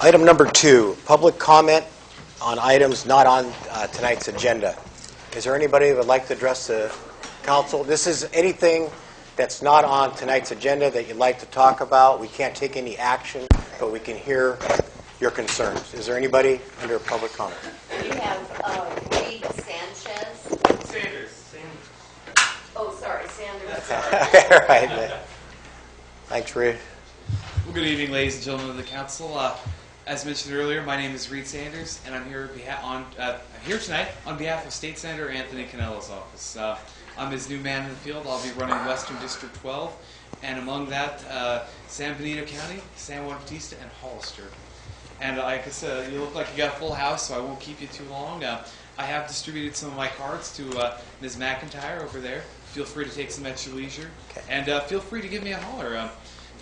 Item number 2, public comment on items not on tonight's agenda. Is there anybody that would like to address the council? This is anything that's not on tonight's agenda that you'd like to talk about. We can't take any action, but we can hear your concerns. Is there anybody under public comment? We have Reed Sanchez. Sanders. Oh, sorry, Sanders. All right. Thanks, Reed. Well, good evening, ladies and gentlemen of the council. As mentioned earlier, my name is Reed Sanders, and I'm here tonight on behalf of State Senator Anthony Canella's office. I'm his new man in the field. I'll be running Western District 12, and among that, San Benito County, San Juan Bautista, and Hollister. And like I said, you look like you got a full house, so I won't keep you too long. I have distributed some of my cards to Ms. McIntyre over there. Feel free to take some extra leisure, and feel free to give me a holler.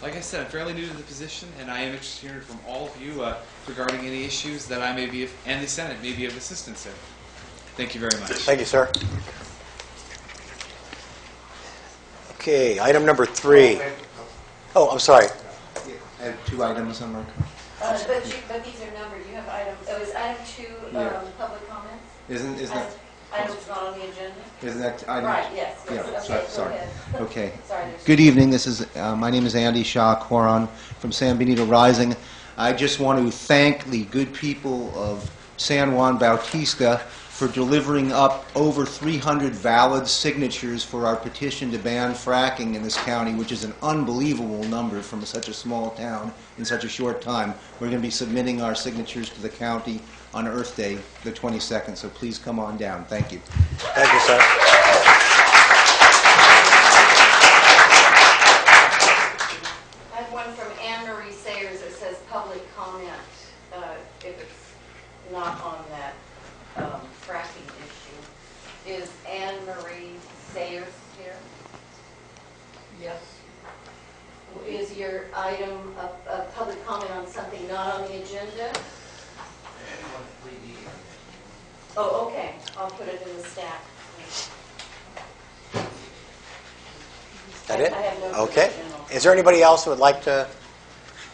Like I said, I'm fairly new to the position, and I am interested in hearing from all of you regarding any issues that I may be, and the Senate may be of assistance in. Thank you very much. Thank you, sir. Okay, item number 3. Oh, I'm sorry. I have 2 items on my But these are numbered. You have item. It was item 2. Public comments. Isn't that? Items not on the agenda. Isn't that item? Right. Yes. Yeah. Okay, Sorry. go ahead. Okay. Sorry. Good evening. This is my name is Andy Shaw Coron from San Benito Rising. I just want to thank the good people of San Juan Bautista for delivering up over 300 valid signatures for our petition to ban fracking in this county, which is an unbelievable number from such a small town in such a short time. We're going to be submitting our signatures to the county on Earth Day, the 22nd, so please come on down. Thank you. Thank you, sir. I have one from Anne Marie Sayers that says public comment if it's not on that fracking issue. Is Anne Marie Sayers here? Yes. Is your item a public comment on something not on the agenda? Oh, okay. I'll put it in the stack. That it? I have no Okay. general. Is there anybody else who would like to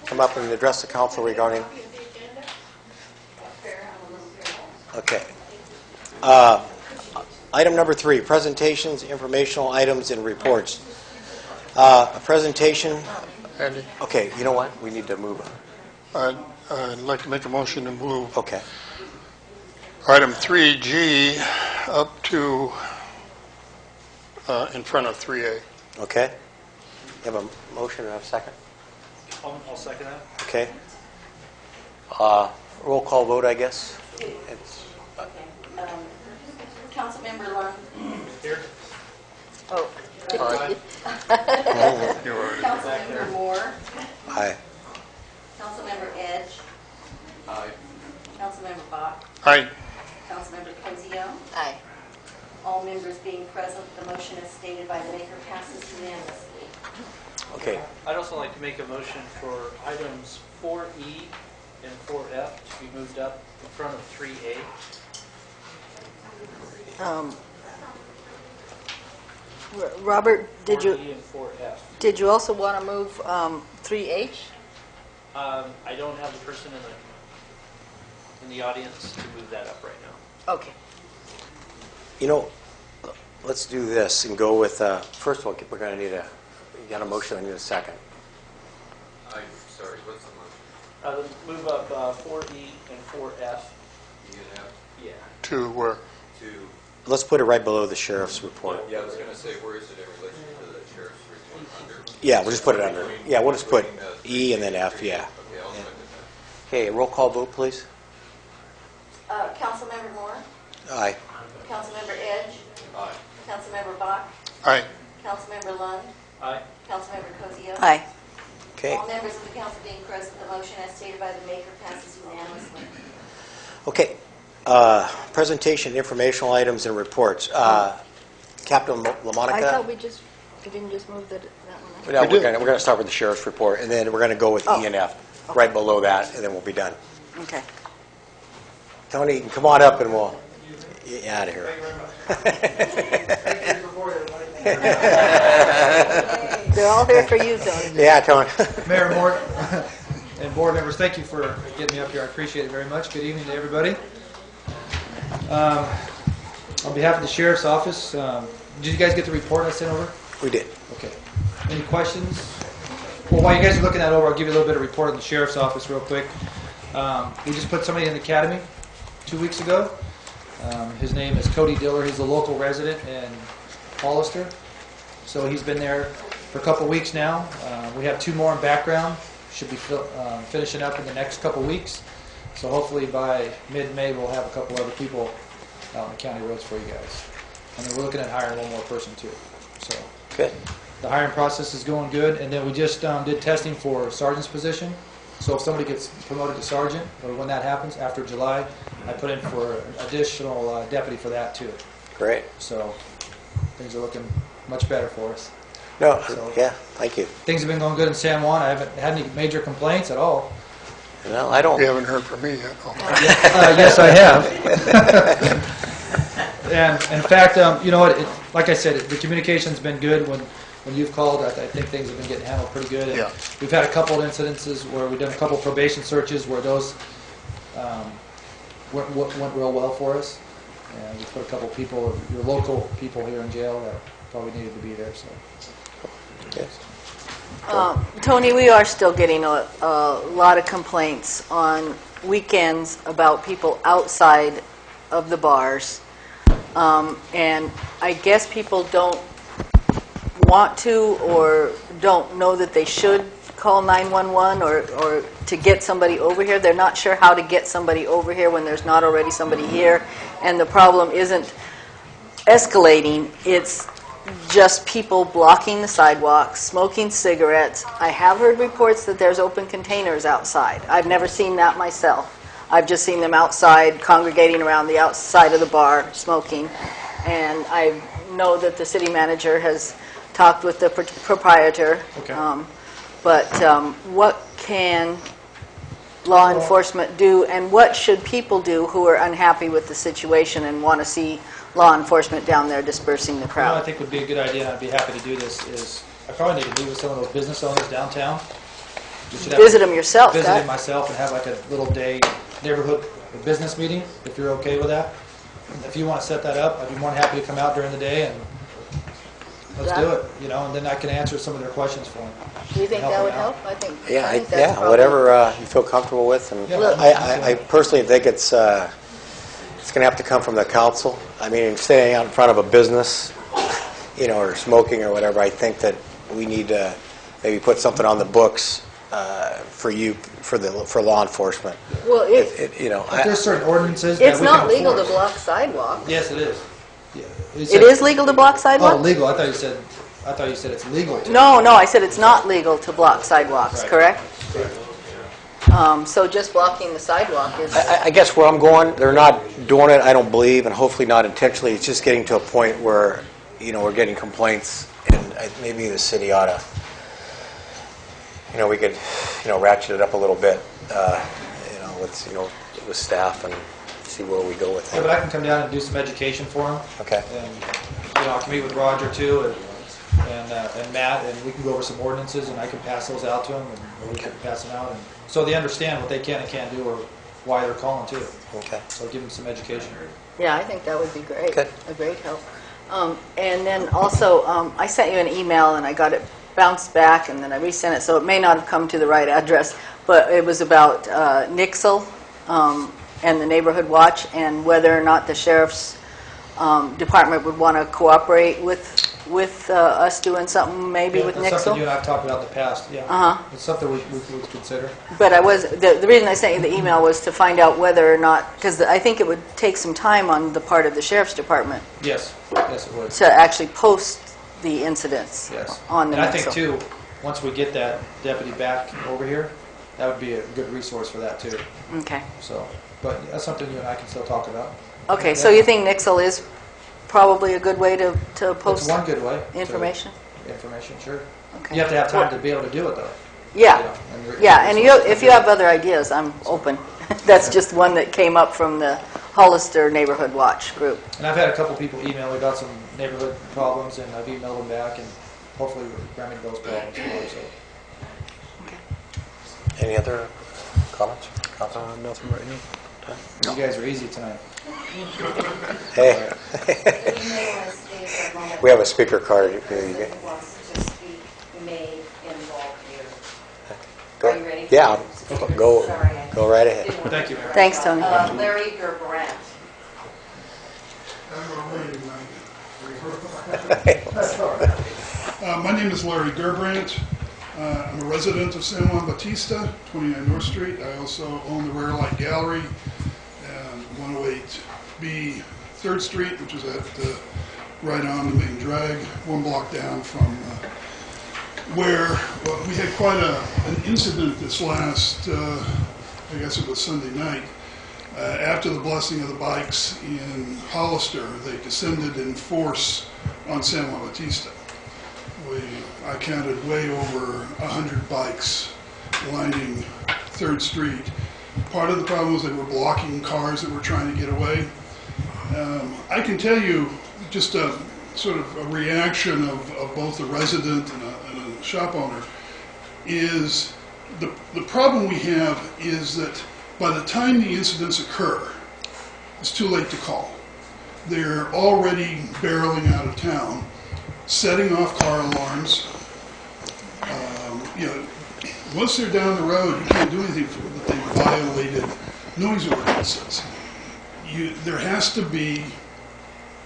come up and address the council regarding? Okay. Item number 3, presentations, informational items, and reports. A presentation. Andy, Okay, you know what? We need to move on. I'd like to make a motion to move Okay. item 3G up to in front of 3A. Okay. You have a motion and a second? I'll second that. Okay. Roll call vote, I guess. It's, Okay. Councilmember Lund. Here. Oh. Aye. You're already. Councilmember Moore. aye. Councilmember Edge. Aye. Councilmember Bach. Aye. Councilmember Cozio. Aye. All members being present, the motion as stated by the maker passes unanimously. Okay. I'd also like to make a motion for items 4E and 4F to be moved up in front of 3A. Robert, did 4E you and 4F. also want to move 3H? I don't have the person in the audience to move that up right now. Okay. You know, let's do this and go with, first of all, we're going to need you got a motion, I need a second. I'm sorry, what's the motion? Move up 4E and 4F. You gonna have Yeah. To where? to, Let's put it right below the sheriff's report. yeah, I was gonna say, where is it in relation to the sheriff's report under? Yeah, we'll just put it under. Yeah, we'll just put E and then F, yeah. Okay, I'll second that. Okay, roll call vote, please. Councilmember Moore. Aye. Councilmember Edge. Aye. Councilmember Bach. Aye. Councilmember Lund. Aye. Councilmember Cozio. Aye. Okay. All members of the council being present, the motion as stated by the maker passes unanimously. Okay. Presentation, informational items, and reports. Captain LaMonica? I thought we didn't just move that one No, up. we're going to start with the sheriff's report, and then we're going to go with E and F right below that, and then we'll be done. Okay. Tony, you can come on up, and we'll get you out of here. They're all here for you, Tony. Yeah, Tony. Mayor Moore, and board members, thank you for getting me up here. I appreciate it very much. Good evening to everybody. On behalf of the Sheriff's Office, did you guys get the report I sent over? We did. Okay. Any questions? Well, while you guys are looking that over, I'll give you a little bit of report on the Sheriff's Office real quick. We just put somebody in the academy 2 weeks ago. His name is Cody Diller. He's a local resident in Hollister. So he's been there for a couple weeks now. We have 2 more in background. Should be finishing up in the next couple weeks. So hopefully by mid-May we'll have a couple other people out on the county roads for you guys. And then we're looking at hiring 1 more person too. So Good. the hiring process is going good. And then we just did testing for sergeant's position. So if somebody gets promoted to sergeant, or when that happens after July, I put in for an additional deputy for that too. Great. So things are looking much better for us. No, So- yeah, thank you. Things have been going good in San Juan. I haven't had any major complaints at all. No, I don't. You haven't heard from me yet. Oh. Yes, I have. And in fact, you know what? Like I said, the communication's been good. When you've called, I think things have been getting handled pretty good. And Yeah. we've had a couple of incidences where we've done a couple of probation searches where those went real well for us. And we put a couple people, your local people here in jail that probably needed to be there. So. Yes. Tony, we are still getting a lot of complaints on weekends about people outside of the bars. And I guess people don't want to or don't know that they should call 911 or to get somebody over here. They're not sure how to get somebody over here when there's not already somebody here. And the problem isn't escalating. It's just people blocking the sidewalks, smoking cigarettes. I have heard reports that there's open containers outside. I've never seen that myself. I've just seen them outside, congregating around the outside of the bar, smoking. And I know that the city manager has talked with the proprietor. Okay. But what can law enforcement do, and what should people do who are unhappy with the situation and want to see law enforcement down there dispersing the What I crowd? think would be a good idea, and I'd be happy to do this, is I probably need to meet with some of those business owners downtown. We should have- Visit them yourself. Visit that- it myself and have like a little day neighborhood business meeting, if you're okay with that. If you want to set that up, I'd be more than happy to come out during the day and let's do it, you know, and then I can answer some of their questions for them. Do you think Help that them would out. help? I think Yeah, that's probably- whatever you feel comfortable with. And Yeah. I personally think it's going to have to come from the council. I mean, staying out in front of a business, you know, or smoking or whatever, I think that we need to maybe put something on the books for law enforcement. Well, You know, But there's certain ordinances that it's we not can legal to enforce. block sidewalks. Yes, it is. Yeah. You It said- is legal to block Oh, sidewalks? legal. I thought you said it's legal to. No, I said it's not legal to block sidewalks, Right. correct? So just blocking the sidewalk is... I guess where I'm going, they're not doing it, I don't believe, and hopefully not intentionally. It's just getting to a point where, you know, we're getting complaints, and maybe the city ought to, you know, we could, you know, ratchet it up a little bit, you know, with staff and see where we go with Yeah, but it. I can come down and do some education for them. Okay. And, you know, I can meet with Roger too, and Matt, and we can go over some ordinances, and I can pass those out to them, and we can pass them out, and so they understand what they can and can't do, or why they're calling too. Okay. So give them some education. Yeah, I think that would be great. Okay. A great help. And then also, I sent you an email and I got it bounced back and then I resent it, so it may not have come to the right address, but it was about Nixle and the Neighborhood Watch and whether or not the Sheriff's Department would want to cooperate with us doing something maybe Yeah, with that's something you Nixle. and I have talked about in the past, yeah. Uh-huh. It's something we would consider. But the reason I sent you the email was to find out whether or not, because I think it would take some time on the part of the Sheriff's Department Yes, yes it would. to actually post the incidents Yes. on the And I think Nixle. too, once we get that deputy back over here, that would be a good resource for that too. Okay. So, but that's something you and I can still talk about. Okay, so you think Nixle is probably a good way to It's post one good way. to- information? Information, sure. Okay. You have to have time to be able to do it though. Yeah, You know, and re- yeah, and resources if to you do have other ideas, I'm open. That's just one that came up from the Hollister Neighborhood Watch group. it. And I've had a couple people email me about some neighborhood problems, and I've emailed them back, and hopefully we're remedy those problems for them. So. Any other comments? Nothing right now. You guys are easy tonight. Hey, You may want to stay for a moment. we have a speaker card. President wants to speak, may involve you. Go- Are you ready? Yeah, go, Sorry, I go right ahead. didn't want Thank to- you, Mayor. Thanks, Tony. Larry Gerbrandt. My name is Larry Gerbrandt. I'm a resident of San Juan Bautista, 29 North Street. I also own the Rare Light Gallery and 108B 3rd Street, which is at right on the main drag, one block down from where we had quite an incident this last, I guess it was Sunday night. After the blessing of the bikes in Hollister, they descended in force on San Juan Bautista. I counted way over 100 bikes lining 3rd Street. Part of the problem was they were blocking cars that were trying to get away. I can tell you just a sort of a reaction of both a resident and a shop owner is the problem we have is that by the time the incidents occur, it's too late to call. They're already barreling out of town, setting off car alarms. Once they're down the road, you can't do anything for them, that they violated noise ordinances. There has to be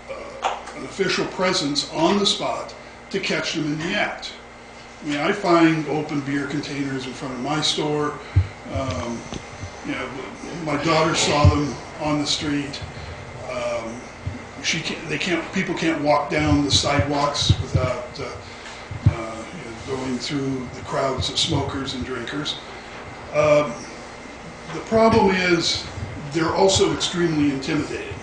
an official presence on the spot to catch them in the act. I mean, I find open beer containers in front of my store. My daughter saw them on the street. People can't walk down the sidewalks without going through the crowds of smokers and drinkers. The problem is they're also extremely intimidating.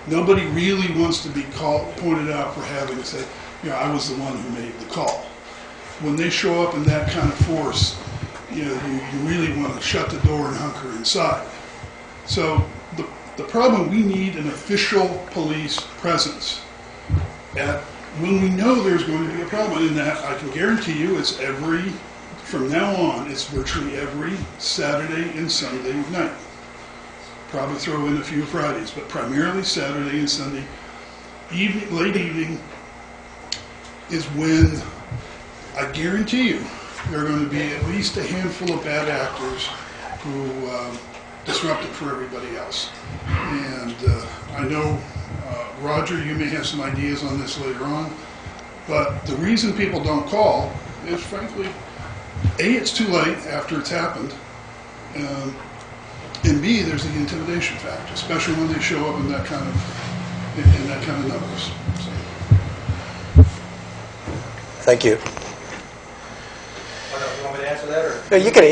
Nobody really wants to be pointed out for having said, I was the one who made the call. When they show up in that kind of force, you really want to shut the door and hunker inside. So the problem, we need an official police presence when we know there's going to be a problem. And that I can guarantee you from now on, it's virtually every Saturday and Sunday night. Probably throw in a few Fridays, but primarily Saturday and Sunday. Late evening is when I guarantee you there are going to be at least a handful of bad actors who disrupt it for everybody else. And I know, Roger, you may have some ideas on this later on, but the reason people don't call is, frankly, A, it's too late after it's happened, and B, there's the intimidation factor, especially when they show up in that kind of numbers. So. Thank you. You want me to answer that, or? No, you can,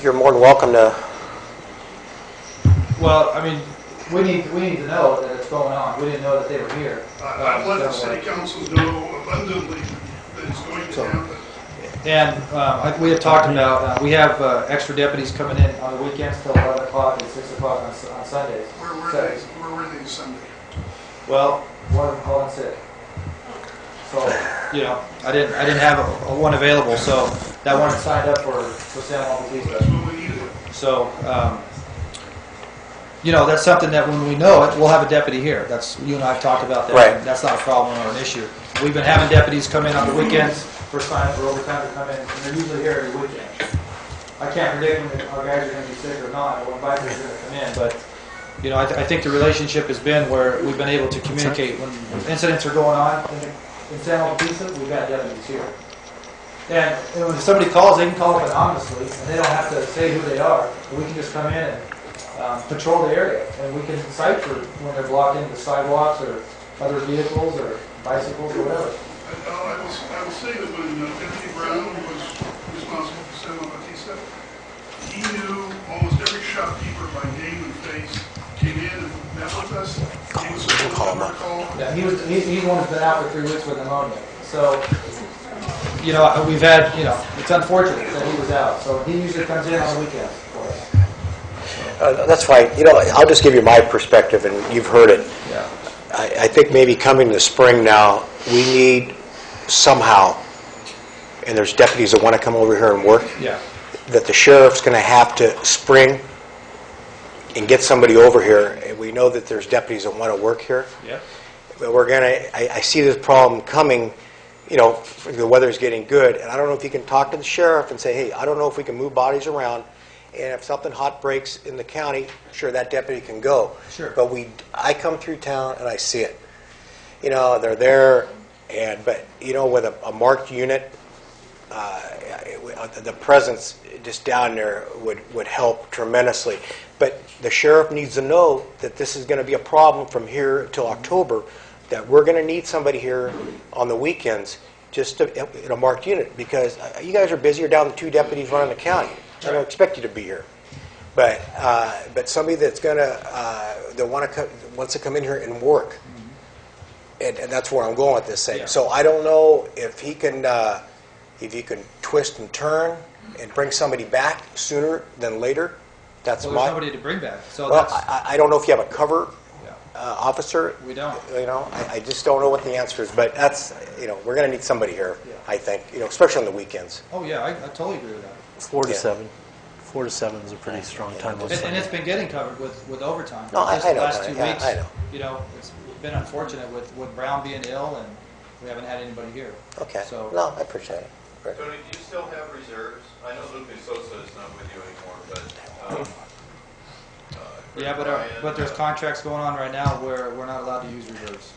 you're more than welcome to. Well, I mean, we need to know that it's going on. We didn't know that they were here. I've let the city council know abundantly that it's going to happen. And we had talked about, we have extra deputies coming in on the weekends till 11 o'clock and 6 o'clock on Sundays. Where were they Sunday? Well, one of them called in sick. So, I didn't have one available, so that one signed up for San Juan Bautista. That's what we needed. So, that's something that when we know it, we'll have a deputy here. You and I have talked about that. Right. That's not a problem or an issue. We've been having deputies come in on the weekends, first time for overtime to come in, and they're usually here every weekend. I can't predict when our guys are going to be sick or not, or when bikers are going to come in, but I think the relationship has been where we've been able to communicate. When incidents are going on in San Juan Bautista, we've got deputies here. And when somebody calls, they can call up anonymously, and they don't have to say who they are. We can just come in and patrol the area, and we can cite for when they're blocking the sidewalks or other vehicles or bicycles or whatever. I will say that when Deputy Brown was responsible for San Juan Bautista, he knew almost every shopkeeper by name and face, came in and met with us. He was supposed to have our call. Yeah, he's the one who's been out for 3 weeks with pneumonia. So, we've had, it's unfortunate that he was out. So he usually comes in on the weekends for us. That's fine. I'll just give you my perspective, and you've heard it. Yeah. I think maybe coming to spring now, we need somehow, and there's deputies that want to come over here and work. Yeah. that the sheriff's going to have to spring and get somebody over here. And we know that there's deputies that want to work here. Yep. But we're going to, I see this problem coming, you know, the weather's getting good, and I don't know if you can talk to the sheriff and say, hey, I don't know if we can move bodies around, and if something hot breaks in the county, sure, that deputy can go. Sure. But I come through town and I see it. You know, they're there, but, you know, with a marked unit, the presence just down there would help tremendously. But the sheriff needs to know that this is going to be a problem from here until October, that we're going to need somebody here on the weekends just in a marked unit, because you guys are busy. You're down to 2 deputies running the county. I don't expect you to be here. But somebody that's going to, wants to come in here and work. And that's where I'm going with this thing. Yeah. So I don't know if he can twist and turn and bring somebody back sooner than later. That's Well, my. there's nobody to bring back, so Well, that's, I don't know if you have a cover yeah. officer. We don't. You know, I just don't know what the answer is. But that's, you know, we're going to need somebody here. Yeah. I think, you know, especially on the weekends. Oh, yeah, I totally agree with that. 4 to Yeah. 7. 4 to 7 is a pretty strong time. And it's been getting covered with overtime. No, Just I the know, last 2 yeah, weeks, I know. you know, it's been unfortunate with Brown being ill, and we haven't had anybody here. Okay. So, No, I appreciate it. Great. Tony, do you still have reserves? I know Lucas Sosa is not with you anymore, but... yeah, but there's contracts going on right now where we're not allowed to use reserves.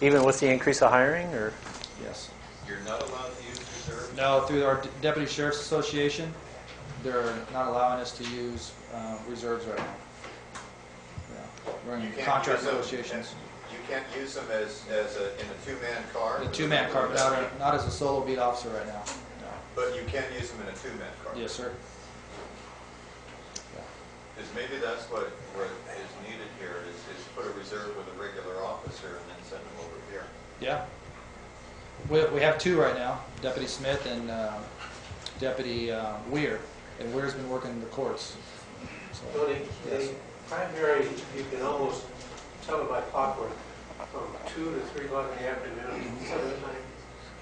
Even with the increase of hiring, or? Yes. You're not allowed to use reserves? No, through our Deputy Sheriff's Association, they're not allowing us to use reserves right now. Yeah. We're in You can't contract use them- negotiations. You can't use them in a two-man car? The 2-man car, but not as a solo beat officer right now. No. But you can use them in a two-man car? Yes, sir. Because maybe that's what is needed here, is put a reserve with a regular officer and then send them over here. Yeah. We have 2 right now, Deputy Smith and Deputy Weir. And Weir's been working in the courts. So, Tony, yes. the primary, you can almost tell it by clockwork, from 2 to 3 o'clock in the afternoon, 7 at night,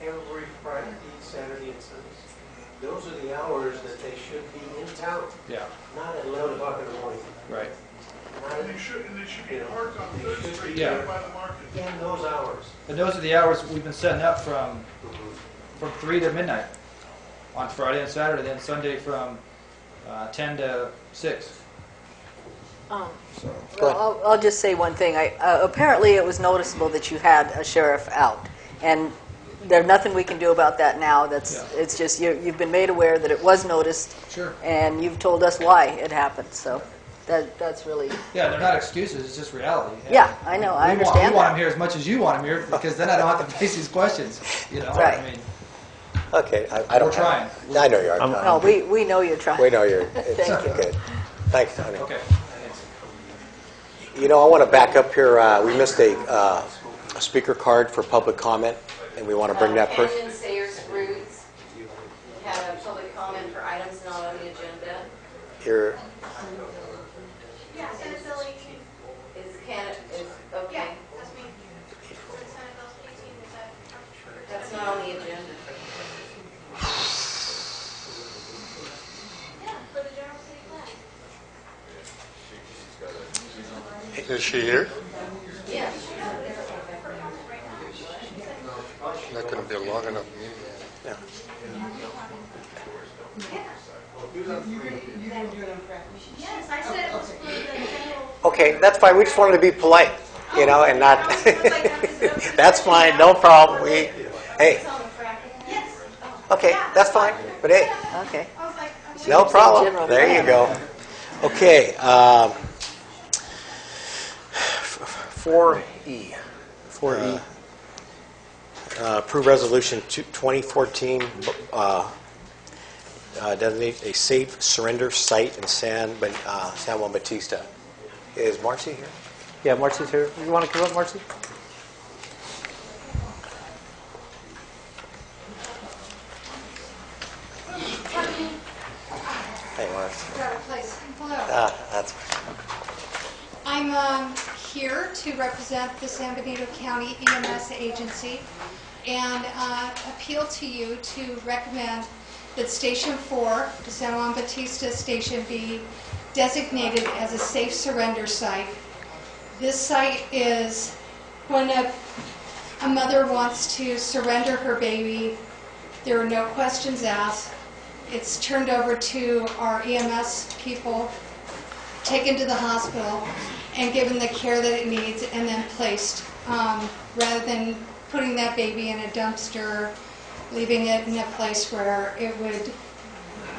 every Friday, Saturday, and Sunday. Those are the hours that they should be in town, Yeah, not at 11 o'clock in the morning. right. Not And they should be you know, parked on they Third should Street be Yeah. there by the market. in those hours. And those are the hours we've been setting up from 3 to midnight on Friday and Saturday, then Sunday from 10 to 6. So, Well, I'll just say one thing. Apparently, it was noticeable that you had a sheriff out, and there's nothing we can do about that now. It's just you've been made aware that it was noticed, sure. and you've told us why it happened. So that's really Yeah, they're not excuses, it's just reality. And yeah. I know. I understand We want that. him here as much as you want him here, because then I don't have to face these questions. You know, Right. I mean, Okay. I don't. We're trying. I know you are. I'm- Tony. No, we know you're trying. We know you're. Thank you. Good. Thanks, Tony. okay. You know, I want to back up here. We missed a speaker card for public comment, and we want to bring that person. Canyon Sayers Roots had a public comment for items not on the agenda. Here. Yeah, Senate Bill 18. Is okay. Yeah, that's me. Senate Bill 18, is that? That's not on the agenda. Yeah, for the general city plan. Is she here? Yes. Not going to be a long enough meeting. Yeah. Yes, I said it was for the general. Okay, that's fine. We just wanted to be polite, you know, and not. That's fine. No problem. Hey. Yes. Okay, that's fine. But hey, Okay. I was like, no say problem. general There you plan. go. Okay. 4E. 4E. Approve resolution 2014. Designate a safe surrender site in San Juan Bautista. Is Marcy here? Yeah, Marcy's here. You want to come up, Marcy? Hey, Marcy. hello. That's I'm here to represent the San Benito County EMS agency and appeal to you to recommend that Station 4, the San Juan Bautista Station, be designated as a safe surrender site. This site is when a mother wants to surrender her baby. There are no questions asked. It's turned over to our EMS people, taken to the hospital, and given the care that it needs, and then placed, rather than putting that baby in a dumpster, leaving it in a place where it would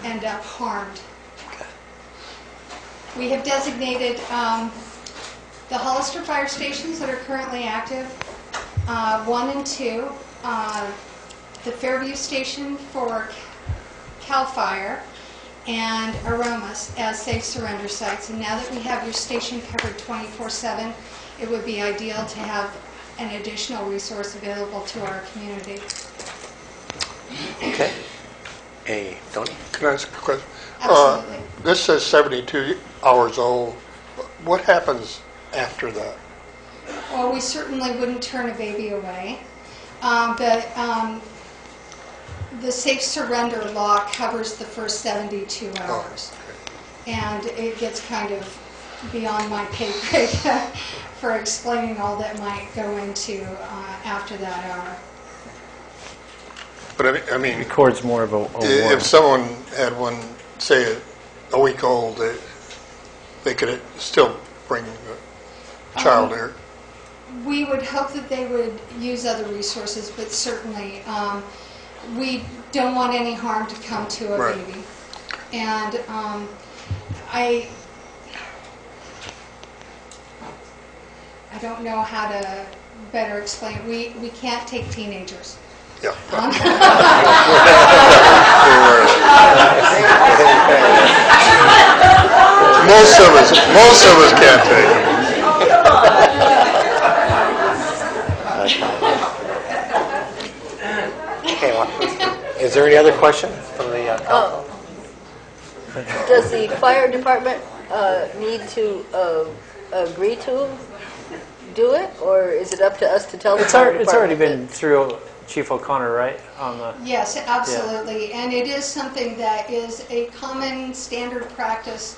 end up harmed. We have designated the Hollister fire stations that are currently active, 1 and 2, the Fairview station for CAL FIRE, and Aromas as safe surrender sites. And now that we have your station covered 24/7, it would be ideal to have an additional resource available to our community. Okay. Hey, Tony? Can I ask a question? Absolutely. This says 72 hours old. What happens after that? Well, we certainly wouldn't turn a baby away, but the safe surrender law covers the first 72 hours. And it gets kind of beyond my pay grade for explaining all that might go into after that hour. But I mean, Records more of a if warrant. someone had one, say, a week old, they could still bring the child here. We would hope that they would use other resources, but certainly we don't want any harm to come to a Right. baby. And I don't know how to better explain. We can't take teenagers. Yeah. Most of us can't take it. Okay, well, is there any other question from the council? Does the fire department need to agree to do it, or is it up to us to tell the fire department? It's already been through Chief O'Connor, right? On the Yes, absolutely. And it is something that is a common standard practice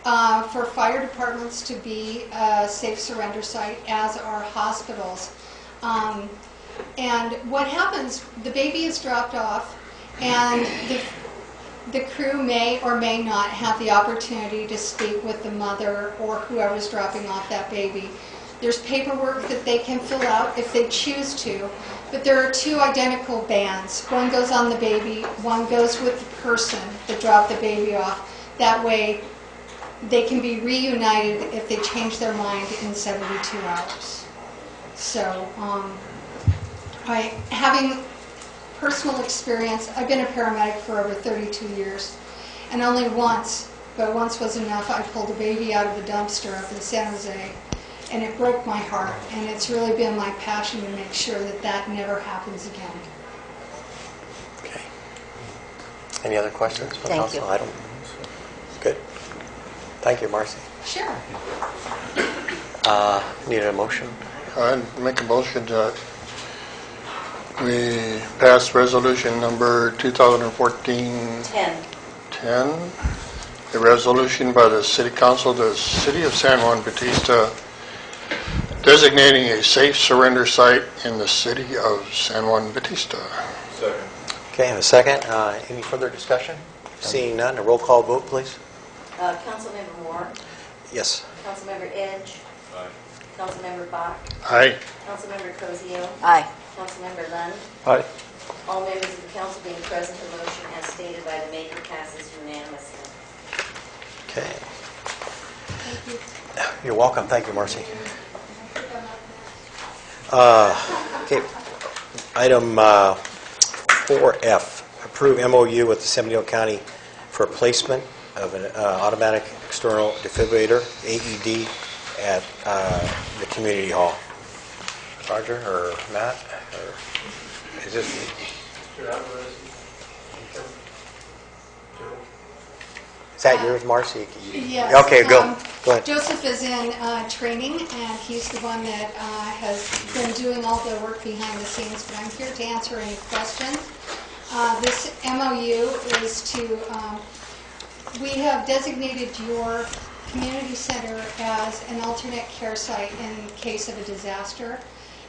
for fire departments to be a safe surrender site, as are hospitals. And what happens, the baby is dropped off, and the crew may or may not have the opportunity to speak with the mother or whoever's dropping off that baby. There's paperwork that they can fill out if they choose to, but there are 2 identical bands. One goes on the baby, one goes with the person that dropped the baby off. That way, they can be reunited if they change their mind in 72 hours. So, having personal experience, I've been a paramedic for over 32 years, and only once, but once was enough, I pulled a baby out of the dumpster up in San Jose, and it broke my heart, and it's really been my passion to make sure that that never happens again. Okay. Any other questions from Thank council? you. I don't. Good. Thank you, Marcy. Sure. Need a motion? I'd make a motion that we pass resolution number 2014-10, a resolution by the City Council of the City of San Juan Bautista designating a safe surrender site in the City of San Juan Bautista. Second. Okay, and a second. Any further discussion? Seeing none, a roll call vote, please. Councilmember Moore, Yes. Councilmember Edge, Aye. Councilmember Bach, Aye. Councilmember Cosio, Aye. Councilmember Lund. Aye. All members of the council being present, the motion as stated by the maker passes unanimously. Okay. Thank you. You're welcome. Thank you, Marcy. Okay. Item 4F, approve MOU with the San Benito County for placement of an automatic external defibrillator, AED, at the community hall. Roger or Matt? Or is this? Is that yours, Marcy? Yes. Okay, go ahead. Joseph is in training, and he's the one that has been doing all the work behind the scenes, but I'm here to answer any questions. This MOU is to, we have designated your community center as an alternate care site in case of a disaster.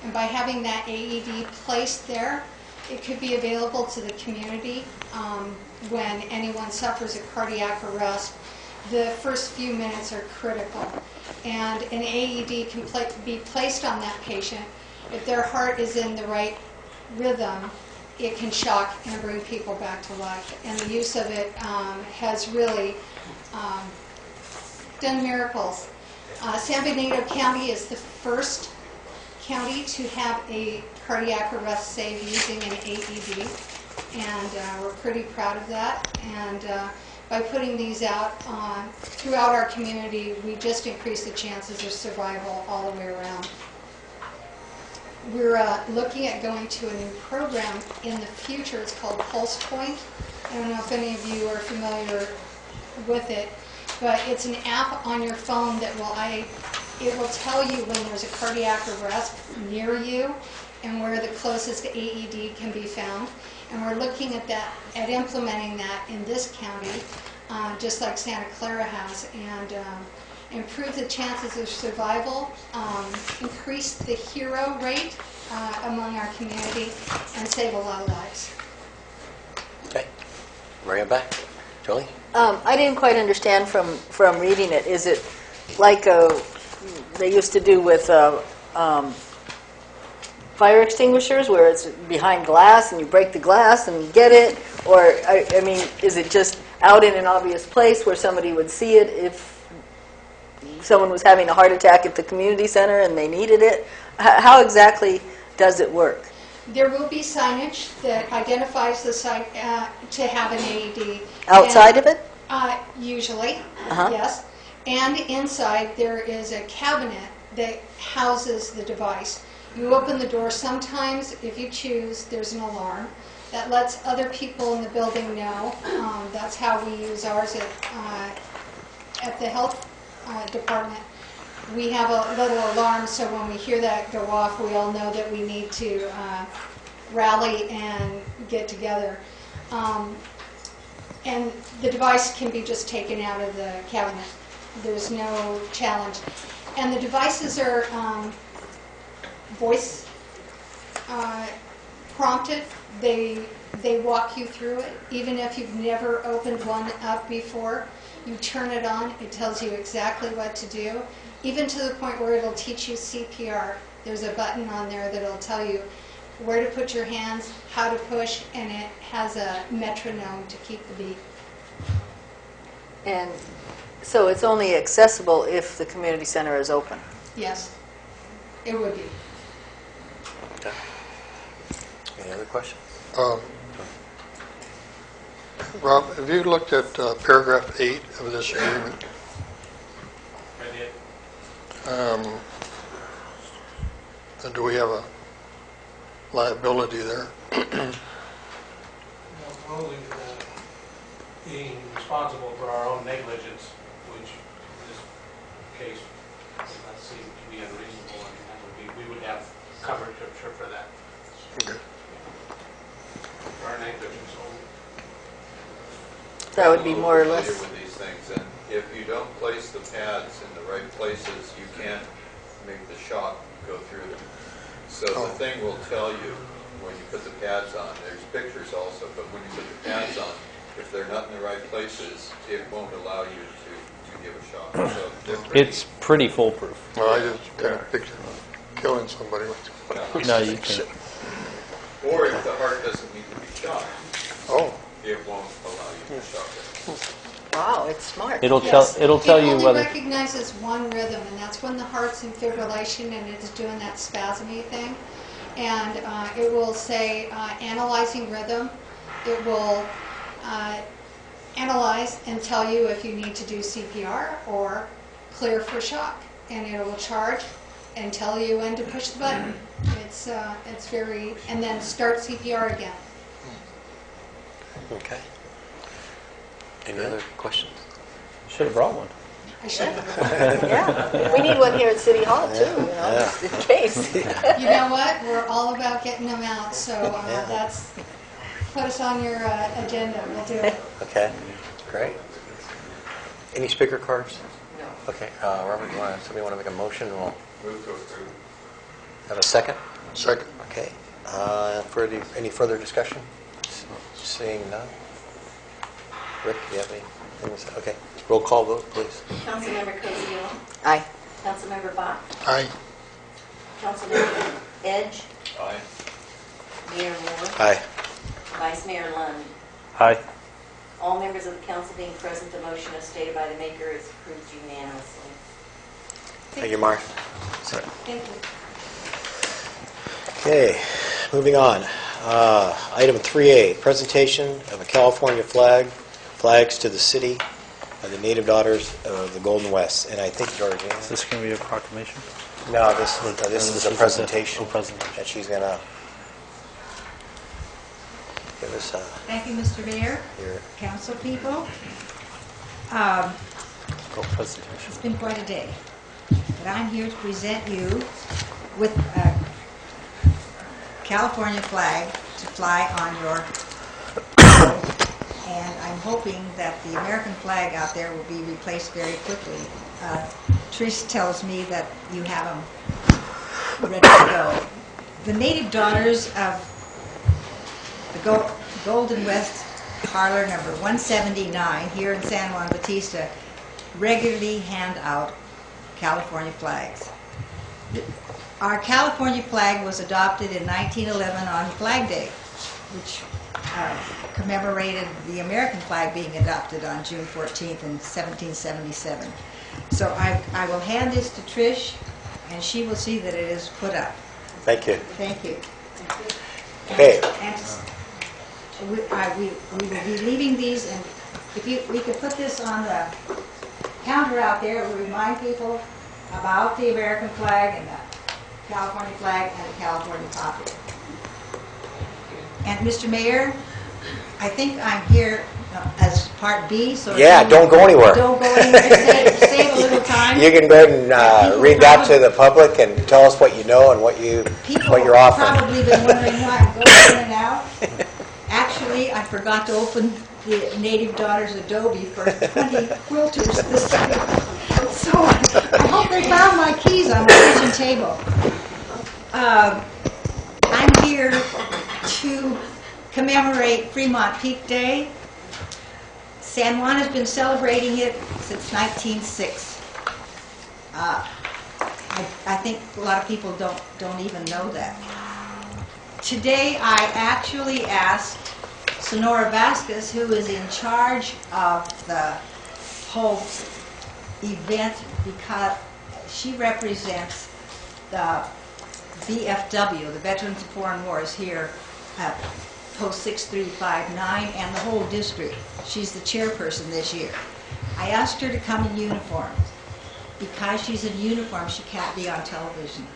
And by having that AED placed there, it could be available to the community when anyone suffers a cardiac arrest. The first few minutes are critical. And an AED can be placed on that patient. If their heart is in the right rhythm, it can shock and bring people back to life. And the use of it has really done miracles. San Benito County is the first county to have a cardiac arrest saved using an AED, and we're pretty proud of that. And by putting these out throughout our community, we just increase the chances of survival all the way around. We're looking at going to a new program in the future. It's called Pulse Point. I don't know if any of you are familiar with it, but it's an app on your phone that it will tell you when there's a cardiac arrest near you and where the closest AED can be found. And we're looking at that, at implementing that in this county, just like Santa Clara has, and improve the chances of survival, increase the hero rate among our community, and save a lot of lives. Okay. Bring it back. Julie? I didn't quite understand from reading it. Is it like they used to do with fire extinguishers, where it's behind glass and you break the glass and you get it? Or, I mean, is it just out in an obvious place where somebody would see it if someone was having a heart attack at the community center and they needed it? How exactly does it work? There will be signage that identifies the site to have an AED. Outside of it? Usually, Uh-huh. yes. And inside there is a cabinet that houses the device. You open the door. Sometimes, if you choose, there's an alarm that lets other people in the building know. That's how we use ours at the health department. We have a little alarm, so when we hear that go off, we all know that we need to rally and get together. And the device can be just taken out of the cabinet. There's no challenge. And the devices are voice prompted. They walk you through it. Even if you've never opened one up before, you turn it on, it tells you exactly what to do, even to the point where it'll teach you CPR. There's a button on there that'll tell you where to put your hands, how to push, and it has a metronome to keep the beat. And so it's only accessible if the community center is open? Yes, it would be. Okay. Any other questions? Rob, have you looked at paragraph 8 of this agreement? I did. And do we have a liability there? Only being responsible for our own negligence, which in this case does not seem to be unreasonable, and that would be, we would have coverage, I'm sure, for that. Okay. For our negligence only. That would be more or less. With these things, and if you don't place the pads in the right places, you can't make the shock go through them. So the thing will tell you when you put the pads on. There's pictures also, but when you put the pads on, if they're not in the right places, it won't allow you to give a shock. So It's pretty foolproof. Well, I just kind of picture killing somebody with No, you can't. Or if the heart doesn't need to be shocked, Oh, it won't allow you to shock it. Wow, it's smart. It'll Yes. tell you It only whether. recognizes one rhythm, and that's when the heart's in fibrillation and it's doing that spasmy thing. And it will say analyzing rhythm. It will analyze and tell you if you need to do CPR or clear for shock. And it will charge and tell you when to push the button. It's very, and then start CPR again. Okay. Any other questions? Should have brought one. I should have. Yeah, we need one here at City Hall too, you know, just in case. You know what? We're all about getting them out, so Yeah. that's put us on your agenda, we'll do it. Okay, great. Any speaker cards? No. Okay, Robert, somebody want to make a motion? We'll Move to approve. have a second? Second. Okay. Any further discussion? Seeing none. Rick, do you have anything to say? Okay. Roll call vote, please. Councilmember Cosio, Aye. Councilmember Bach, Aye. Councilmember Edge, Aye. Mayor Moore, Aye. Vice Mayor Lund. Aye. All members of the council being present, the motion as stated by the maker is approved unanimously. Thank you, Mark. Thank you. Okay, moving on. Item 3A, presentation of a California flags to the city of the native daughters of the Golden West. And I think Georgina. Is this going to be a proclamation? No, this is a presentation presentation. that she's going to give us Thank you, Mr. Mayor, here. council people. Presentation. It's been quite a day, but I'm here to present you with a California flag to fly on your and I'm hoping that the American flag out there will be replaced very quickly. Trish tells me that you have them ready to go. The native daughters of the Golden West Parlor number 179 here in San Juan Bautista regularly hand out California flags. Our California flag was adopted in 1911 on Flag Day, which commemorated the American flag being adopted on June 14th in 1777. So I will hand this to Trish, and she will see that it is put up. Thank you. Thank you. Okay. And we will be leaving these, and if we could put this on the counter out there, it will remind people about the American flag and the California flag and the California poppy. And Mr. Mayor, I think I'm here as Part B, so... Yeah, don't go anywhere. Don't go anywhere. Save a little time. You can go ahead and read that to the public and tell us what you know and what you're offering. People have probably been wondering why I'm going in and out. Actually, I forgot to open the Native Daughters Adobe for 20 quilters this year. So I hope they found my keys on the kitchen table. I'm here to commemorate Fremont Peak Day. San Juan has been celebrating it since 1906. I think a lot of people don't even know that. Today I actually asked Sonora Vasquez, who is in charge of the whole event, because she represents the VFW, the Veterans of Foreign Wars here at Post 6359 and the whole district. She's the chairperson this year. I asked her to come in uniform. Because she's in uniform, she can't be on television.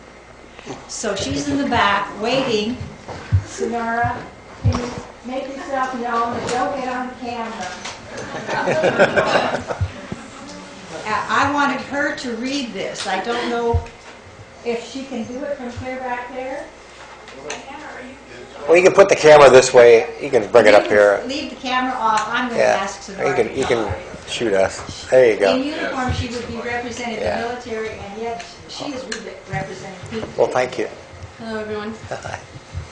So she's in the back waiting. Sonora, can you make yourself known and don't get on camera? I wanted her to read this. I don't know if she can do it from clear back there. Well, you can put the camera this way. You can bring it up here. Leave the camera off. I'm going to ask Sonora. You can shoot us. There you go. In uniform, she would be representing the military, and yet she is representing people. Well, thank you. Hello, everyone.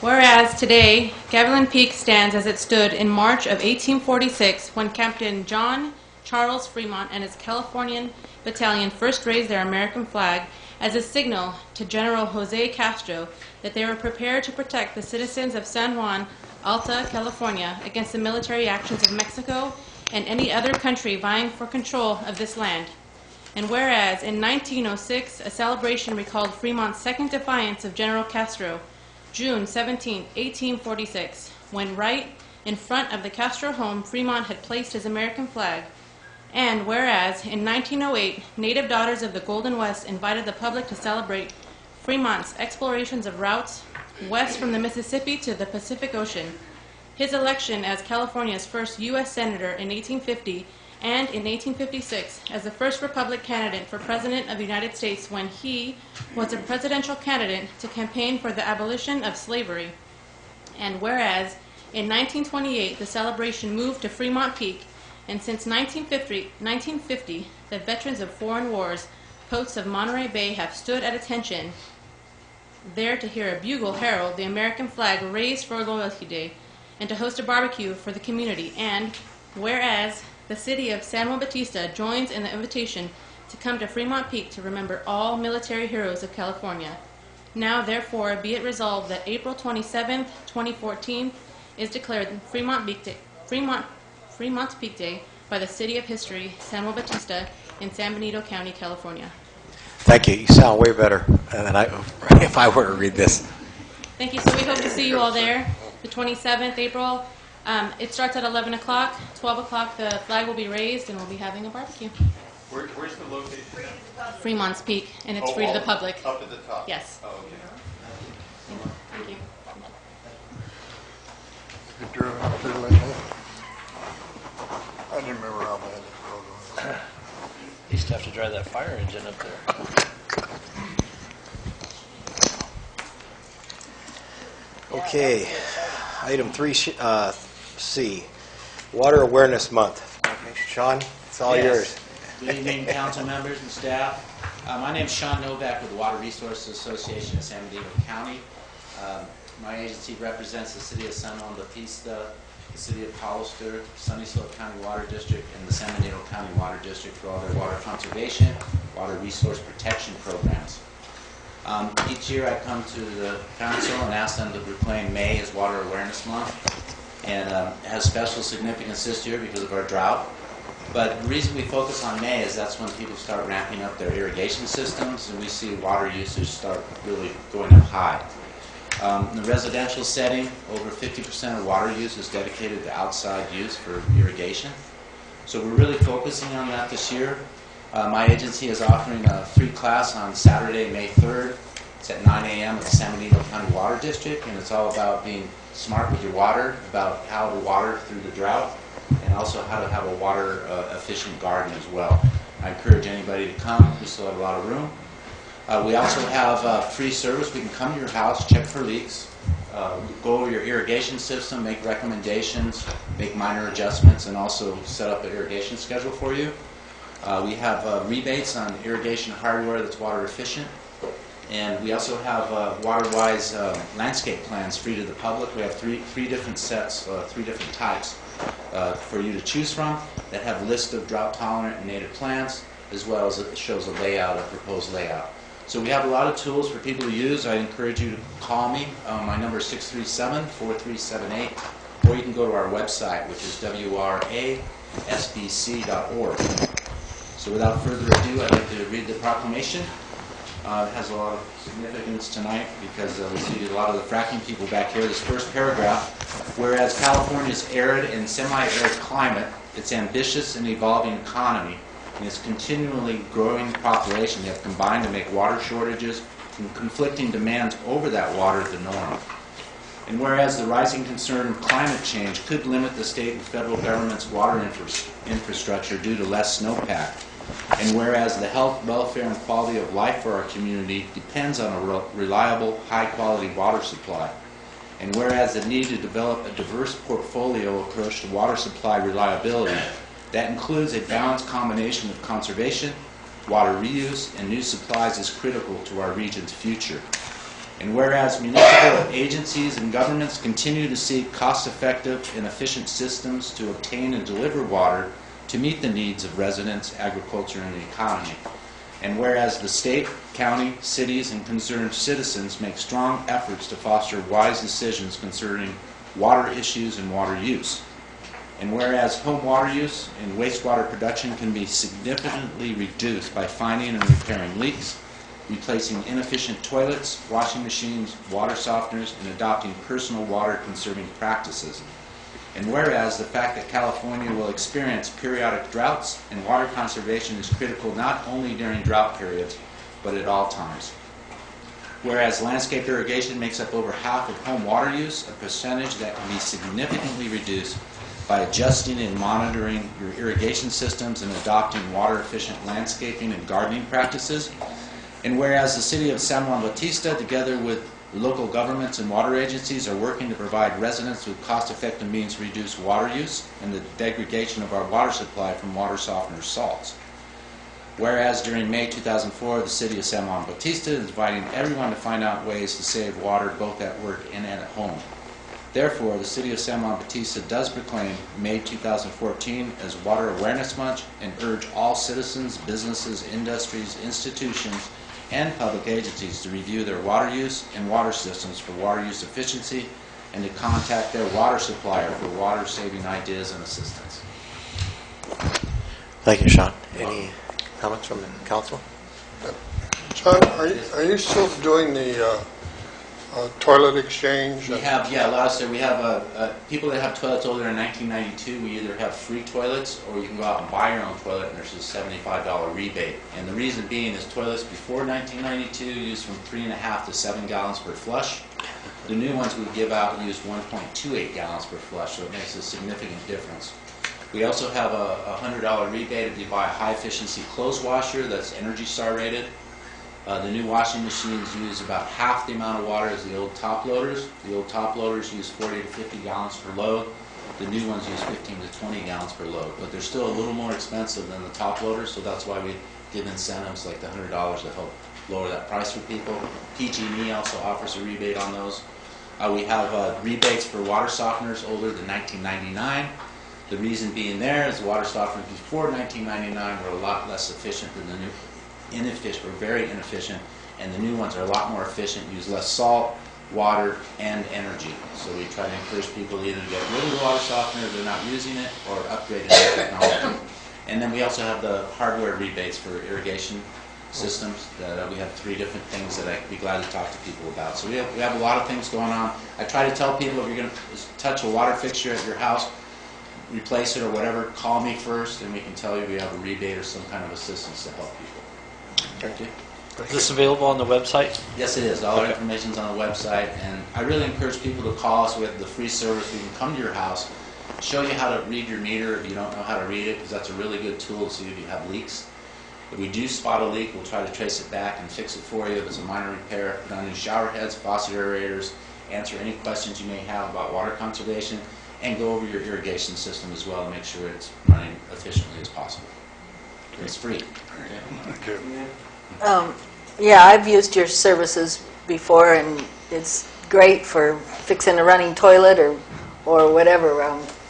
Whereas today, Gavilan Peak stands as it stood in March of 1846 when Captain John Charles Fremont and his Californian battalion first raised their American flag as a signal to General Jose Castro that they were prepared to protect the citizens of San Juan, Alta California against the military actions of Mexico and any other country vying for control of this land. And whereas in 1906, a celebration recalled Fremont's second defiance of General Castro, June 17, 1846, when right in front of the Castro home, Fremont had placed his American flag. And whereas in 1908, native daughters of the Golden West invited the public to celebrate Fremont's explorations of routes west from the Mississippi to the Pacific Ocean, his election as California's first U.S. Senator in 1850, and in 1856 as the first Republican candidate for President of the United States when he was a presidential candidate to campaign for the abolition of slavery. And whereas In 1928, the celebration moved to Fremont Peak, and since 1950, the veterans of foreign wars, posts of Monterey Bay, have stood at attention there to hear a bugle herald the American flag raised for Loyalty Day and to host a barbecue for the community. And whereas the city of San Juan Bautista joins in the invitation to come to Fremont Peak to remember all military heroes of California. Now, therefore, be it resolved that April 27th, 2014 is declared Fremont Peak Day by the City of History, San Juan Bautista, in San Benito County, California. Thank you. You sound way better than if I were to read this. Thank you. So we hope to see you all there, the 27th, April. It starts at 11 o'clock. 12 o'clock, the flag will be raised, and we'll be having a barbecue. Where's the location? Fremont's Peak, and it's free to the public. Up at the top? Yes. Oh, okay. Thank you. You drew it up there like that? I didn't remember how bad this road was. Used to have to drive that fire engine up there. Okay, item 3C, Water Awareness Month. Sean, it's all yours. Good evening, council members and staff. My name is Sean Novak with the Water Resources Association of San Benito County. My agency represents the city of San Juan Bautista, the city of Hollister, Sunny Slope County Water District, and the San Benito County Water District for all their water conservation, water resource protection programs. Each year I come to the council and ask them to proclaim May as Water Awareness Month, and it has special significance this year because of our drought. But the reason we focus on May is that's when people start ramping up their irrigation systems, and we see water usage start really going up high. In the residential setting, over 50% of water use is dedicated to outside use for irrigation. So we're really focusing on that this year. My agency is offering a free class on Saturday, May 3rd. It's at 9 a.m. at the San Benito County Water District, and it's all about being smart with your water, about how to water through the drought, and also how to have a water efficient garden as well. I encourage anybody to come. We still have a lot of room. We also have free service. We can come to your house, check for leaks, go over your irrigation system, make recommendations, make minor adjustments, and also set up an irrigation schedule for you. We have rebates on irrigation hardware that's water efficient. And we also have WaterWise landscape plans free to the public. We have three different sets, three different types for you to choose from that have a list of drought-tolerant and native plants, as well as it shows a layout, a proposed layout. So we have a lot of tools for people to use. I encourage you to call me. My number is 637-4378, or you can go to our website, which is wrasbc.org. So without further ado, I'd like to read the proclamation. It has a lot of significance tonight because we see a lot of the fracking people back here. This first paragraph, whereas California's arid and semi-arid climate, its ambitious and evolving economy, and its continually growing population have combined to make water shortages and conflicting demands over that water the norm. And whereas the rising concern of climate change could limit the state and federal government's water infrastructure due to less snowpack, and whereas the health, welfare, and quality of life for our community depends on a reliable, high-quality water supply, and whereas the need to develop a diverse portfolio approach to water supply reliability that includes a balanced combination of conservation, water reuse, and new supplies is critical to our region's future. And whereas municipal agencies and governments continue to seek cost-effective and efficient systems to obtain and deliver water to meet the needs of residents, agriculture, and the economy. And whereas the state, county, cities, and concerned citizens make strong efforts to foster wise decisions concerning water issues and water use. And whereas home water use and wastewater production can be significantly reduced by finding and repairing leaks, replacing inefficient toilets, washing machines, water softeners, and adopting personal water conserving practices. And whereas the fact that California will experience periodic droughts and water conservation is critical not only during drought periods, but at all times. Whereas landscape irrigation makes up over half of home water use, a percentage that can be significantly reduced by adjusting and monitoring your irrigation systems and adopting water-efficient landscaping and gardening practices. And whereas the city of San Juan Bautista, together with The local governments and water agencies are working to provide residents with cost-effective means to reduce water use and the degradation of our water supply from water softener salts. Whereas during May 2004, the City of San Juan Bautista is inviting everyone to find out ways to save water both at work and at home. Therefore, the City of San Juan Bautista does proclaim May 2014 as Water Awareness Month and urge all citizens, businesses, industries, institutions, and public agencies to review their water use and water systems for water use efficiency and to contact their water supplier for water-saving ideas and assistance. Thank you, Sean. Any comments from the council? John, are you still doing the toilet exchange? We have, yeah, a lot of stuff. We have people that have toilets older than 1992, we either have free toilets or you can go out and buy your own toilet and there's a $75 rebate. And the reason being is toilets before 1992 used from 3.5 to 7 gallons per flush. The new ones we give out use 1.28 gallons per flush, so it makes a significant difference. We also have a $100 rebate if you buy a high-efficiency clothes washer that's Energy Star rated. The new washing machines use about half the amount of water as the old top loaders. The old top loaders use 40 to 50 gallons per load. The new ones use 15 to 20 gallons per load. But they're still a little more expensive than the top loaders, so that's why we give incentives like the $100 to help lower that price for people. PG&E also offers a rebate on those. We have rebates for water softeners older than 1999. The reason being there is water softeners before 1999 were a lot less efficient than the new or very inefficient, and the new ones are a lot more efficient, use less salt, water, and energy. So we try to encourage people either to get rid of the water softener if they're not using it or upgrade their technology. And then we also have the hardware rebates for irrigation systems. We have 3 different things that I'd be glad to talk to people about. So we have a lot of things going on. I try to tell people if you're going to touch a water fixture at your house, replace it or whatever, call me first and we can tell you we have a rebate or some kind of assistance to help people. Thank you. Is this available on the website? Yes, it is. All our information's on the website, and I really encourage people to call us. We have the free service. We can come to your house, show you how to read your meter if you don't know how to read it, because that's a really good tool to see if you have leaks. If we do spot a leak, we'll try to trace it back and fix it for you if it's a minor repair. Put on new shower heads, faucet aerators, answer any questions you may have about water conservation, and go over your irrigation system as well to make sure it's running efficiently as possible. It's free. Thank you. Yeah, I've used your services before, and it's great for fixing a running toilet or whatever.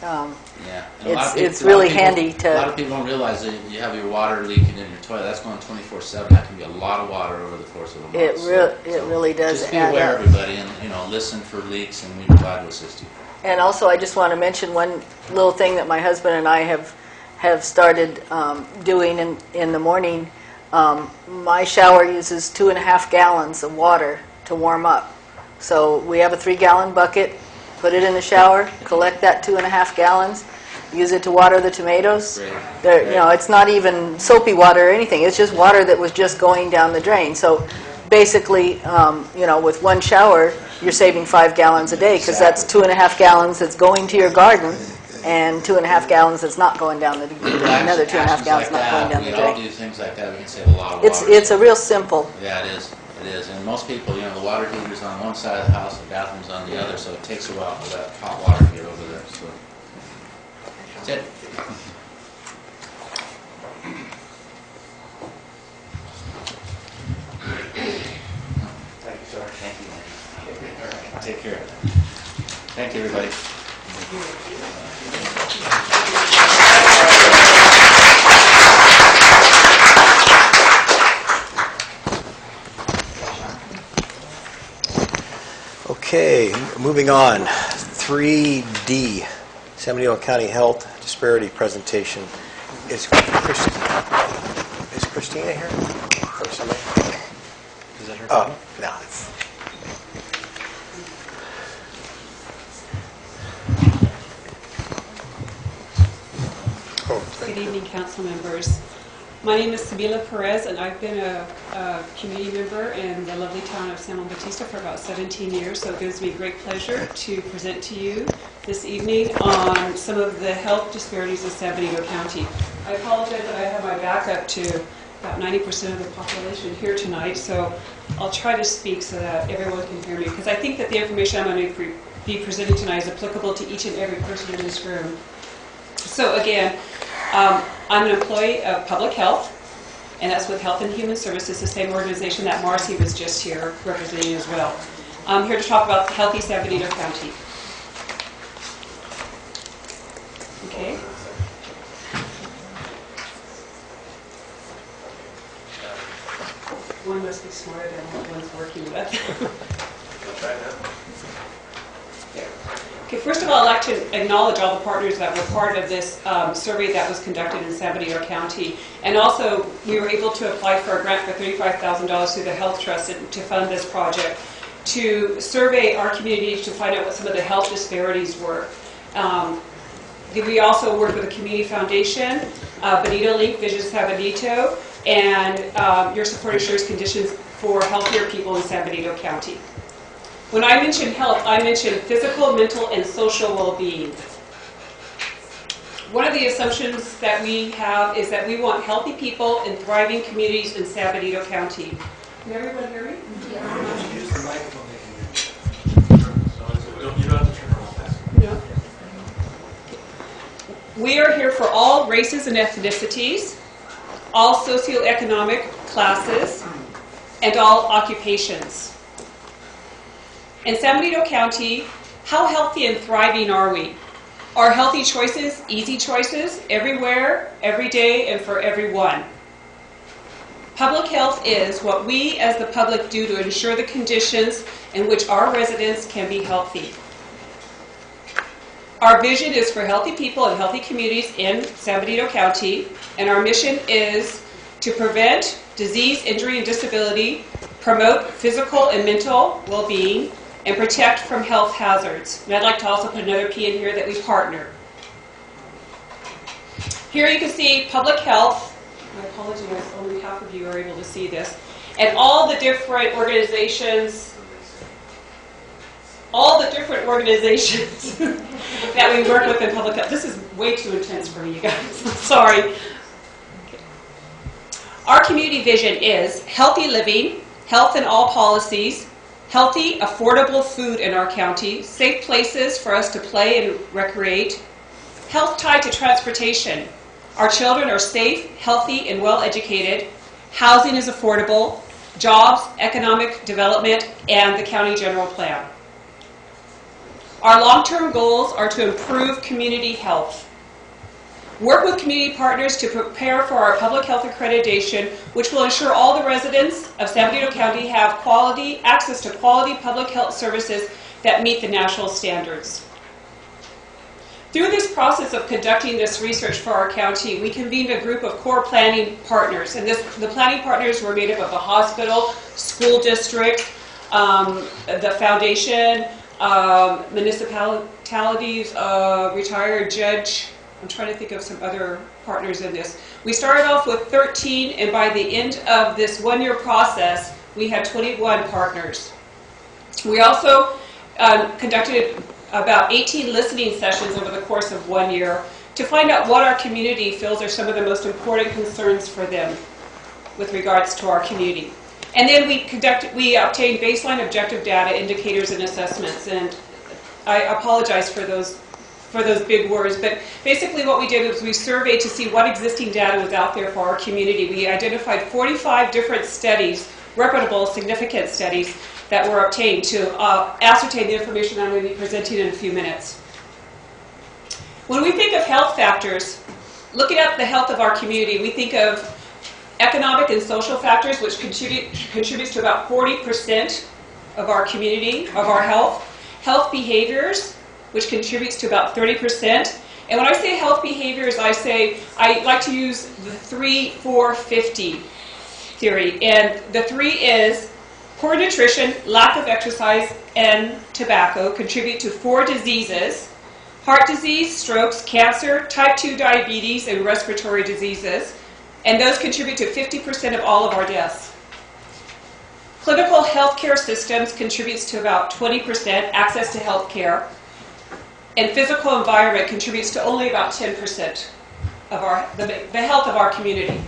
Yeah. And It's really handy A lot to. of people don't realize that if you have your water leaking in your toilet, that's going 24/7. That can be a lot of water over the course of a month. It really does Just be add aware, up. everybody, and listen for leaks, and we'd be glad to assist you. And also, I just want to mention one little thing that my husband and I have started doing in the morning. My shower uses 2.5 gallons of water to warm up. So we have a 3-gallon bucket, put it in the shower, collect that 2.5 gallons, use it to water the tomatoes. It's not even soapy water or anything. It's just water that was just going down the drain. So basically, with one shower, you're saving 5 gallons a day, because that's 2.5 gallons that's going to your garden and 2.5 gallons that's not going down the drain. Another 2.5 gallons not going down the We all drain. do things like that. We can save a lot of water. It's a real simple. Yeah, it is. It is. And most people, the water heater's on one side of the house, the bathroom's on the other, so it takes a while for that hot water to get over there. So that's it. Thank you, sir. Thank you. Take care. Thank you, everybody. Okay, moving on. 3D, San Benito County Health Disparity Presentation. Is Christina here? Or somebody? Is that her? Oh, no. Good evening, council members. My name is Sabila Perez, and I've been a community member in the lovely town of San Juan Bautista for about 17 years, so it gives me great pleasure to present to you this evening on some of the health disparities in San Benito County. I apologize that I have my back up to about 90% of the population here tonight, so I'll try to speak so that everyone can hear me, because I think that the information I'm going to be presenting tonight is applicable to each and every person in this room. So again, I'm an employee of public health, and that's with Health and Human Services, the same organization that Marcy was just here representing as well. I'm here to talk about healthy San Benito County. Okay. One must be smarter than what one's working with. Okay, first of all, I'd like to acknowledge all the partners that were part of this survey that was conducted in San Benito County. And also, we were able to apply for a grant for $35,000 through the Health Trust to fund this project, to survey our community to find out what some of the health disparities were. We also worked with the Community Foundation, Benito Link, Vision San Benito, and Your Support Ensures Conditions for Healthier People in San Benito County. When I mention health, I mention physical, mental, and social well-being. One of the assumptions that we have is that we want healthy people and thriving communities in San Benito County. Can everyone hear me? Yeah. Use the microphone. You don't have to turn around. No. We are here for all races and ethnicities, all socioeconomic classes, and all occupations. In San Benito County, how healthy and thriving are we? Are healthy choices easy choices everywhere, every day, and for everyone? Public health is what we as the public do to ensure the conditions in which our residents can be healthy. Our vision is for healthy people and healthy communities in San Benito County, and our mission is to prevent disease, injury, and disability, promote physical and mental well-being, and protect from health hazards. And I'd like to also put another P in here that we partner. Here you can see public health. I apologize, only half of you are able to see this. And all the different organizations that we work with in public health. This is way too intense for me, you guys. Sorry. Okay. Our community vision is healthy living, health in all policies, healthy, affordable food in our county, safe places for us to play and recreate, health tied to transportation. Our children are safe, healthy, and well-educated. Housing is affordable, jobs, economic development, and the county general plan. Our long-term goals are to improve community health. Work with community partners to prepare for our public health accreditation, which will ensure all the residents of San Benito County have access to quality public health services that meet the national standards. Through this process of conducting this research for our county, we convened a group of core planning partners. And the planning partners were made up of the hospital, school district, the foundation, municipalities, retired judge. I'm trying to think of some other partners in this. We started off with 13, and by the end of this one-year process, we had 21 partners. We also conducted about 18 listening sessions over the course of 1 year to find out what our community feels are some of the most important concerns for them with regards to our community. And then we obtained baseline objective data, indicators, and assessments. And I apologize for those big words, but basically what we did was we surveyed to see what existing data was out there for our community. We identified 45 different studies, reputable, significant studies, that were obtained to ascertain the information I'm going to be presenting in a few minutes. When we think of health factors, looking at the health of our community, we think of economic and social factors, which contributes to about 40% of our community, of our health. Health behaviors, which contributes to about 30%. And when I say health behaviors, I like to use the 3-4-50 theory. And the 3 is poor nutrition, lack of exercise, and tobacco contribute to 4 diseases: heart disease, strokes, cancer, type 2 diabetes, and respiratory diseases. And those contribute to 50% of all of our deaths. Clinical healthcare systems contributes to about 20% access to health care. And physical environment contributes to only about 10% of the health of our community.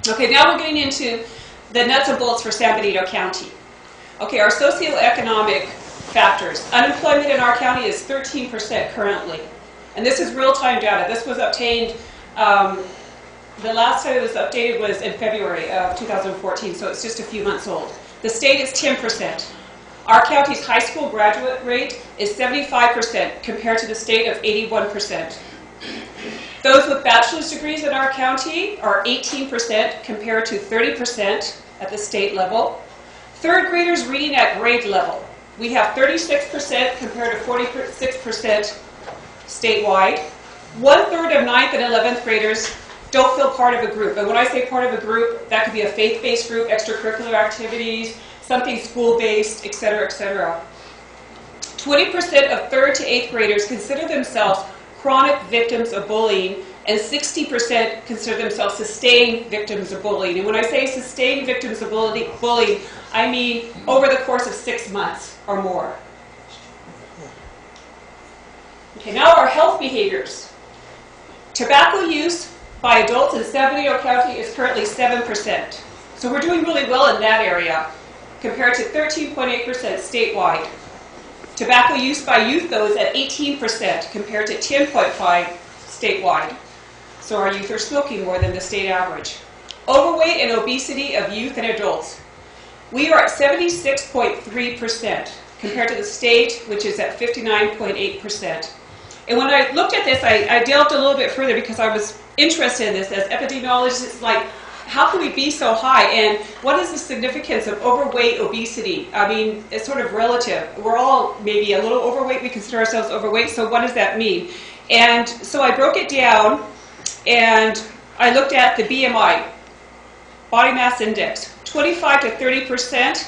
Okay, now we're getting into the nuts and bolts for San Benito County. Okay, our socioeconomic factors. Unemployment in our county is 13% currently. And this is real-time data. This was obtained, the last time it was updated was in February of 2014, so it's just a few months old. The state is 10%. Our county's high school graduate rate is 75% compared to the state of 81%. Those with bachelor's degrees in our county are 18% compared to 30% at the state level. Third graders reading at grade level, we have 36% compared to 46% statewide. 1/3 of 9th and 11th graders don't feel part of a group. And when I say part of a group, that could be a faith-based group, extracurricular activities, something school-based, etc., etc. 20% of 3rd to 8th graders consider themselves chronic victims of bullying, and 60% consider themselves sustained victims of bullying. And when I say sustained victims of bullying, I mean over the course of 6 months or more. Okay, now our health behaviors. Tobacco use by adults in San Benito County is currently 7%. So we're doing really well in that area, compared to 13.8% statewide. Tobacco use by youth, though, is at 18% compared to 10.5% statewide. So our youth are smoking more than the state average. Overweight and obesity of youth and adults. We are at 76.3% compared to the state, which is at 59.8%. And when I looked at this, I delved a little bit further because I was interested in this as epidemiologists. Like, how can we be so high? And what is the significance of overweight, obesity? I mean, it's sort of relative. We're all maybe a little overweight. We consider ourselves overweight. So what does that mean? And so I broke it down, and I looked at the BMI, body mass index. 25 to 30%.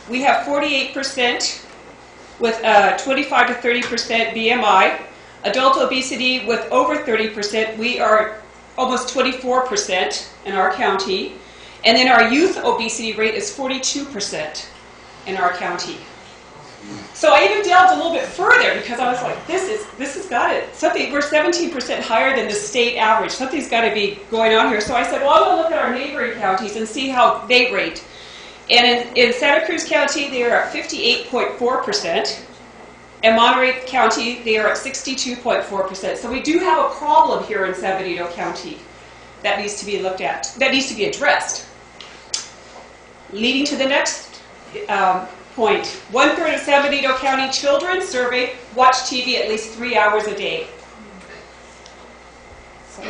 We have 48% with 25 to 30% BMI. Adult obesity with over 30%. We are almost 24% in our county. And then our youth obesity rate is 42% in our county. So I even delved a little bit further because I was like, this has got it. We're 17% higher than the state average. Something's got to be going on here. So I said, well, I'm going to look at our neighboring counties and see how they rate. And in Santa Cruz County, they are at 58.4%. In Monterey County, they are at 62.4%. So we do have a problem here in San Benito County that needs to be looked at, that needs to be addressed. Leading to the next point. 1/3 of San Benito County children surveyed watch TV at least 3 hours a day. So,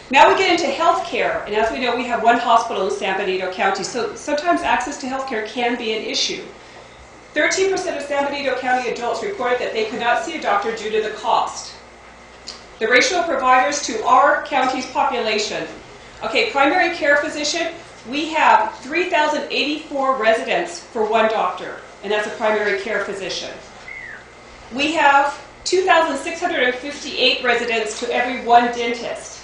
now we get into health care. And as we know, we have one hospital in San Benito County. So sometimes access to health care can be an issue. 13% of San Benito County adults reported that they could not see a doctor due to the cost. The ratio of providers to our county's population. Okay, primary care physician, we have 3,084 residents for one doctor, and that's a primary care physician. We have 2,658 residents to every one dentist.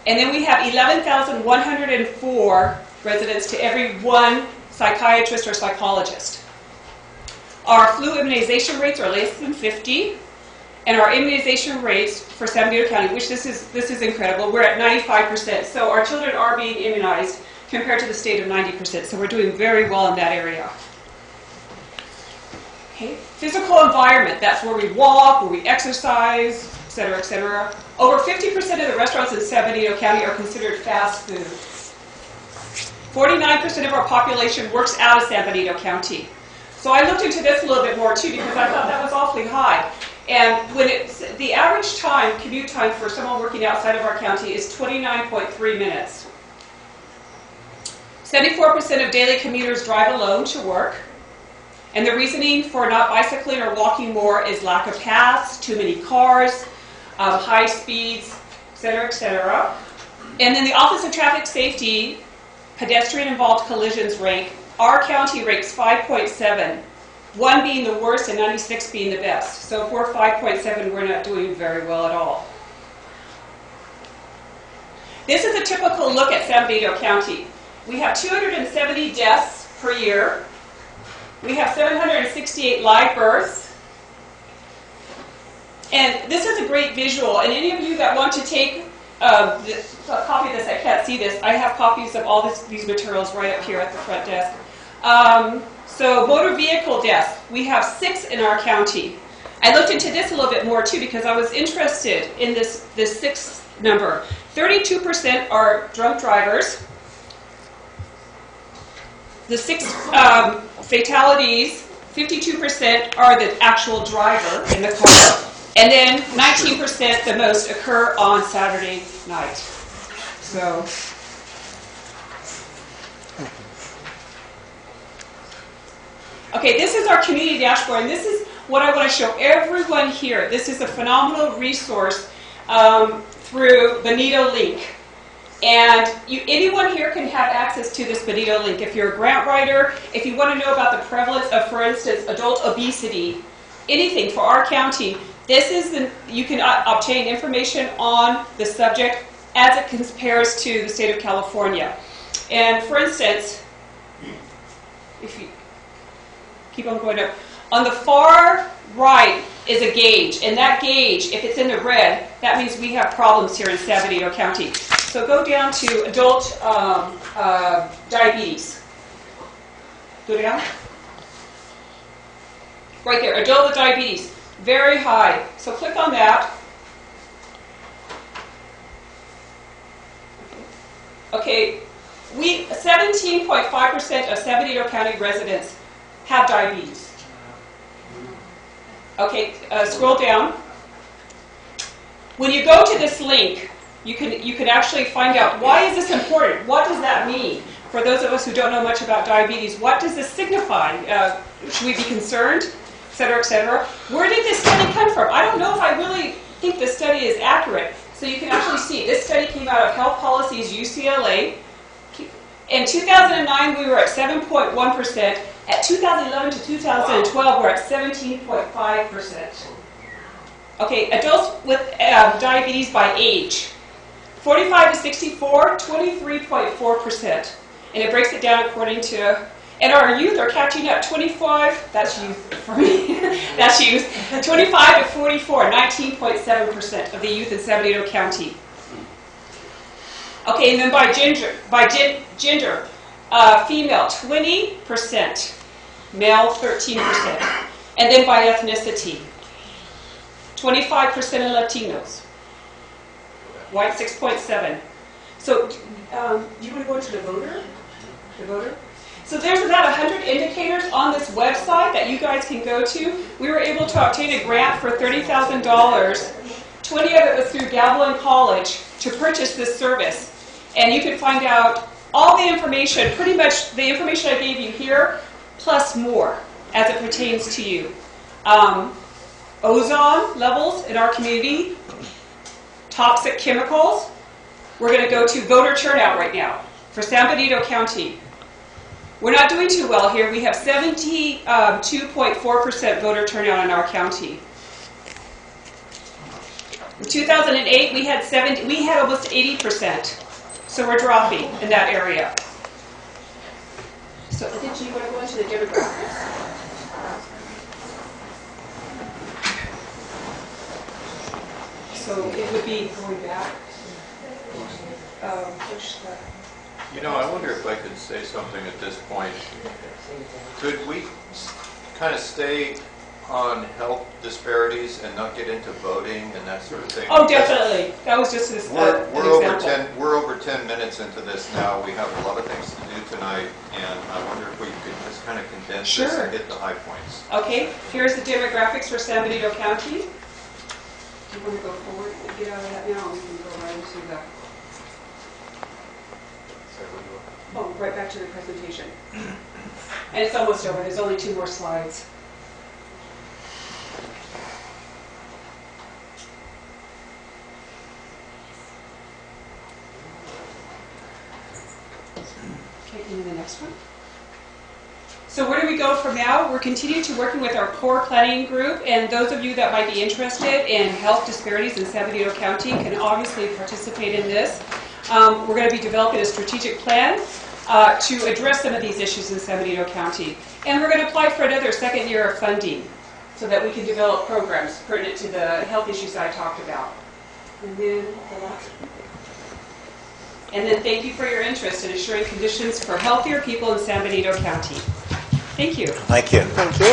And then we have 11,104 residents to every one psychiatrist or psychologist. Our flu immunization rates are less than 50, and our immunization rates for San Benito County, which this is incredible, we're at 95%. So our children are being immunized compared to the state of 90%. So we're doing very well in that area. Okay. Physical environment, that's where we walk, where we exercise, et cetera, et cetera. Over 50% of the restaurants in San Benito County are considered fast food. 49% of our population works out of San Benito County. So I looked into this a little bit more too because I thought that was awfully high. And when the average time, commute time for someone working outside of our county is 29.3 minutes. 74% of daily commuters drive alone to work. And the reasoning for not bicycling or walking more is lack of paths, too many cars, high speeds, et cetera, et cetera. And then the Office of Traffic Safety, pedestrian-involved collisions rank, our county ranks 5.7, 1 being the worst and 96 being the best. So if we're 5.7, we're not doing very well at all. This is a typical look at San Benito County. We have 270 deaths per year. We have 768 live births. And this is a great visual. And any of you that want to take a copy of this, I can't see this. I have copies of all these materials right up here at the front desk. So motor vehicle deaths, we have 6 in our county. I looked into this a little bit more too because I was interested in this 6th number. 32% are drunk drivers. The 6 fatalities, 52% are the actual driver in the car. And then 19%, the most, occur on Saturday night. So, okay, this is our community dashboard, and this is what I want to show everyone here. This is a phenomenal resource through Bonito Link. And anyone here can have access to this Bonito Link. If you're a grant writer, if you want to know about the prevalence of, for instance, adult obesity, anything for our county, this is you can obtain information on the subject as it compares to the state of California. And for instance, if you keep on going up, on the far right is a gauge, and that gauge, if it's in the red, that means we have problems here in San Benito County. So go down to adult diabetes. Go down. Right there, adult diabetes, very high. So click on that. Okay, 17.5% of San Benito County residents have diabetes. Okay, scroll down. When you go to this link, you can actually find out, why is this important? What does that mean? For those of us who don't know much about diabetes, what does this signify? Should we be concerned? Et cetera, et cetera. Where did this study come from? I don't know if I really think this study is accurate. So you can actually see, this study came out of Health Policies UCLA. In 2009, we were at 7.1%. At 2011 to 2012, we're at 17.5%. Okay, adults with diabetes by age. 45 to 64, 23.4%. And it breaks it down according to, and our youth are catching up. 25, that's youth for me, that's youth. 25 to 44, 19.7% of the youth in San Benito County. Okay, and then by gender, female 20%, male 13%, and then by ethnicity, 25% of Latinos, white 6.7. So, do you want to go into the voter? The voter? So there's about 100 indicators on this website that you guys can go to. We were able to obtain a grant for $30,000. 20 of it was through Gavilan College to purchase this service. And you can find out all the information, pretty much the information I gave you here, plus more as it pertains to you. Ozone levels in our community, toxic chemicals. We're going to go to voter turnout right now for San Benito County. We're not doing too well here. We have 72.4% voter turnout in our county. In 2008, we had almost 80%. So we're dropping in that area. So I think you want to go into the demographics. So it would be going back. You know, I wonder if I could say something at this point. Could we kind of stay on health disparities and not get into voting and that sort of thing? Oh, definitely. That was just an example. We're over 10 minutes into this now. We have a lot of things to do tonight, and I wonder if we could just kind of condense this and hit the high points. Okay, here's the demographics for San Benito County. Do you want to go forward and get out of that now, or we can go right into the... Oh, right back to the presentation. And it's almost over. There's only 2 more slides. Okay, and then the next one. So where do we go from now? We're continuing to working with our core planning group, and those of you that might be interested in health disparities in San Benito County can obviously participate in this. We're going to be developing a strategic plan to address some of these issues in San Benito County. And we're going to apply for another second year of funding so that we can develop programs pertinent to the health issues I talked about. And then the last one. And then thank you for your interest in ensuring conditions for healthier people in San Benito County. Thank you. Thank you. Thank you.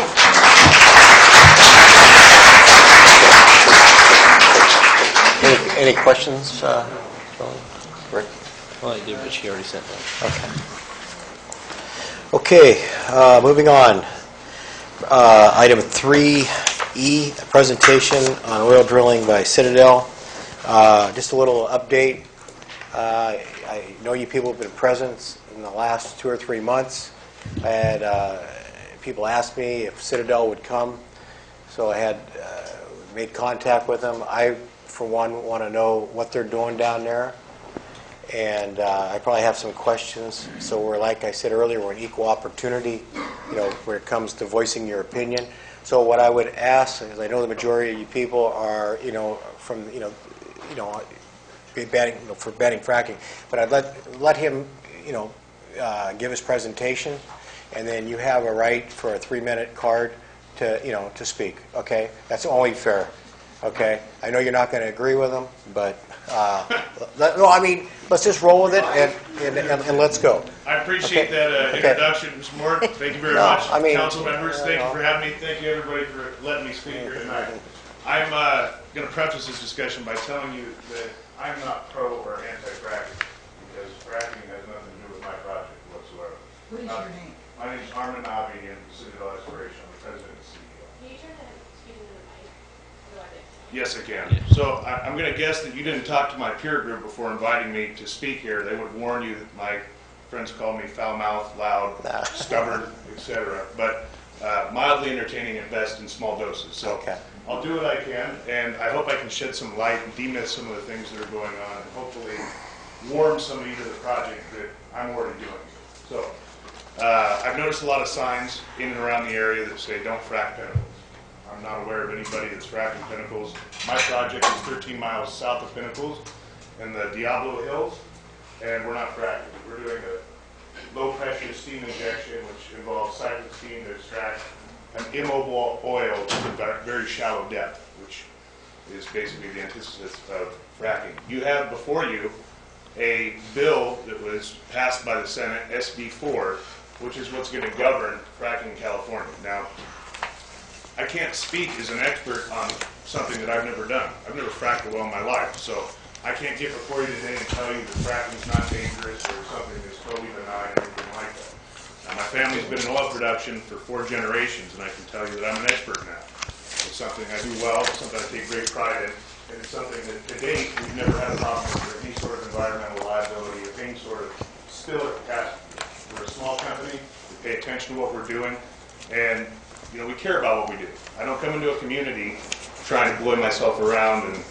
Any questions, Rick? Well, I did, but she already said that. Okay, moving on. Item 3E, a presentation on oil drilling by Citadel. Just a little update. I know you people have been present in the last 2 or 3 months. I had people ask me if Citadel would come, so I had made contact with them. I, for one, want to know what they're doing down there, and I probably have some questions. So we're, like I said earlier, we're an equal opportunity, when it comes to voicing your opinion. So what I would ask, is I know the majority of you people are, from, banning, for banning fracking, but I'd let him, give his presentation, and then you have a right for a 3-minute card to, to speak. Okay, that's only fair. Okay, I know you're not going to agree with him, but no, I mean, let's just roll with it and let's go. I appreciate that introduction, Mr. Moore. Thank you very much. Council members, thank you for having me. Thank you, everybody, for letting me speak here tonight. I'm going to preface this discussion by telling you that I'm not pro or anti-fracking, because fracking has nothing to do with my project whatsoever. What is your name? My name is Armin Navi, and Citadel Exploration. I'm the president and CEO. Can you turn that speaker to the mic? Yes, I can. So I'm going to guess that you didn't talk to my peer group before inviting me to speak here. They would warn you that my friends call me foul-mouthed, loud, stubborn, etc. But mildly entertaining at best in small doses. So I'll do what I can, and I hope I can shed some light and demyth some of the things that are going on, and hopefully warm some of you to the project that I'm already doing. So I've noticed a lot of signs in and around the area that say don't frack pinnacles. I'm not aware of anybody that's fracking pinnacles. My project is 13 miles south of Pinnacles in the Diablo Hills, and we're not fracking. We're doing a low-pressure steam injection, which involves cyclic steam to extract an immobile oil to a very shallow depth, which is basically the antithesis of fracking. You have before you a bill that was passed by the Senate, SB 4, which is what's going to govern fracking in California. Now, I can't speak as an expert on something that I've never done. I've never fracked a well in my life, so I can't get before you today and tell you that fracking is not dangerous or something that's totally benign or anything like that. Now, my family's been in oil production for 4 generations, and I can tell you that I'm an expert in that. It's something I do well, it's something I take great pride in, and it's something that to date we've never had a problem with for any sort of environmental liability or any sort of spill or catastrophe. We're a small company, we pay attention to what we're doing, and we care about what we do. I don't come into a community trying to blow myself around and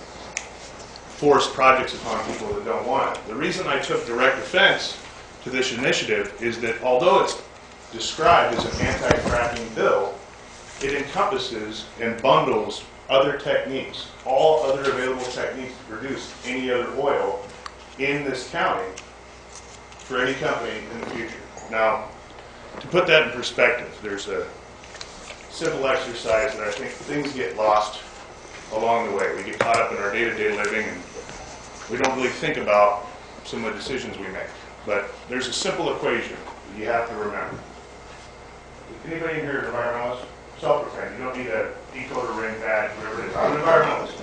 force projects upon people that don't want it. The reason I took direct offense to this initiative is that although it's described as an anti-fracking bill, it encompasses and bundles other techniques, all other available techniques to produce any other oil in this county for any company in the future. Now, to put that in perspective, there's a simple exercise that I think things get lost along the way. We get caught up in our day-to-day living, and we don't really think about some of the decisions we make. But there's a simple equation that you have to remember. Anybody in here is an environmentalist? Self-proclaimed. You don't need a decoder ring badge, whatever it is. I'm an environmentalist.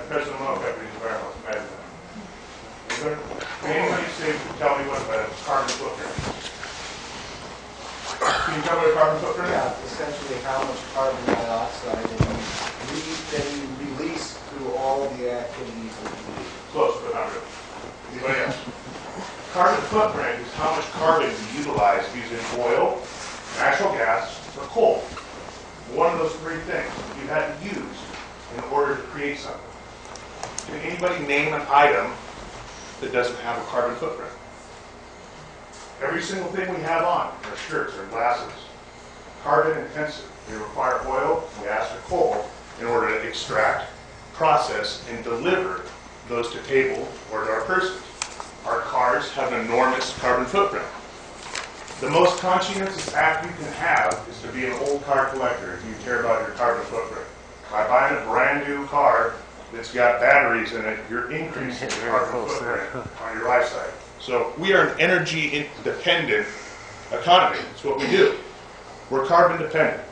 President of oil companies is an environmentalist. Imagine that. Can anybody tell me what a carbon footprint is? Can you tell me what a carbon footprint is? Yeah, essentially how much carbon dioxide that you release through all the activities that you do. Close, but not really. Anybody else? Carbon footprint is how much carbon you utilize using oil, natural gas, or coal. One of those 3 things you had to use in order to create something. Can anybody name an item that doesn't have a carbon footprint? Every single thing we have on, our shirts, our glasses, carbon intensive. They require oil, gas, or coal in order to extract, process, and deliver those to table or to our persons. Our cars have an enormous carbon footprint. The most conscientious act you can have is to be an old car collector if you care about your carbon footprint. By buying a brand new car that's got batteries in it, you're increasing your carbon footprint on your life cycle. So we are an energy-independent economy. That's what we do. We're carbon dependent.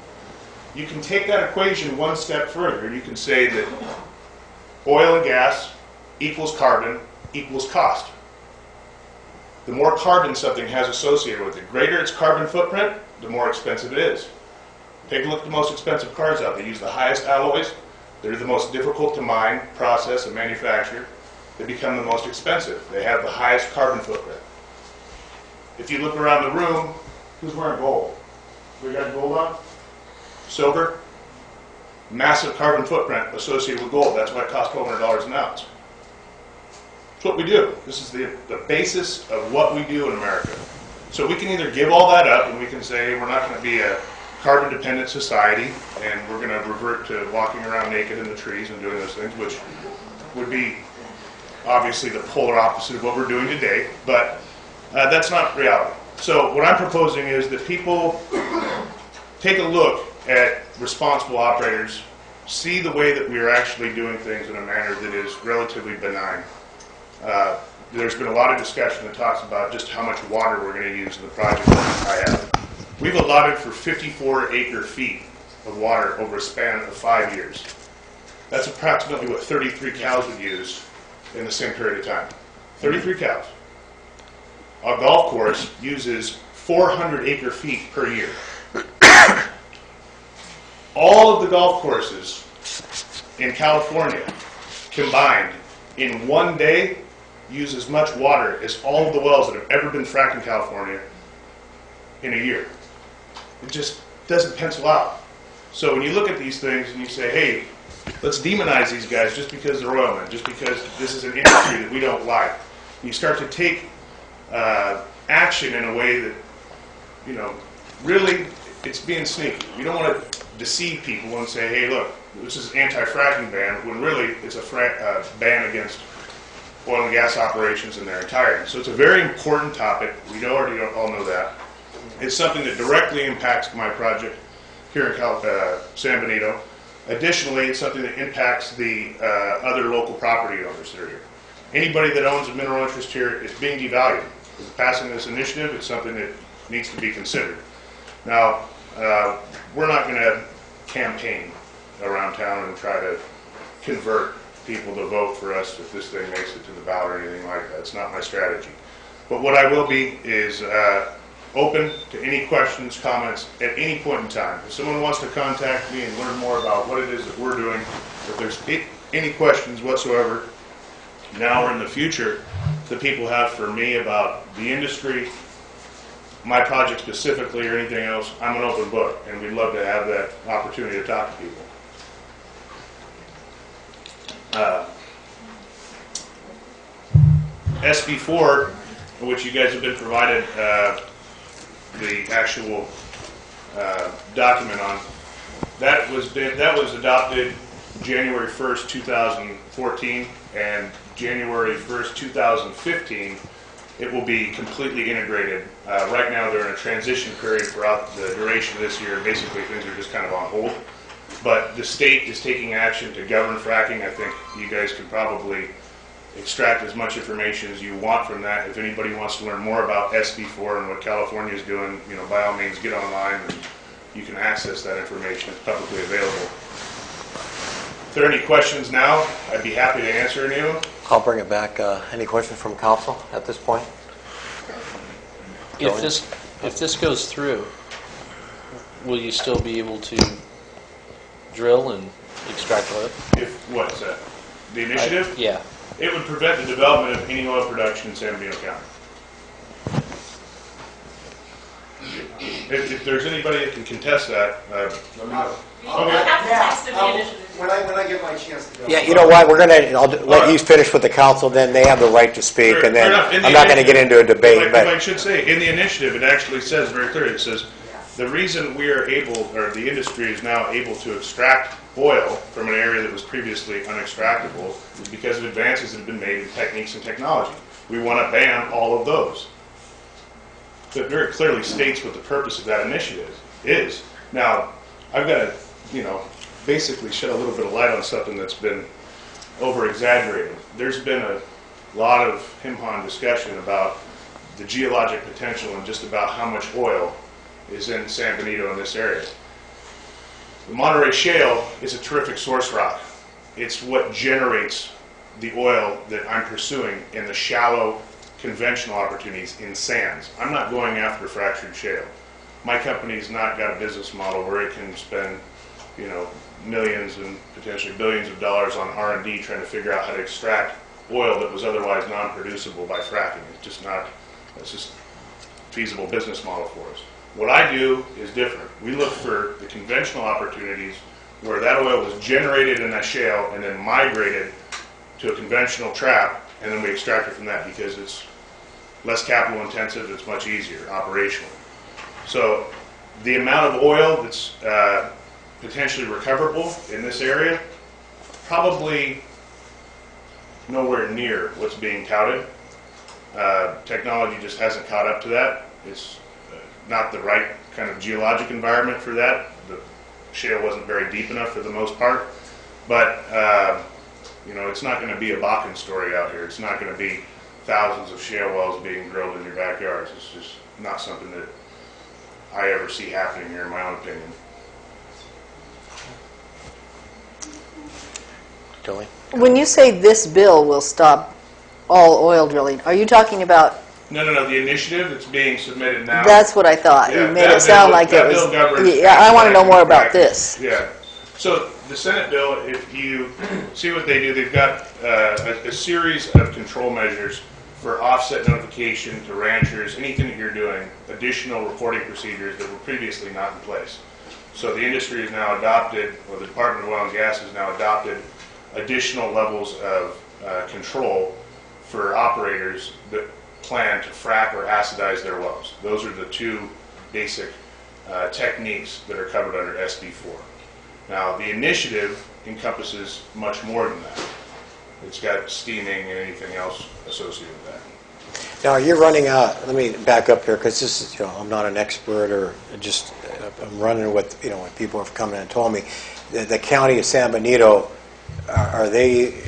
You can take that equation one step further. You can say that oil and gas equals carbon equals cost. The more carbon something has associated with it, greater its carbon footprint, the more expensive it is. Take a look at the most expensive cars out. They use the highest alloys. They're the most difficult to mine, process, and manufacture. They become the most expensive. They have the highest carbon footprint. If you look around the room, who's wearing gold? We got gold on? Silver? Massive carbon footprint associated with gold. That's why it costs $1,200 an ounce. That's what we do. This is the basis of what we do in America. So we can either give all that up and we can say we're not going to be a carbon-dependent society and we're going to revert to walking around naked in the trees and doing those things, which would be obviously the polar opposite of what we're doing today, but that's not reality. So what I'm proposing is that people take a look at responsible operators, see the way that we are actually doing things in a manner that is relatively benign. There's been a lot of discussion that talks about just how much water we're going to use in the project that I have. We've allotted for 54 acre-feet of water over a span of 5 years. That's approximately what 33 cows would use in the same period of time. 33 cows. A golf course uses 400 acre-feet per year. All of the golf courses in California combined in one day use as much water as all of the wells that have ever been fracked in California in a year. It just doesn't pencil out. So when you look at these things and you say, hey, let's demonize these guys just because they're oilmen, just because this is an industry that we don't like, and you start to take action in a way that, you know, really it's being sneaky. You don't want to deceive people and say, hey, look, this is an anti-fracking ban, when really it's a ban against oil and gas operations in their entirety. So it's a very important topic. We already all know that. It's something that directly impacts my project here in San Benito. Additionally, it's something that impacts the other local property owners that are here. Anybody that owns a mineral interest here is being devalued. With passing this initiative, it's something that needs to be considered. Now, we're not going to campaign around town and try to convert people to vote for us if this thing makes it to the ballot or anything like that. It's not my strategy. But what I will be is open to any questions, comments at any point in time. If someone wants to contact me and learn more about what it is that we're doing, if there's any questions whatsoever, now or in the future, that people have for me about the industry, my project specifically, or anything else, I'm an open book, and we'd love to have that opportunity to talk to people. SB4, which you guys have been provided the actual document on, that was adopted January 1st, 2014, and January 1st, 2015, it will be completely integrated. Right now they're in a transition period throughout the duration of this year. Basically things are just kind of on hold. But the state is taking action to govern fracking. I think you guys can probably extract as much information as you want from that. If anybody wants to learn more about SB4 and what California is doing, you know, by all means get online and you can access that information. It's publicly available. If there are any questions now, I'd be happy to answer any of them. I'll bring it back. Any questions from council at this point? If this goes through, will you still be able to drill and extract oil? If what's that? The initiative? Yeah. It would prevent the development of any oil production in San Benito County. If there's anybody that can contest that, let me know. When I get my chance to go. Yeah, you know what? I'll let you finish with the council. Then they have the right to speak, and then I'm not going to get into a debate. But I should say, in the initiative, it actually says very clearly. It says the reason we are able, or the industry is now able to extract oil from an area that was previously unextractable, is because of advances that have been made in techniques and technology. We want to ban all of those. So it very clearly states what the purpose of that initiative is. Now, I've got to, basically shed a little bit of light on something that's been over-exaggerated. There's been a lot of him-hawing discussion about the geologic potential and just about how much oil is in San Benito in this area. The Monterey Shale is a terrific source rock. It's what generates the oil that I'm pursuing in the shallow, conventional opportunities in sands. I'm not going after fractured shale. My company's not got a business model where it can spend, millions and potentially billions of dollars on R&D trying to figure out how to extract oil that was otherwise non-producible by fracking. It's just feasible business model for us. What I do is different. We look for the conventional opportunities where that oil was generated in a shale and then migrated to a conventional trap, and then we extract it from that because it's less capital intensive, it's much easier operationally. So the amount of oil that's potentially recoverable in this area, probably nowhere near what's being touted. Technology just hasn't caught up to that. It's not the right kind of geologic environment for that. The shale wasn't very deep enough for the most part. But, it's not going to be a Bakken story out here. It's not going to be thousands of shale wells being drilled in your backyards. It's just not something that I ever see happening here, in my own opinion. Julie? When you say this bill will stop all oil drilling, are you talking about? No. The initiative that's being submitted now. That's what I thought. Yeah, you made it sound like it was. Yeah, I want to know more about this. Yeah. So the Senate bill, if you see what they do, they've got a series of control measures for offset notification to ranchers, anything that you're doing, additional reporting procedures that were previously not in place. So the industry has now adopted, or the Department of Oil and Gas has now adopted additional levels of control for operators that plan to frack or acidize their wells. Those are the two basic techniques that are covered under SB4. Now, the initiative encompasses much more than that. It's got steaming and anything else associated with that. Now, you're running out, let me back up here, because this is, I'm not an expert, or just, I'm running with, what people have come in and told me. The county of San Benito,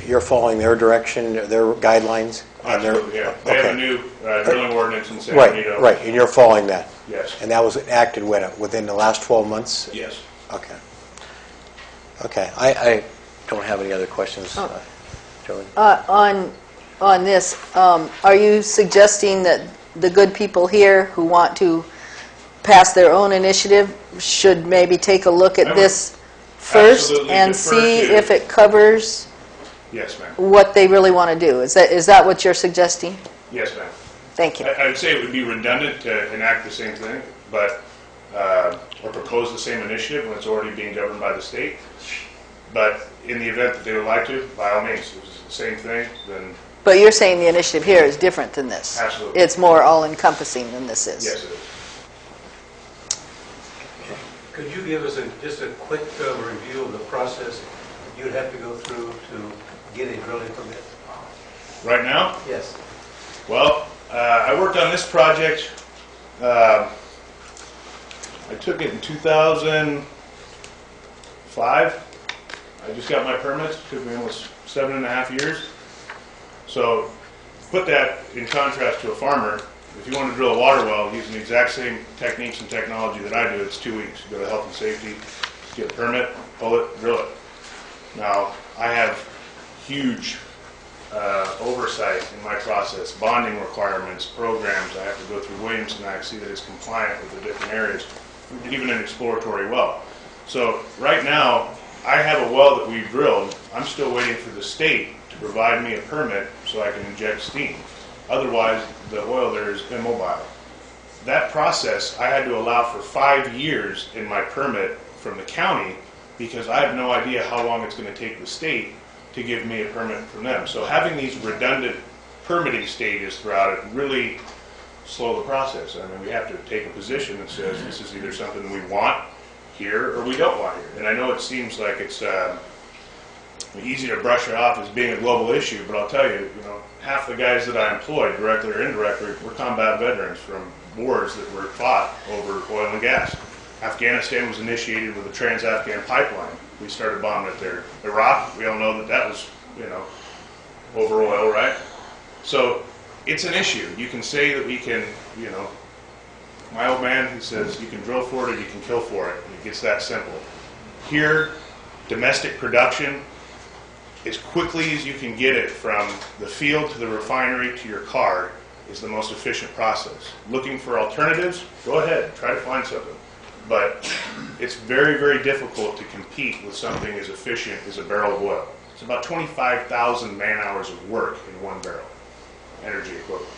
you're following their direction, their guidelines? Absolutely, yeah. They have a new drilling ordinance in San Benito. Right, and you're following that? Yes. And that was enacted within the last 12 months? Yes. Okay, I don't have any other questions. Joey? On this, are you suggesting that the good people here who want to pass their own initiative should maybe take a look at this first and see if it covers Yes, ma'am. what they really want to do? Is that what you're suggesting? Yes, ma'am. Thank you. I would say it would be redundant to enact the same thing, but or propose the same initiative when it's already being governed by the state. But in the event that they would like to, by all means, if it's the same thing, then... But you're saying the initiative here is different than this? Absolutely. It's more all-encompassing than this is? Yes, it is. Could you give us just a quick review of the process you'd have to go through to get a drilling permit? Right now? Yes. Well, I worked on this project. I took it in 2005. I just got my permits. It took me almost 7.5 years. So put that in contrast to a farmer. If you want to drill a water well using the exact same techniques and technology that I do, it's 2 weeks. You go to health and safety, get a permit, pull it, drill it. Now, I have huge oversight in my process, bonding requirements, programs. I have to go through Williamson Act, see that it's compliant with the different areas, even an exploratory well. So right now, I have a well that we've drilled. I'm still waiting for the state to provide me a permit so I can inject steam. Otherwise, the oil there is immobile. That process, I had to allow for 5 years in my permit from the county because I have no idea how long it's going to take the state to give me a permit from them. So having these redundant permitting stages throughout it really slow the process. I mean, we have to take a position that says this is either something we want here or we don't want here. And I know it seems like it's easy to brush it off as being a global issue, but I'll tell you, half the guys that I employed, directly or indirectly, were combat veterans from wars that were fought over oil and gas. Afghanistan was initiated with a trans-Afghan pipeline. We started bombing it there. Iraq, we all know that was, over oil, right? So it's an issue. You can say that we can, my old man who says you can drill for it or you can kill for it. It gets that simple. Here, domestic production, as quickly as you can get it from the field to the refinery to your car, is the most efficient process. Looking for alternatives, go ahead, try to find something. But it's very, very difficult to compete with something as efficient as a barrel of oil. It's about 25,000 man-hours of work in one barrel, energy equivalent.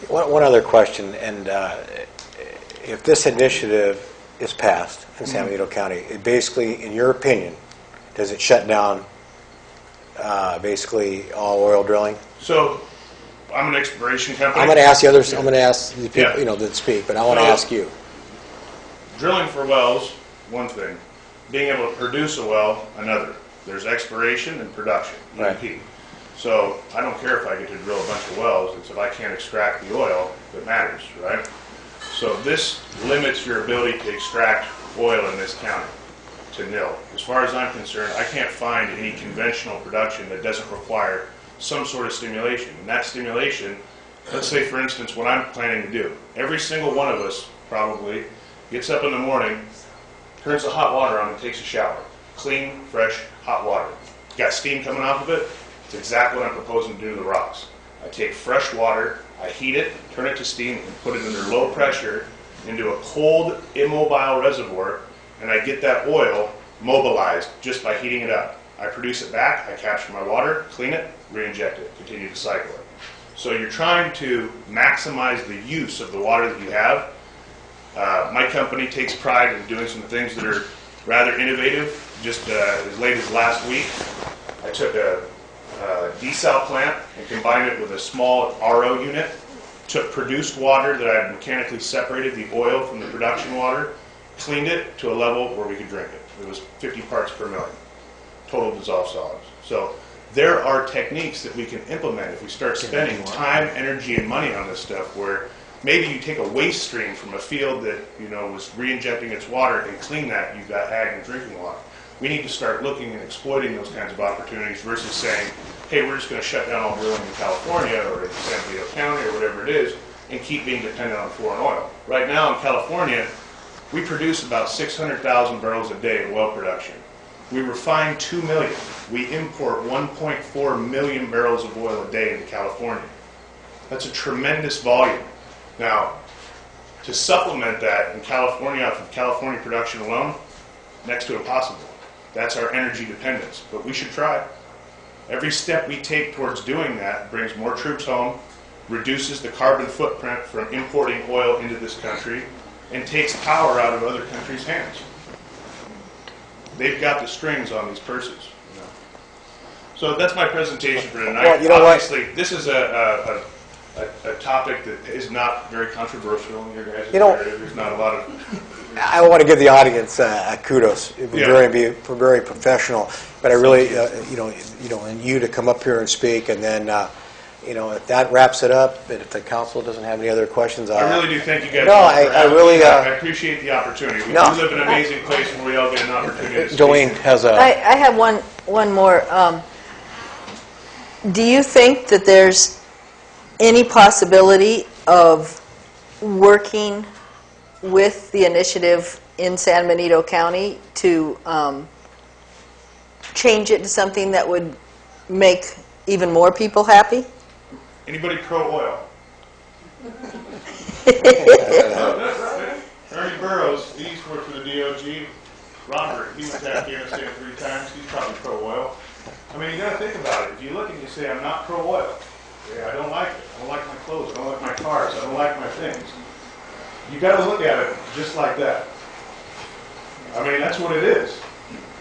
One other question, and if this initiative is passed in San Benito County, it basically, in your opinion, does it shut down basically all oil drilling? So, I'm an exploration company. I'm going to ask the others. I'm going to ask the people, Yeah. that speak, but I want to ask you. Drilling for wells, one thing. Being able to produce a well, another. There's exploration and production, E&P. So I don't care if I get to drill a bunch of wells. It's if I can't extract the oil that matters, right? So this limits your ability to extract oil in this county to nil. As far as I'm concerned, I can't find any conventional production that doesn't require some sort of stimulation. And that stimulation, let's say for instance what I'm planning to do. Every single one of us probably gets up in the morning, turns the hot water on and takes a shower. Clean, fresh, hot water. Got steam coming off of it? It's exactly what I'm proposing to do to the rocks. I take fresh water, I heat it, turn it to steam, and put it under low pressure into a cold, immobile reservoir, and I get that oil mobilized just by heating it up. I produce it back, I capture my water, clean it, re-inject it, continue to cycle it. So you're trying to maximize the use of the water that you have. My company takes pride in doing some things that are rather innovative. Just as late as last week, I took a desal plant and combined it with a small RO unit, took produced water that I had mechanically separated the oil from the production water, cleaned it to a level where we could drink it. It was 50 parts per million, total dissolved solids. So there are techniques that we can implement if we start spending time, energy, and money on this stuff, where maybe you take a waste stream from a field that was re-injecting its water and clean that, you've got ag and drinking water. We need to start looking and exploiting those kinds of opportunities versus saying, hey, we're just going to shut down all drilling in California or in San Benito County or whatever it is and keep being dependent on foreign oil. Right now in California, we produce about 600,000 barrels a day of oil production. We refine 2 million. We import 1.4 million barrels of oil a day into California. That's a tremendous volume. Now, to supplement that in California, off of California production alone, next to impossible. That's our energy dependence, but we should try. Every step we take towards doing that brings more troops home, reduces the carbon footprint from importing oil into this country, and takes power out of other countries' hands. They've got the strings on these purses. So that's my presentation for tonight. Well, obviously, this is a topic that is not very controversial in your guys' area. There's not a lot of... I want to give the audience kudos. It was very professional, but I really, and you to come up here and speak, and then, if that wraps it up, and if the council doesn't have any other questions, I really do thank you guys. No, I really. I appreciate the opportunity. We do live in an amazing place where we all get an opportunity. To Jolene has a. I have one more. Do you think that there's any possibility of working with the initiative in San Benito County to change it to something that would make even more people happy? Anybody pro-oil? Ernie Burroughs, he used to work for the DOG. Robert, he went to Afghanistan 3 times. He's probably pro-oil. I mean, you got to think about it. If you look and you say, I'm not pro-oil. Yeah, I don't like it. I don't like my clothes. I don't like my cars. I don't like my things. You got to look at it just like that. I mean, that's what it is.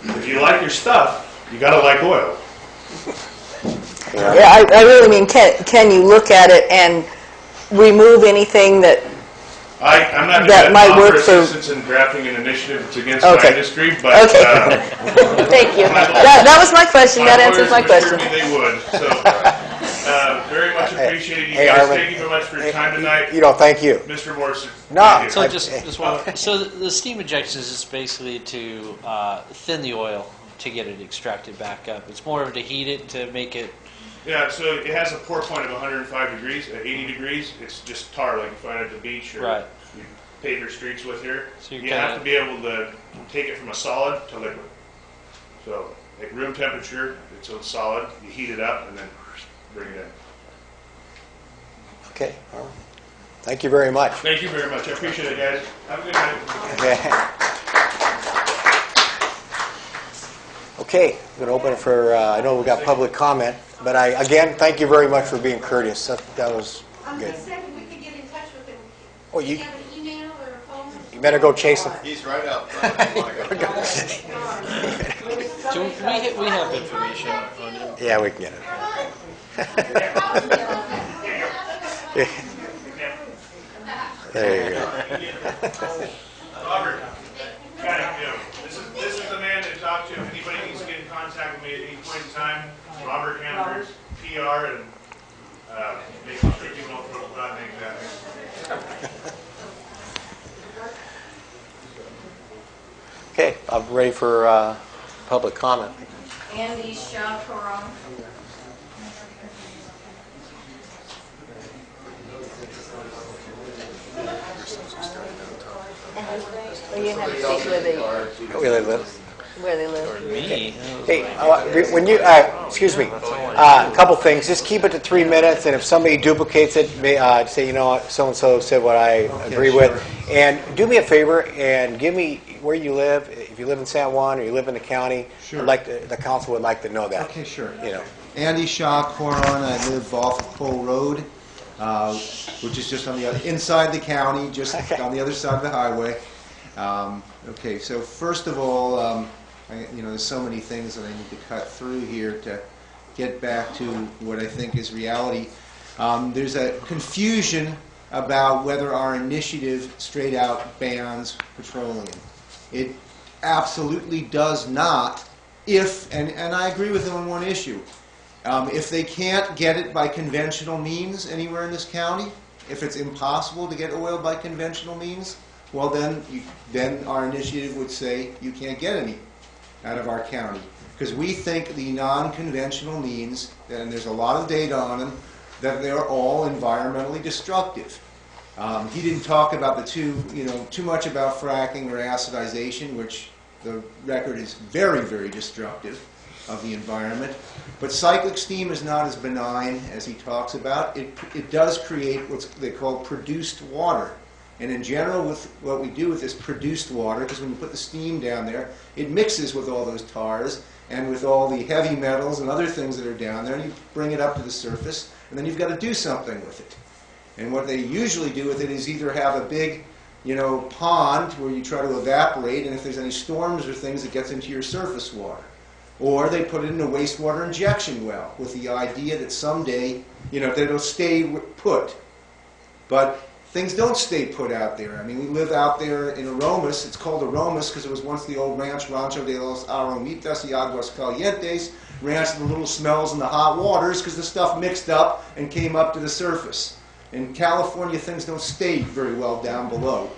If you like your stuff, you got to like oil. Yeah, I really mean, can you look at it and remove anything that I'm not that might work for assistance in drafting an initiative that's against my industry, but thank you. That was my question. That answers my question. They would. So very much appreciated you guys. Thank you very much for your time tonight. Thank you, Mr. Morrison. No. So just one. So the steam injection is just basically to thin the oil to get it extracted back up? It's more of to heat it to make it. Yeah, so it has a pour point of 105 degrees, 80 degrees. It's just tar like you find at the beach or Right. you pave your streets with here. So you have to be able to take it from a solid to liquid. So at room temperature, it's a solid. You heat it up and then bring it in. Okay. All right. Thank you very much. Thank you very much. I appreciate it, guys. Have a good night. Okay, I'm going to open it for, I know we've got public comment, but again, thank you very much for being courteous. That was good. We could get in touch with him. Oh, Do you have an email or a phone? You better go chase him. He's right out front. If you want to go. We have information on him. Yeah, we can get it. There you go. Robert, this is the man to talk to if anybody needs to get in contact with me at any point in time. Robert Hammers, PR, and making sure people don't throw blood and that. Okay, I'm ready for public comment. Andy Shaw-Coron. Or you have to state where they live. Me? Hey, when you, excuse me, a couple things. Just keep it to 3 minutes, and if somebody duplicates it, say, you know what, so-and-so said what I agree with. And do me a favor and give me where you live. If you live in San Juan or you live in the county, Sure. I'd like the council would like to know that. Okay, sure. You know. Andy Shaw, Coron. I live off of Pole Road, which is just on the other, inside the county, just on the other side of the highway. Okay, so first of all, there's so many things that I need to cut through here to get back to what I think is reality. There's a confusion about whether our initiative straight out bans petroleum. It absolutely does not, and I agree with them on one issue. If they can't get it by conventional means anywhere in this county, if it's impossible to get oil by conventional means, well then our initiative would say you can't get any out of our county. Because we think the non-conventional means, and there's a lot of data on them, that they're all environmentally destructive. He didn't talk about too much about fracking or acidization, which the record is very, very destructive of the environment. But cyclic steam is not as benign as he talks about. It does create what they call produced water. And in general, with what we do with this produced water, because when you put the steam down there, it mixes with all those tars and with all the heavy metals and other things that are down there, and you bring it up to the surface, and then you've got to do something with it. And what they usually do with it is either have a big, pond where you try to evaporate, and if there's any storms or things, it gets into your surface water. Or they put it in a wastewater injection well with the idea that someday, that it'll stay put. But things don't stay put out there. I mean, we live out there in Aromas. It's called Aromas because it was once the old ranch, Rancho de los Aromitas y Aguas Calientes, ranch of the little smells and the hot waters, because the stuff mixed up and came up to the surface. In California, things don't stay very well down below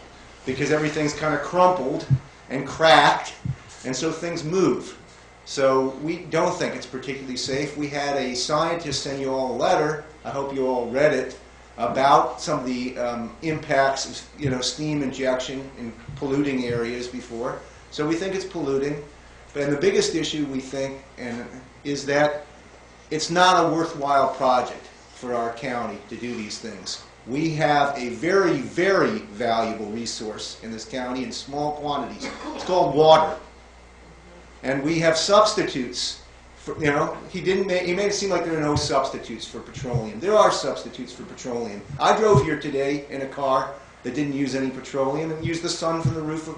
because everything's kind of crumpled and cracked, and so things move. So we don't think it's particularly safe. We had a scientist send you all a letter, I hope you all read it, about some of the impacts of steam injection in polluting areas before. So we think it's polluting. And the biggest issue we think is that it's not a worthwhile project for our county to do these things. We have a very, very valuable resource in this county in small quantities. It's called water. And we have substitutes. He made it seem like there are no substitutes for petroleum. There are substitutes for petroleum. I drove here today in a car that didn't use any petroleum and used the sun from the roof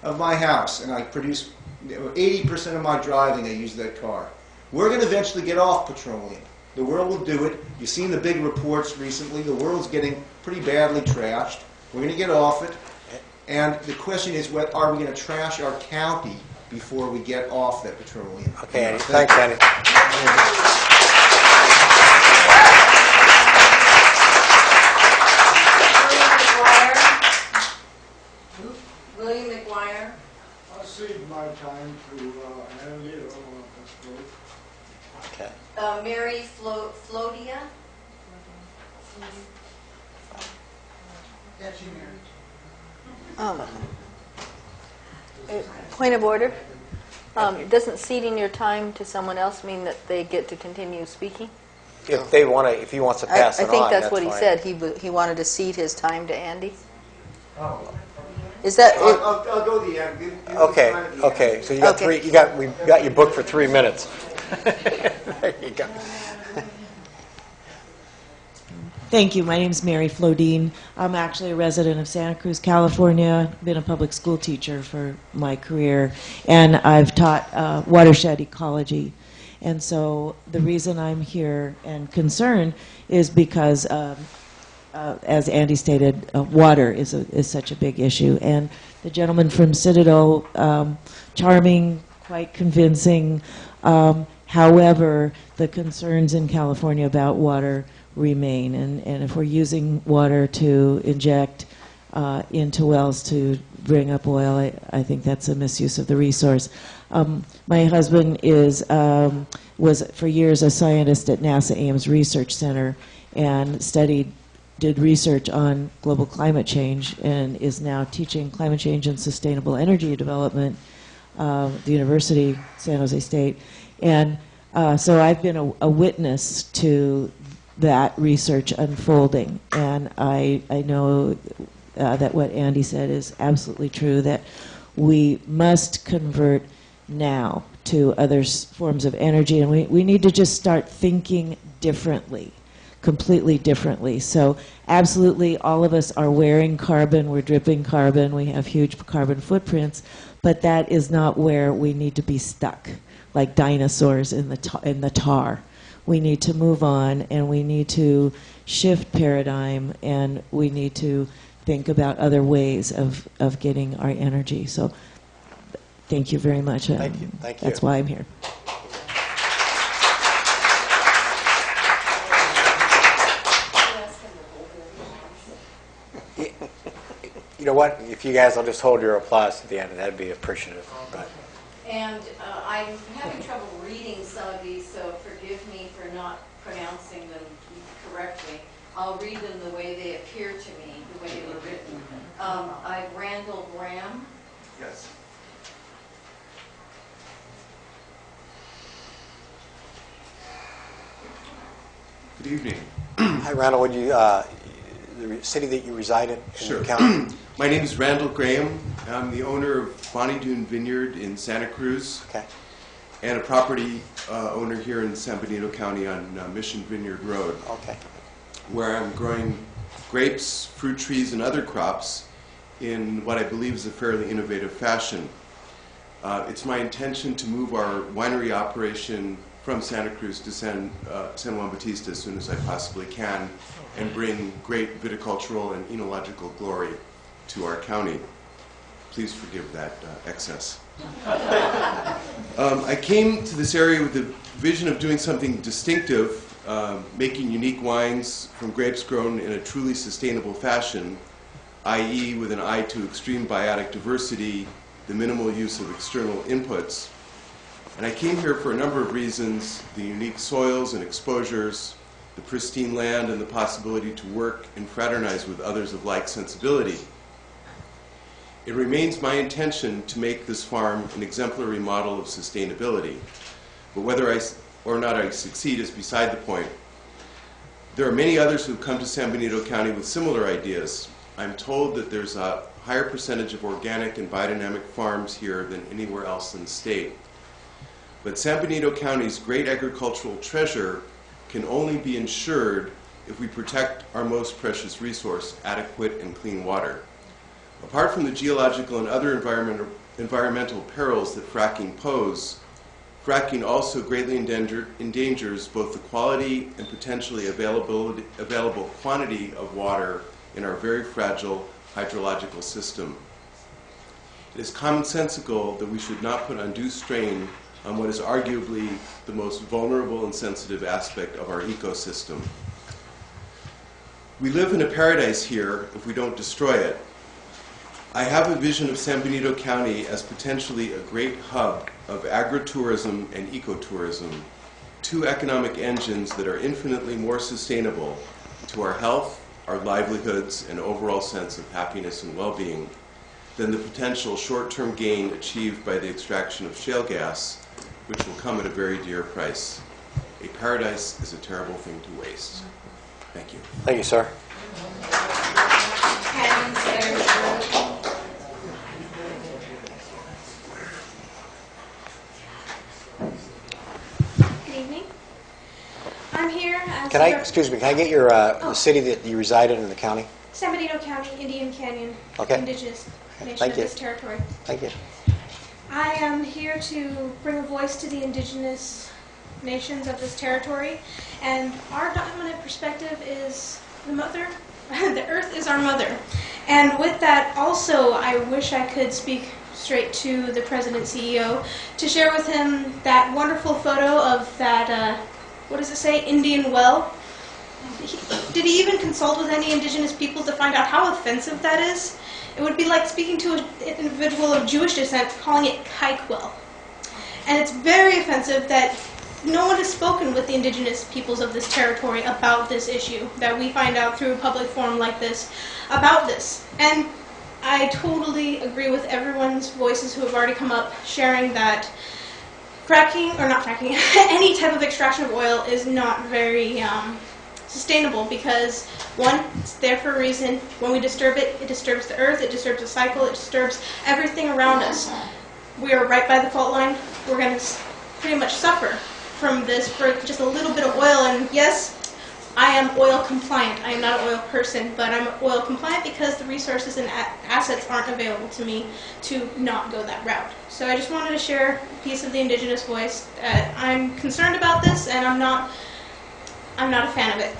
of my house. And I produced 80% of my driving, I used that car. We're going to eventually get off petroleum. The world will do it. You've seen the big reports recently. The world's getting pretty badly trashed. We're going to get off it. And the question is, are we going to trash our county before we get off that petroleum? Okay, Andy. Thanks, Andy. William McGuire I'll cede my time to Andy. I don't want this vote. Okay. Mary Flodia? That's you, Mary. Point of order. Doesn't ceding your time to someone else mean that they get to continue speaking? If they want to, if he wants to pass I it on, think that's what he fine. said. He wanted to cede his time to Andy. Oh. Is that? I'll go to the end. Give me the Okay, time at the end. okay, so you got Okay. we got you booked for 3 minutes. There you go. Thank you. My name is Mary Flodine. I'm actually a resident of Santa Cruz, California. Been a public school teacher for my career, and I've taught watershed ecology. And so the reason I'm here and concerned is because, as Andy stated, water is such a big issue. And the gentleman from Citadel, charming, quite convincing. However, the concerns in California about water remain. And if we're using water to inject into wells to bring up oil, I think that's a misuse of the resource. My husband was for years a scientist at NASA Ames Research Center and did research on global climate change and is now teaching climate change and sustainable energy development at the University, San Jose State. And so I've been a witness to that research unfolding. And I know that what Andy said is absolutely true, that we must convert now to other forms of energy, and we need to just start thinking differently, completely differently. So absolutely all of us are wearing carbon, we're dripping carbon, we have huge carbon footprints, but that is not where we need to be stuck, like dinosaurs in the tar. We need to move on, and we need to shift paradigm, and we need to think about other ways of getting our energy. So thank you very much. Thank you. Thank you. That's why I'm here. You know what? If you guys will just hold your applause at the end, that'd be appreciative. But And I'm having trouble reading some of these, so forgive me for not pronouncing them correctly. I'll read them the way they appear to me, the way they were written. I've Randall Graham. Yes. Good evening. hi, Randall. Would you the city that you reside in Sure. the county? My name is Randall Graham. I'm the owner of Bonnie Doon Vineyard in Santa Cruz. Okay. And a property owner here in San Benito County on Mission Vineyard Road. Okay. Where I'm growing grapes, fruit trees, and other crops in what I believe is a fairly innovative fashion. It's my intention to move our winery operation from Santa Cruz to San Juan Bautista as soon as I possibly can and bring great viticultural and enological glory to our county. Please forgive that excess. I came to this area with the vision of doing something distinctive, making unique wines from grapes grown in a truly sustainable fashion, i.e. with an eye to extreme biotic diversity, the minimal use of external inputs. And I came here for a number of reasons: the unique soils and exposures, the pristine land, and the possibility to work and fraternize with others of like sensibility. It remains my intention to make this farm an exemplary model of sustainability. But whether or not I succeed is beside the point. There are many others who've come to San Benito County with similar ideas. I'm told that there's a higher percentage of organic and biodynamic farms here than anywhere else in the state. But San Benito County's great agricultural treasure can only be ensured if we protect our most precious resource, adequate and clean water. Apart from the geological and other environmental perils that fracking pose, fracking also greatly endangers both the quality and potentially available quantity of water in our very fragile hydrological system. It is commonsensical that we should not put undue strain on what is arguably the most vulnerable and sensitive aspect of our ecosystem. We live in a paradise here if we don't destroy it. I have a vision of San Benito County as potentially a great hub of agritourism and ecotourism, two economic engines that are infinitely more sustainable to our health, our livelihoods, and overall sense of happiness and well-being than the potential short-term gain achieved by the extraction of shale gas, which will come at a very dear price. A paradise is a terrible thing to waste. Thank you. Thank you, sir. Good evening. I'm here as Can I, excuse me, can I get your, the city that you reside in the county? San Benito County, Indian Canyon, Okay. indigenous nation Thank of you. this territory. Thank you. I am here to bring a voice to the indigenous nations of this territory, and our dominant perspective is the mother. The earth is our mother. And with that, also, I wish I could speak straight to the President CEO to share with him that wonderful photo of that, what does it say, Indian well. Did he even consult with any indigenous people to find out how offensive that is? It would be like speaking to an individual of Jewish descent, calling it kike well. And it's very offensive that no one has spoken with the indigenous peoples of this territory about this issue, that we find out through a public forum like this about this. And I totally agree with everyone's voices who have already come up sharing that fracking, or not fracking, any type of extraction of oil is not very sustainable because, one, it's there for a reason. When we disturb it, it disturbs the earth, it disturbs the cycle, it disturbs everything around us. We are right by the fault line. We're going to pretty much suffer from this for just a little bit of oil. And yes, I am oil compliant. I am not an oil person, but I'm oil compliant because the resources and assets aren't available to me to not go that route. So I just wanted to share a piece of the indigenous voice. I'm concerned about this, and I'm not a fan of it.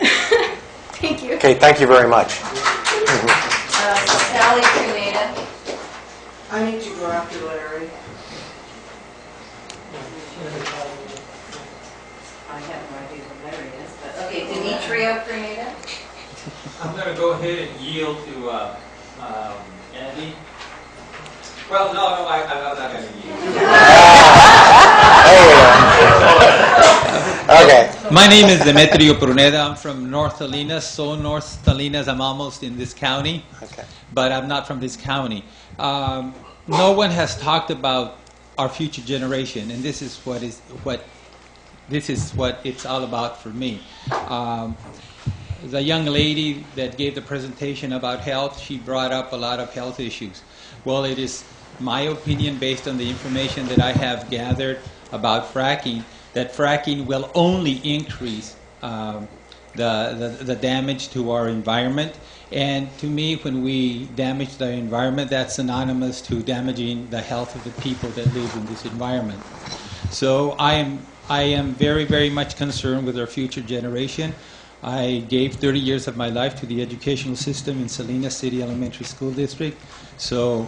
Thank you. Okay, thank you very much. Sally Grenada. I need to go after Larry. I have no idea who Larry is, but okay, Demetrio Grenada. I'm going to go ahead and yield to Andy. Well, no, I'm not going to yield. Okay. My name is Demetrio Pruneda. I'm from North Salinas. So North Salinas, I'm almost in this county. Okay. But I'm not from this county. No one has talked about our future generation, and this is what it's all about for me. The young lady that gave the presentation about health, she brought up a lot of health issues. Well, it is my opinion, based on the information that I have gathered about fracking, that fracking will only increase the damage to our environment. And to me, when we damage the environment, that's synonymous to damaging the health of the people that live in this environment. So I am very, very much concerned with our future generation. I gave 30 years of my life to the educational system in Salinas City Elementary School District. So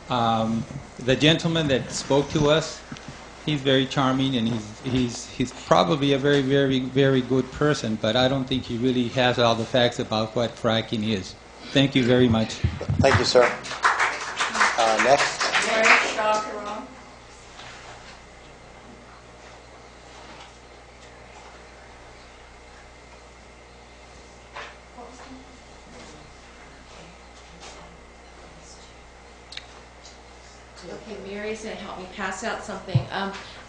the gentleman that spoke to us, he's very charming, and he's probably a very, very, very good person, but I don't think he really has all the facts about what fracking is. Thank you very much. Thank you, sir. Next. Mary Shaw Caron. Okay, Mary's going to help me pass out something.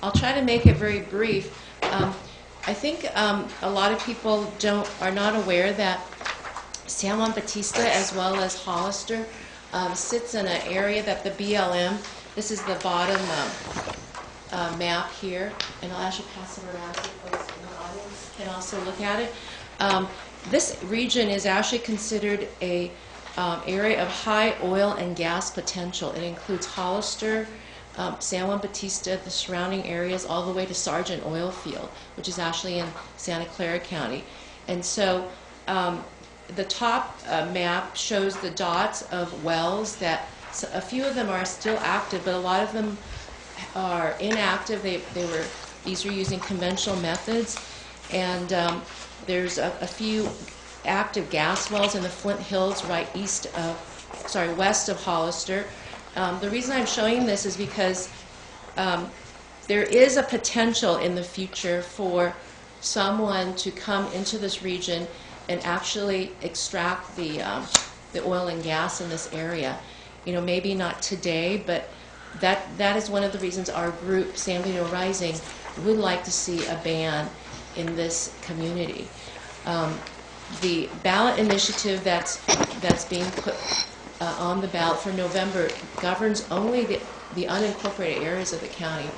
I'll try to make it very brief. I think a lot of people are not aware that San Juan Bautista, as well as Hollister, sits in an area that the BLM, this is the bottom map here, and I'll actually pass it around so folks in the audience can also look at it. This region is actually considered a area of high oil and gas potential. It includes Hollister, San Juan Bautista, the surrounding areas, all the way to Sargent Oil Field, which is actually in Santa Clara County. And so the top map shows the dots of wells that a few of them are still active, but a lot of them are inactive. These were using conventional methods, and there's a few active gas wells in the Flint Hills right east of west of Hollister. The reason I'm showing this is because there is a potential in the future for someone to come into this region and actually extract the oil and gas in this area. You know, maybe not today, but that is one of the reasons our group, San Benito Rising, would like to see a ban in this community. The ballot initiative that's being put on the ballot for November governs only the unincorporated areas of the county,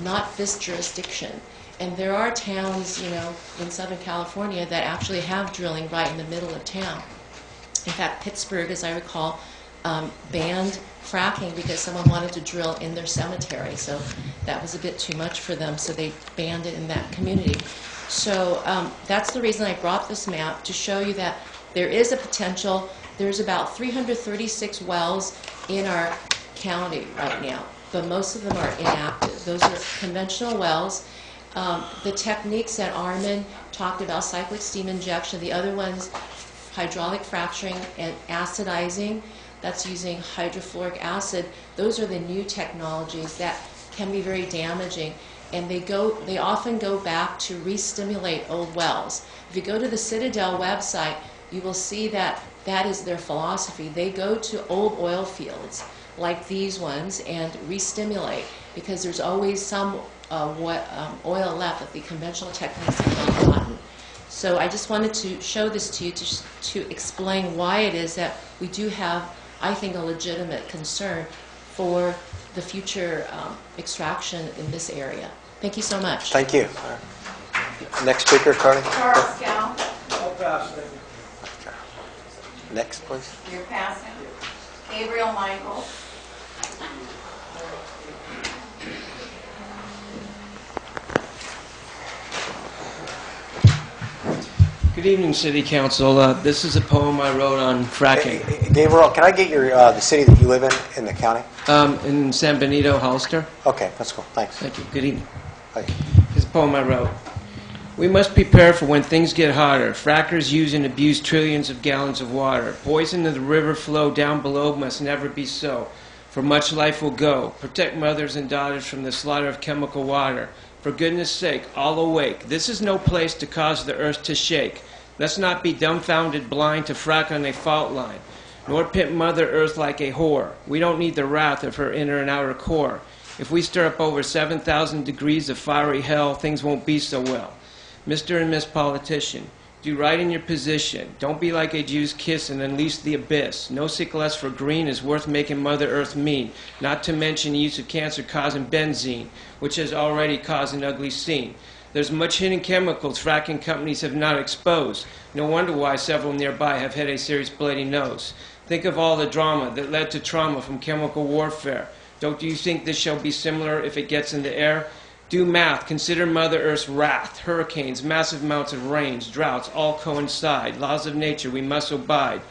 not this jurisdiction. And there are towns, you know, in Southern California that actually have drilling right in the middle of town. In fact, Pittsburgh, as I recall, banned fracking because someone wanted to drill in their cemetery. So that was a bit too much for them, so they banned it in that community. So that's the reason I brought this map, to show you that there is a potential. There's about 336 wells in our county right now, but most of them are inactive. Those are conventional wells. The techniques that Armin talked about, cyclic steam injection, the other ones, hydraulic fracturing and acidizing, that's using hydrofluoric acid. Those are the new technologies that can be very damaging, and they often go back to re-stimulate old wells. If you go to the Citadel website, you will see that that is their philosophy. They go to old oil fields like these ones and re-stimulate, because there's always some oil left that the conventional techniques have not gotten. So I just wanted to show this to you to explain why it is that we do have, I think, a legitimate concern for the future extraction in this area. Thank you so much. Thank you. Next speaker, Carly. Charles Scow. I'll pass, thank you. Next, please. You're passing. Gabriel Michael. Good evening, City Council. This is a poem I wrote on fracking. Hey, Gabriel, can I get your the city that you live in the county? In San Benito, Hollister. Okay, that's cool. Thanks. Thank you. Good evening. Hi. This is a poem I wrote. We must prepare for when things get hotter. Frackers use and abuse trillions of gallons of water. Poison to the river flow down below must never be so, for much life will go. Protect mothers and daughters from the slaughter of chemical water. For goodness sake, all awake. This is no place to cause the earth to shake. Let's not be dumbfounded blind to frack on a fault line, nor pimp Mother Earth like a whore. We don't need the wrath of her inner and outer core. If we stir up over 7,000 degrees of fiery hell, things won't be so well. Mr. and Miss Politician, do right in your position. Don't be like a Jew's kiss and unleash the abyss. No sick less for green is worth making Mother Earth mean, not to mention the use of cancer-causing benzene, which has already caused an ugly scene. There's much hidden chemicals fracking companies have not exposed. No wonder why several nearby have had a serious bloody nose. Think of all the drama that led to trauma from chemical warfare. Don't you think this shall be similar if it gets in the air? Do math. Consider Mother Earth's wrath. Hurricanes, massive amounts of rains, droughts, all coincide. Laws of nature we must abide.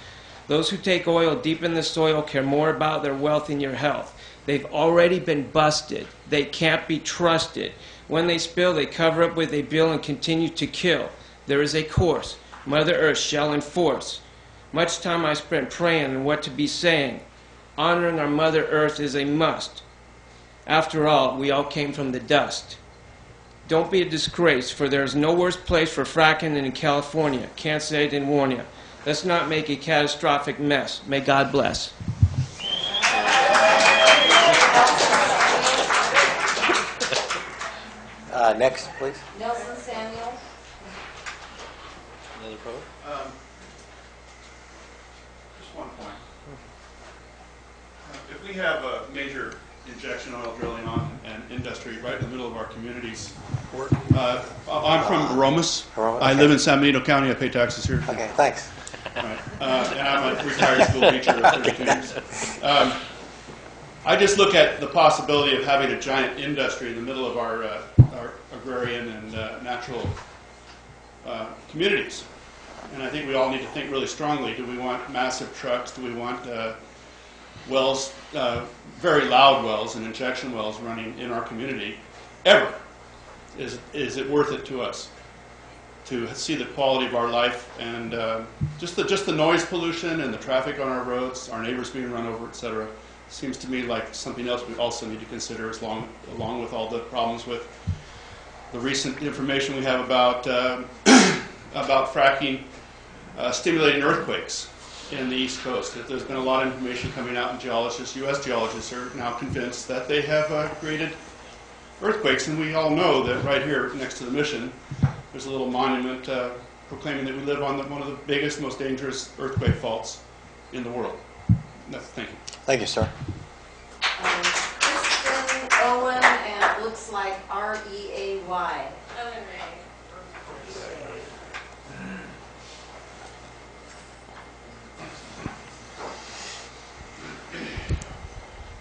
Those who take oil deep in the soil care more about their wealth than your health. They've already been busted. They can't be trusted. When they spill, they cover up with a bill and continue to kill. There is a course Mother Earth shall enforce. Much time I spent praying on what to be saying. Honoring our Mother Earth is a must. After all, we all came from the dust. Don't be a disgrace, for there is no worse place for fracking than in California. Can't say it and warn you. Let's not make a catastrophic mess. May God bless. Next, please. Nelson Samuel. Another poem? Just one point. If we have a major injection oil drilling on an industry right in the middle of our communities, I'm from Aromas. Okay. I live in San Benito County. I pay taxes here. Okay, thanks. Right. And I'm a retired school teacher of 32 years. I just look at the possibility of having a giant industry in the middle of our agrarian and natural communities. And I think we all need to think really strongly. Do we want massive trucks? Do we want wells, very loud wells and injection wells running in our community ever? Is it worth it to us? to see the quality of our life and just the noise pollution and the traffic on our roads, our neighbors being run over, etc. Seems to me like something else we also need to consider along with all the problems with the recent information we have about about fracking stimulating earthquakes in the East Coast. There's been a lot of information coming out, and geologists, U.S. geologists, are now convinced that they have created earthquakes, and we all know that right here next to the mission, there's a little monument proclaiming that we live on one of the biggest, most dangerous earthquake faults in the world. Thank you. Thank you, sir. Kristen Owen, and it looks like R-E-A-Y.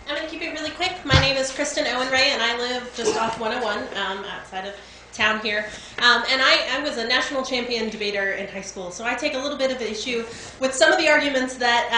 I'm going to keep it really quick. My name is Kristen Owen Ray, and I live just off 101 outside of town here. And I was a national champion debater in high school, so I take a little bit of issue with some of the arguments that,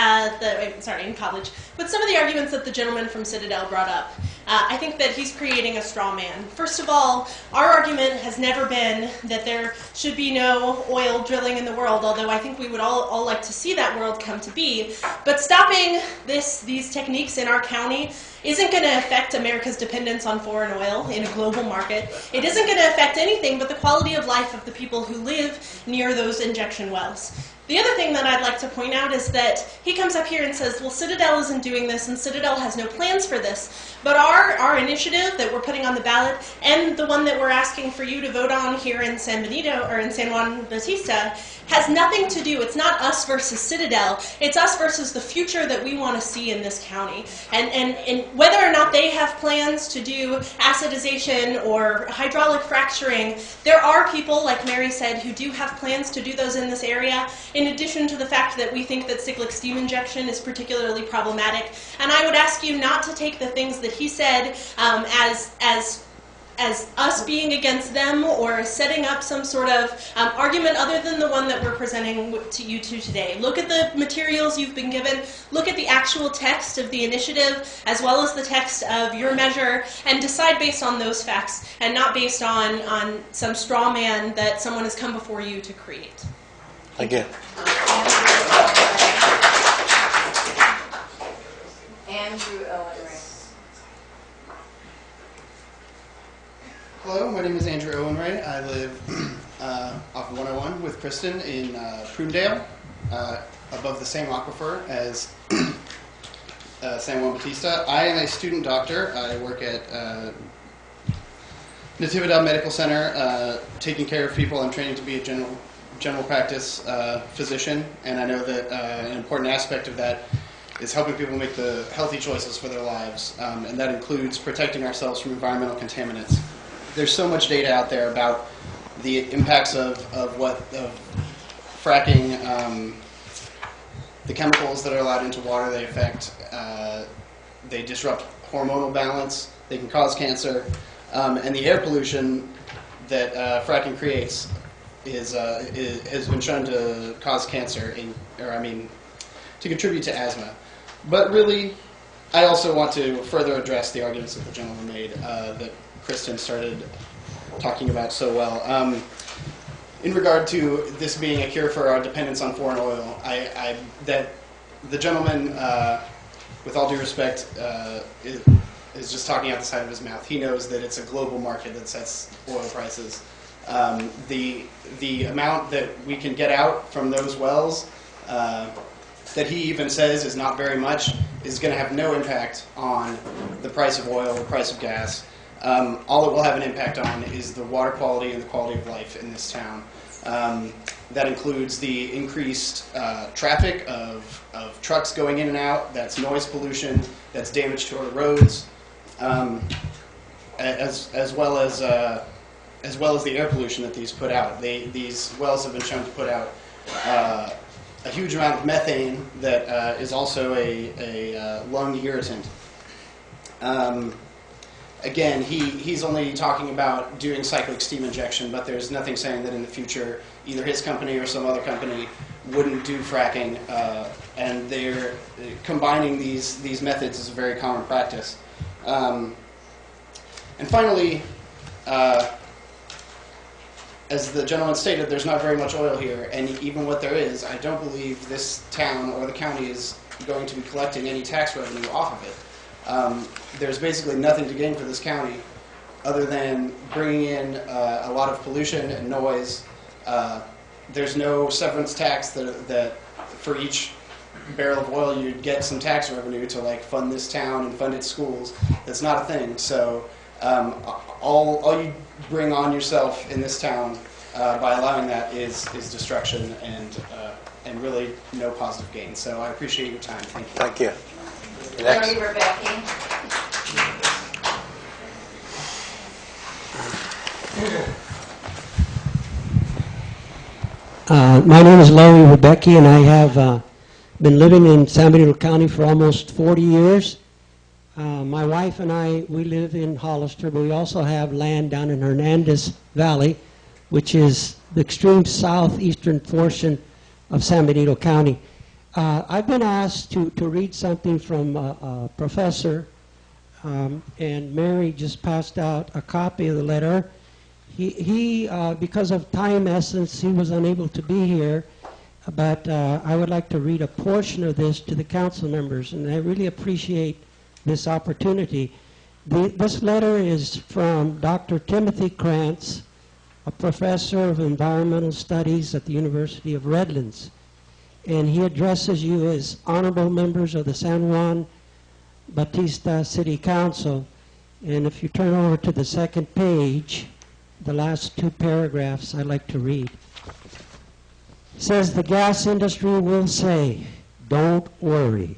in college, with some of the arguments that the gentleman from Citadel brought up. I think that he's creating a straw man. First of all, our argument has never been that there should be no oil drilling in the world, although I think we would all like to see that world come to be. But stopping these techniques in our county isn't going to affect America's dependence on foreign oil in a global market. It isn't going to affect anything but the quality of life of the people who live near those injection wells. The other thing that I'd like to point out is that he comes up here and says, well, Citadel isn't doing this and Citadel has no plans for this. But our initiative that we're putting on the ballot and the one that we're asking for you to vote on here in San Benito or in San Juan Bautista has nothing to do, it's not us versus Citadel, it's us versus the future that we want to see in this county. And whether or not they have plans to do acidization or hydraulic fracturing, there are people, like Mary said, who do have plans to do those in this area, in addition to the fact that we think that cyclic steam injection is particularly problematic. And I would ask you not to take the things that he said as us being against them or setting up some sort of argument other than the one that we're presenting to you today. Look at the materials you've been given, look at the actual text of the initiative as well as the text of your measure, and decide based on those facts and not based on some straw man that someone has come before you to create. Thank you. Andrew Owen Ray. Hello, my name is Andrew Owen Ray. I live off of 101 with Kristen in Prunedale, above the same aquifer as San Juan Bautista. I am a student doctor. I work at Natividad Medical Center, taking care of people. I'm training to be a general practice physician, and I know that an important aspect of that is helping people make the healthy choices for their lives, and that includes protecting ourselves from environmental contaminants. There's so much data out there about the impacts of fracking, the chemicals that are allowed into water. They affect, they disrupt hormonal balance. They can cause cancer, and the air pollution that fracking creates has been shown to cause cancer, to contribute to asthma. But really, I also want to further address the arguments that the gentleman made that Kristen started talking about so well. In regard to this being a cure for our dependence on foreign oil, that the gentleman, with all due respect, is just talking out the side of his mouth. He knows that it's a global market that sets oil prices. The amount that we can get out from those wells, that he even says is not very much, is going to have no impact on the price of oil, the price of gas. All it will have an impact on is the water quality and the quality of life in this town. That includes the increased traffic of trucks going in and out. That's noise pollution. That's damage to our roads, as well as the air pollution that these put out. These wells have been shown to put out a huge amount of methane that is also a lung irritant. Again, he's only talking about doing cyclic steam injection, but there's nothing saying that in the future either his company or some other company wouldn't do fracking, and they're combining these methods is a very common practice. And finally, as the gentleman stated, there's not very much oil here, and even what there is, I don't believe this town or the county is going to be collecting any tax revenue off of it. There's basically nothing to gain for this county other than bringing in a lot of pollution and noise. There's no severance tax that for each barrel of oil you'd get some tax revenue to like fund this town and fund its schools. That's not a thing. So all you bring on yourself in this town by allowing that is destruction and really no positive gain. So I appreciate your time. Thank you. Thank you. Next. Larry Rebecki. My name is Larry Rebecki, and I have been living in San Benito County for almost 40 years. My wife and I, we live in Hollister, but we also have land down in Hernandez Valley, which is the extreme southeastern portion of San Benito County. I've been asked to read something from a professor, and Mary just passed out a copy of the letter. He because of time essence, he was unable to be here, but I would like to read a portion of this to the council members, and I really appreciate this opportunity. This letter is from Dr. Timothy Krantz, a professor of environmental studies at the University of Redlands, and he addresses you as honorable members of the San Juan Bautista City Council. And if you turn over to the second page, the last two paragraphs I'd like to read. It says, the gas industry will say, don't worry.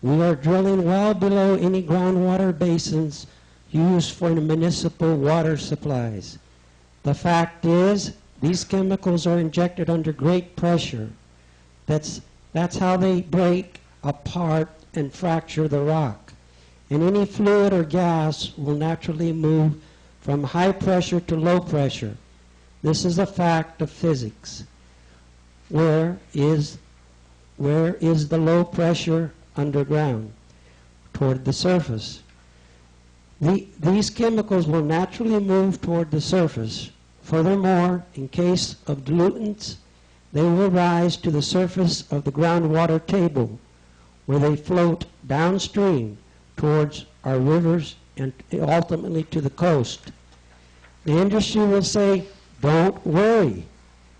We are drilling well below any groundwater basins used for the municipal water supplies. The fact is, these chemicals are injected under great pressure. That's how they break apart and fracture the rock. And any fluid or gas will naturally move from high pressure to low pressure. This is a fact of physics. Where is the low pressure underground? Toward the surface. These chemicals will naturally move toward the surface. Furthermore, in case of diluents, they will rise to the surface of the groundwater table, where they float downstream towards our rivers and ultimately to the coast. The industry will say, don't worry.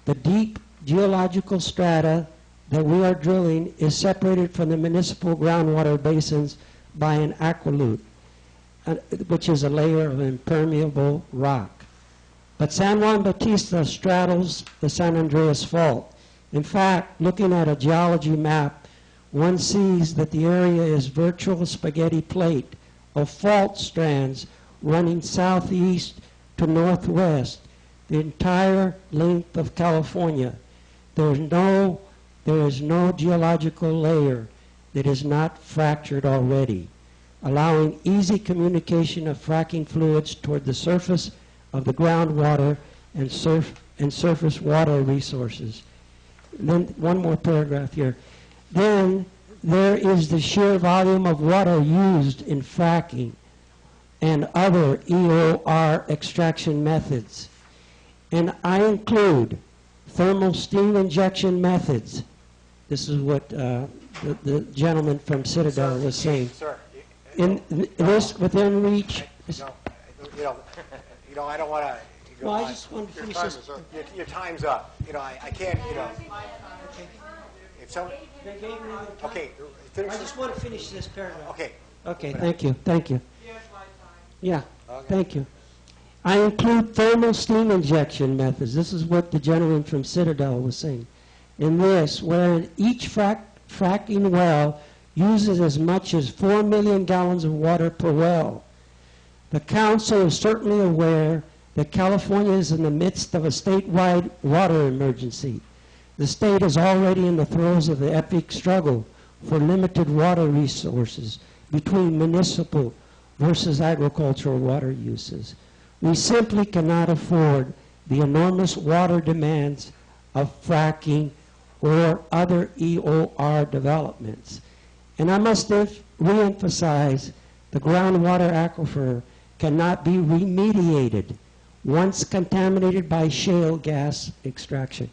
The deep geological strata that we are drilling is separated from the municipal groundwater basins by an aqueduct, which is a layer of impermeable rock. But San Juan Bautista straddles the San Andreas Fault. In fact, looking at a geology map, one sees that the area is virtual spaghetti plate of fault strands running southeast to northwest, the entire length of California. There is no geological layer that is not fractured already, allowing easy communication of fracking fluids toward the surface of the groundwater and surface water resources. And then one more paragraph here. Then there is the sheer volume of water used in fracking and other EOR extraction methods. And I include thermal steam injection methods. This is what the gentleman from Citadel was saying. Sir, in this within reach. I don't want to. Well, I just want to finish this. Your time's up. I can't. If someone. Okay. I just want to finish this paragraph. Okay. Okay. Thank you. Yeah. Thank you. I include thermal steam injection methods. This is what the gentleman from Citadel was saying. In this, wherein each fracking well uses as much as 4 million gallons of water per well. The council is certainly aware that California is in the midst of a statewide water emergency. The state is already in the throes of the epic struggle for limited water resources between municipal versus agricultural water uses. We simply cannot afford the enormous water demands of fracking or other EOR developments. And I must re-emphasize the groundwater aquifer cannot be remediated once contaminated by shale gas extraction.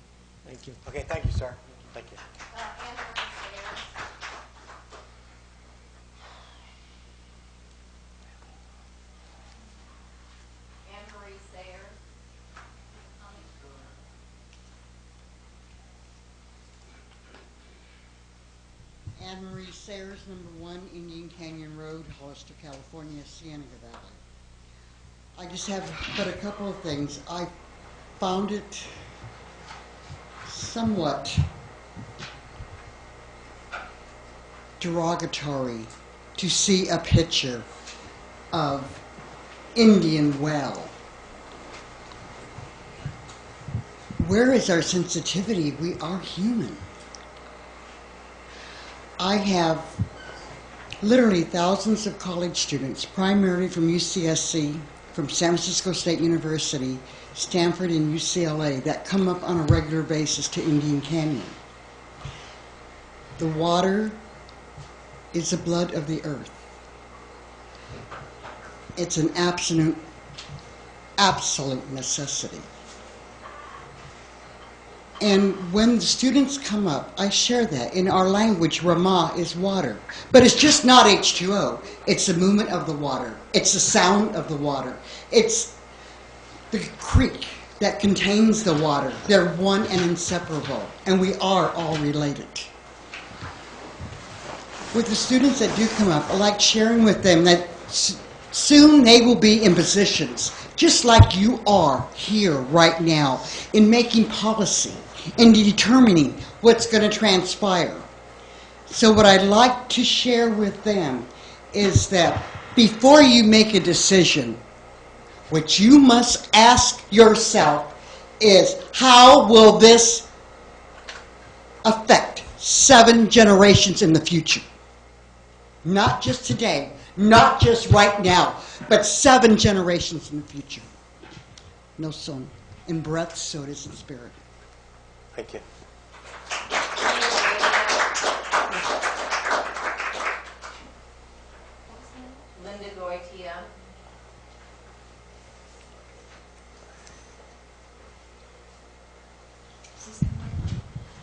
Thank you. Okay, thank you, sir. Thank you. Anne-Marie Sayers. Anne-Marie Sayers, number 1, Indian Canyon Road, Hollister, California, Cienega Valley. I just have but a couple of things. I found it somewhat derogatory to see a picture of Indian well. Where is our sensitivity? We are human. I have literally thousands of college students, primarily from UCSC, from San Francisco State University, Stanford, and UCLA, that come up on a regular basis to Indian Canyon. The water is the blood of the earth. It's an absolute necessity. And when the students come up, I share that. In our language, Rama is water. But it's just not H2O. It's the movement of the water. It's the sound of the water. It's the creek that contains the water. They're one and inseparable. And we are all related. With the students that do come up, I like sharing with them that soon they will be in positions, just like you are here right now, in making policy and determining what's going to transpire. So what I'd like to share with them is that before you make a decision, what you must ask yourself is, how will this affect 7 generations in the future? Not just today, not just right now, but 7 generations in the future. No son in breath, so it is in spirit. Thank you. Linda Goitia.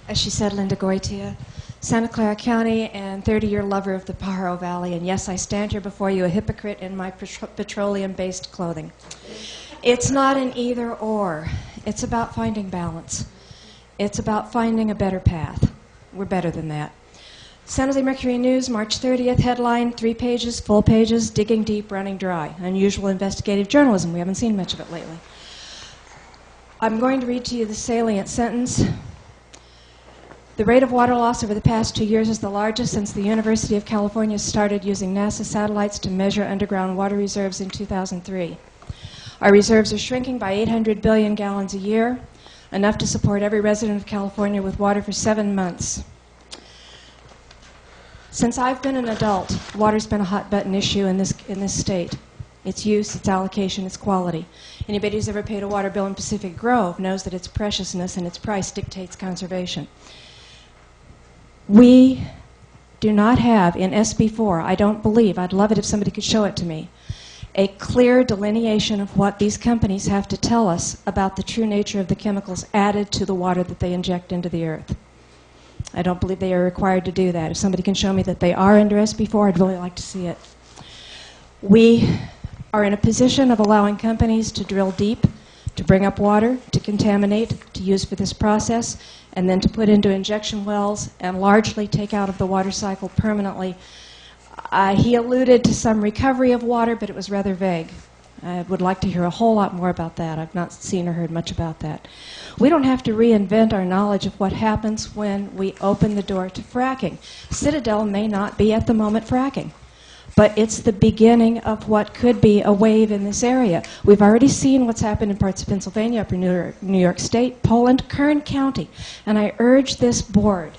As she said, Linda Goitia, Santa Clara County and 30-year lover of the Pajaro Valley. And yes, I stand here before you a hypocrite in my petroleum-based clothing. It's not an either-or. It's about finding balance. It's about finding a better path. We're better than that. San Jose Mercury News, March 30th, headline, 3 pages, full pages, digging deep, running dry. Unusual investigative journalism. We haven't seen much of it lately. I'm going to read to you the salient sentence. The rate of water loss over the past 2 years is the largest since the University of California started using NASA satellites to measure underground water reserves in 2003. Our reserves are shrinking by 800 billion gallons a year, enough to support every resident of California with water for 7 months. Since I've been an adult, water's been a hot-button issue in this state. Its use, its allocation, its quality. Anybody who's ever paid a water bill in Pacific Grove knows that its preciousness and its price dictates conservation. We do not have in SB4, I don't believe, I'd love it if somebody could show it to me, a clear delineation of what these companies have to tell us about the true nature of the chemicals added to the water that they inject into the earth. I don't believe they are required to do that. If somebody can show me that they are under SB4, I'd really like to see it. We are in a position of allowing companies to drill deep, to bring up water, to contaminate, to use for this process, and then to put into injection wells and largely take out of the water cycle permanently. He alluded to some recovery of water, but it was rather vague. I would like to hear a whole lot more about that. I've not seen or heard much about that. We don't have to reinvent our knowledge of what happens when we open the door to fracking. Citadel may not be at the moment fracking, but it's the beginning of what could be a wave in this area. We've already seen what's happened in parts of Pennsylvania, up in New York State, Poland, Kern County, and I urge this board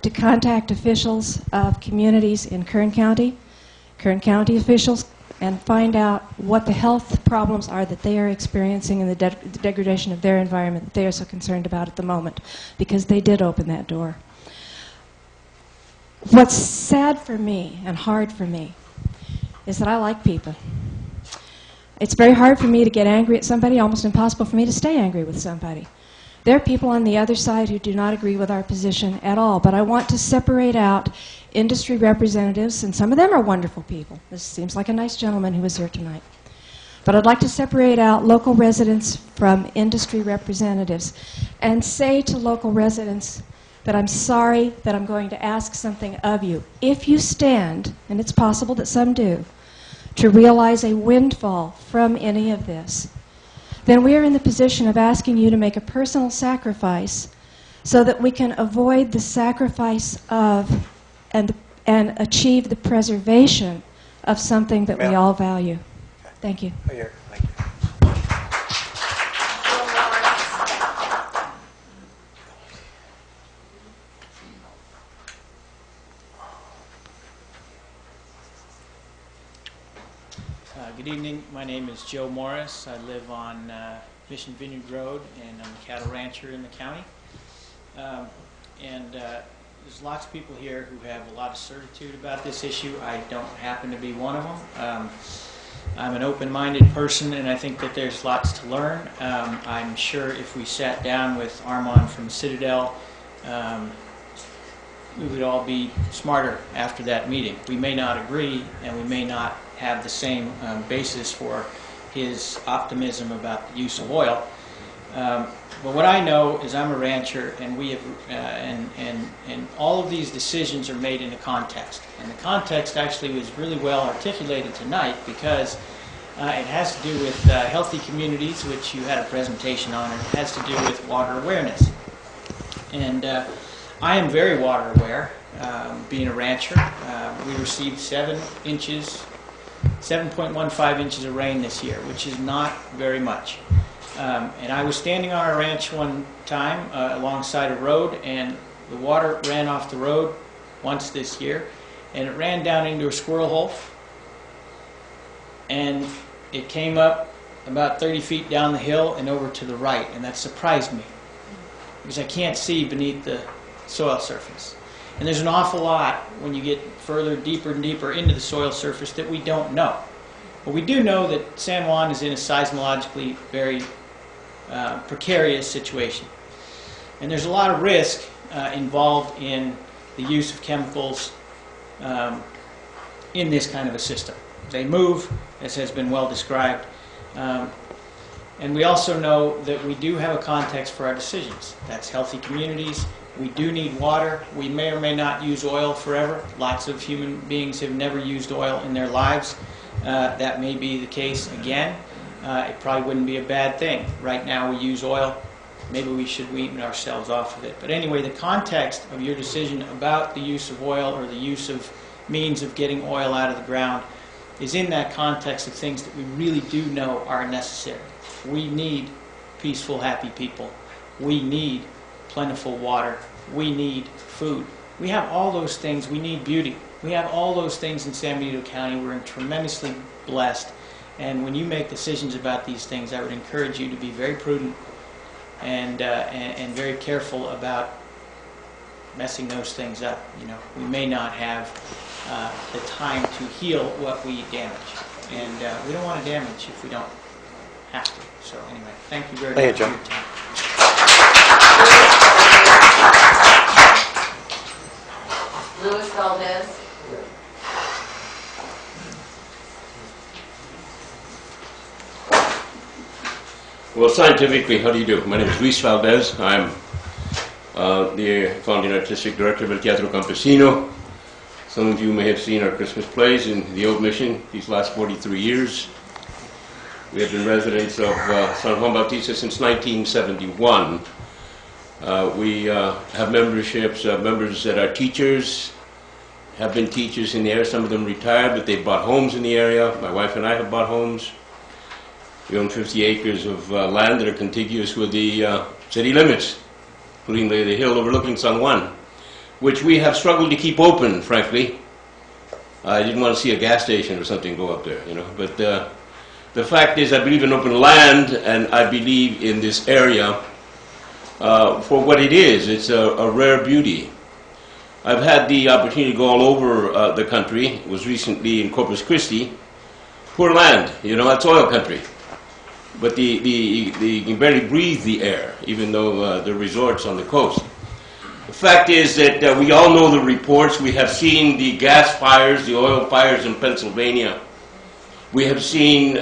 to contact officials of communities in Kern County officials, and find out what the health problems are that they are experiencing and the degradation of their environment that they are so concerned about at the moment, because they did open that door. What's sad for me and hard for me is that I like people. It's very hard for me to get angry at somebody, almost impossible for me to stay angry with somebody. There are people on the other side who do not agree with our position at all, but I want to separate out industry representatives, and some of them are wonderful people. This seems like a nice gentleman who was here tonight. But I'd like to separate out local residents from industry representatives and say to local residents that I'm sorry that I'm going to ask something of you. If you stand, and it's possible that some do, to realize a windfall from any of this, then we are in the position of asking you to make a personal sacrifice so that we can avoid the sacrifice of and achieve the preservation of something that we all value. Thank you. Oh, here. Thank you. Good evening. My name is Joe Morris. I live on Mission Vineyard Road, and I'm a cattle rancher in the county. There's lots of people here who have a lot of certitude about this issue. I don't happen to be one of them. I'm an open-minded person, and I think that there's lots to learn. I'm sure if we sat down with Armand from Citadel, we would all be smarter after that meeting. We may not agree, and we may not have the same basis for his optimism about the use of oil. But what I know is I'm a rancher, and we have, and all of these decisions are made in a context. And the context actually was really well articulated tonight because it has to do with healthy communities, which you had a presentation on, and it has to do with water awareness. And I am very water aware, being a rancher. We received 7.15 inches of rain this year, which is not very much. And I was standing on our ranch one time alongside a road, and the water ran off the road once this year, and it ran down into a squirrel hole, and it came up about 30 feet down the hill and over to the right, and that surprised me because I can't see beneath the soil surface. And there's an awful lot when you get further, deeper and deeper into the soil surface that we don't know. But we do know that San Juan is in a seismologically very precarious situation. And there's a lot of risk involved in the use of chemicals in this kind of a system. They move, as has been well described. And we also know that we do have a context for our decisions. That's healthy communities. We do need water. We may or may not use oil forever. Lots of human beings have never used oil in their lives. That may be the case again. It probably wouldn't be a bad thing. Right now we use oil. Maybe we should wean ourselves off of it. But anyway, the context of your decision about the use of oil or the use of means of getting oil out of the ground is in that context of things that we really do know are necessary. We need peaceful, happy people. We need plentiful water. We need food. We have all those things. We need beauty. We have all those things in San Benito County. We're tremendously blessed. And when you make decisions about these things, I would encourage you to be very prudent and very careful about messing those things up. You know, we may not have the time to heal what we damage, and we don't want to damage if we don't have to. So anyway, thank you very much for your time. Luis Valdez. Well, scientifically, how do you do? My name is Luis Valdez. I'm the founding artistic director of El Teatro Campesino. Some of you may have seen our Christmas plays in the Old Mission these last 43 years. We have been residents of San Juan Bautista since 1971. We have memberships, members that are teachers, have been teachers in the area. Some of them retired, but they've bought homes in the area. My wife and I have bought homes. We own 50 acres of land that are contiguous with the city limits, including the hill overlooking San Juan, which we have struggled to keep open, frankly. I didn't want to see a gas station or something go up there, you know. But the fact is, I believe in open land, and I believe in this area for what it is. It's a rare beauty. I've had the opportunity to go all over the country. Was recently in Corpus Christi, poor land, you know, it's oil country. But you can barely breathe the air, even though there are resorts on the coast. The fact is that we all know the reports. We have seen the gas fires, the oil fires in Pennsylvania. We have seen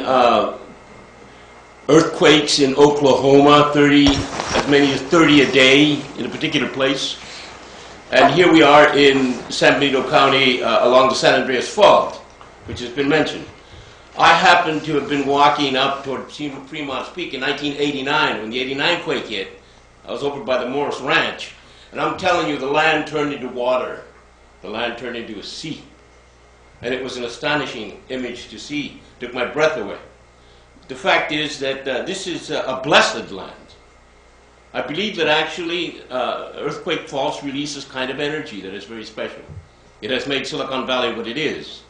earthquakes in Oklahoma, as many as 30 a day in a particular place. And here we are in San Benito County along the San Andreas Fault, which has been mentioned. I happen to have been walking up toward Fremont's Peak in 1989 when the 89 quake hit. I was over by the Morris Ranch. And I'm telling you, the land turned into water. The land turned into a sea. And it was an astonishing image to see. It took my breath away. The fact is that this is a blessed land. I believe that actually earthquake faults releases kind of energy that is very special. It has made Silicon Valley what it is.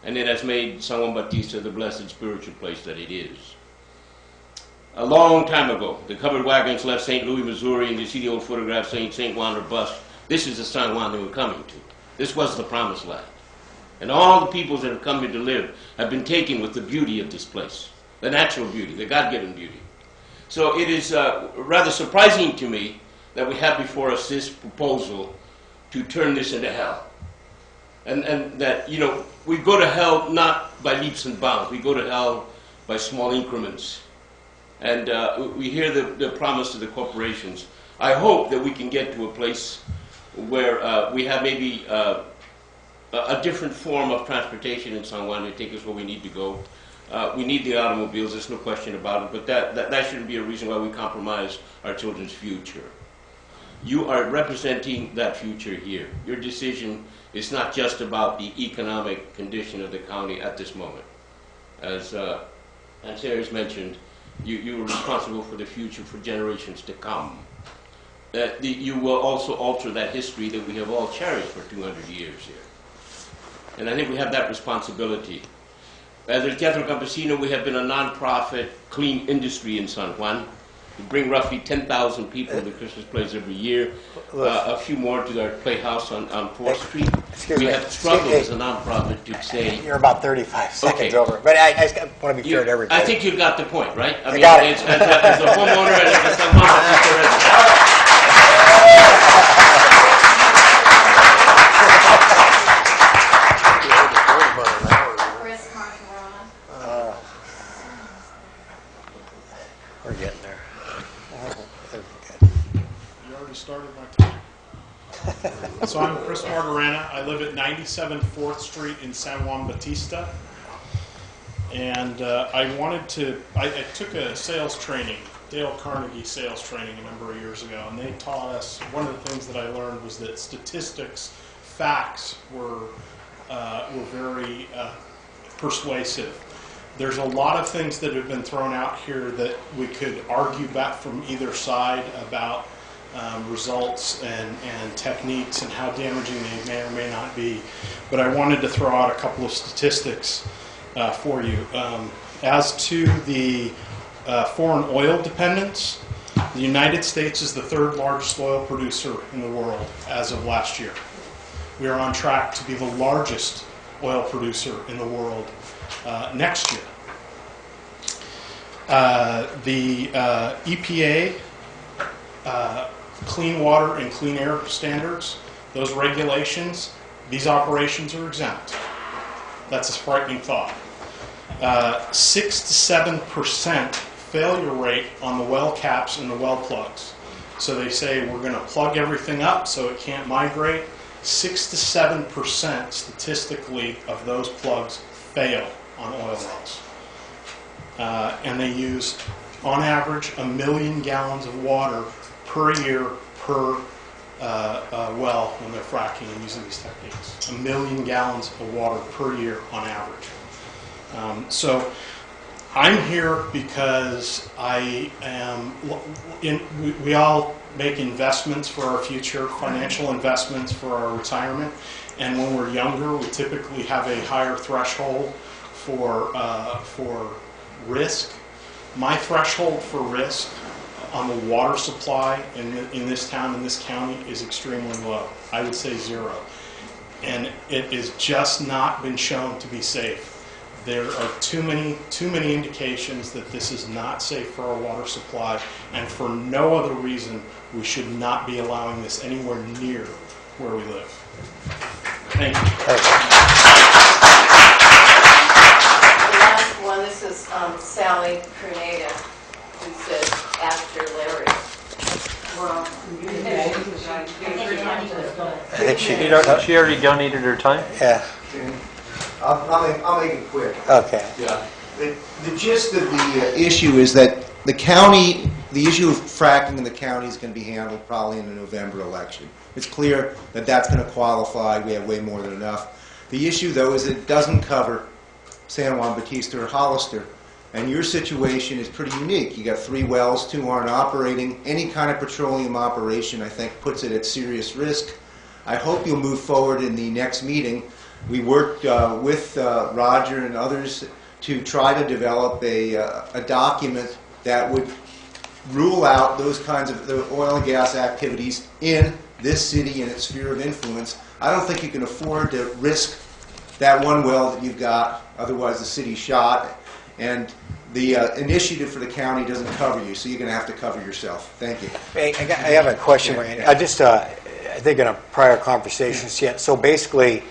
And it has made San Juan Bautista the blessed spiritual place that it is. A long time ago, the covered wagons left St. Louis, Missouri, and you see the old photograph saying St. Juan or bust. This is the San Juan they were coming to. This was the promised land. And all the peoples that have come here to live have been taken with the beauty of this place, the natural beauty, the God-given beauty. So it is rather surprising to me that we have before us this proposal to turn this into hell. And that, you know, we go to hell not by leaps and bounds. We go to hell by small increments. And we hear the promise to the corporations. I hope that we can get to a place where we have maybe a different form of transportation in San Juan to take us where we need to go. We need the automobiles, there's no question about it, but that shouldn't be a reason why we compromise our children's future. You are representing that future here. Your decision is not just about the economic condition of the county at this moment. As Ansari's mentioned, you are responsible for the future for generations to come. You will also alter that history that we have all cherished for 200 years here. And I think we have that responsibility. As El Teatro Campesino, we have been a non-profit clean industry in San Juan. We bring roughly 10,000 people to the Christmas plays every year, a few more to our playhouse on 4th Street. We have struggled as a non-profit to say... You're about 35 seconds over, but I want to be fair to everybody. I think you got the point, right? I got it. As a homeowner and as a San Juan Bautista resident. We're getting there. You already started my time. So I'm Chris Margarana. I live at 97 4th Street in San Juan Bautista. And I took a sales training, Dale Carnegie sales training a number of years ago, and they taught us, one of the things that I learned was that statistics, facts were very persuasive. There's a lot of things that have been thrown out here that we could argue back from either side about results and techniques and how damaging they may or may not be. But I wanted to throw out a couple of statistics for you. As to the foreign oil dependence, the United States is the 3rd largest oil producer in the world as of last year. We are on track to be the largest oil producer in the world next year. The EPA Clean Water and Clean Air Standards, those regulations, these operations are exempt. That's a frightening thought. 6 to 7% failure rate on the well caps and the well plugs. So they say we're going to plug everything up so it can't migrate. 6 to 7% statistically of those plugs fail on oil wells. And they use, on average, 1 million gallons of water per year per well when they're fracking and using these techniques. 1 million gallons of water per year on average. So I'm here because I am, we all make investments for our future, financial investments for our retirement, and when we're younger we typically have a higher threshold for risk. My threshold for risk on the water supply in this town, in this county, is extremely low. I would say 0. And it has just not been shown to be safe. There are too many indications that this is not safe for our water supply, and for no other reason we should not be allowing this anywhere near where we live. Thank you. The last one, this is Sally Cruneda, who says, after Larry. Well, I think She already donated her time? Yeah. I'll make it quick. Okay. Yeah. The gist of the issue is that the county, the issue of fracking in the county is going to be handled probably in the November election. It's clear that that's going to qualify. We have way more than enough. The issue, though, is it doesn't cover San Juan Bautista or Hollister. And your situation is pretty unique. You got 3 wells, 2 aren't operating. Any kind of petroleum operation, I think, puts it at serious risk. I hope you'll move forward in the next meeting. We worked with Roger and others to try to develop a document that would rule out those kinds of the oil and gas activities in this city and its sphere of influence. I don't think you can afford to risk that 1 well that you've got, otherwise the city's shot. And the initiative for the county doesn't cover you, so you're going to have to cover yourself. Thank you. Hey, I have a question. I think in a prior conversation, so basically,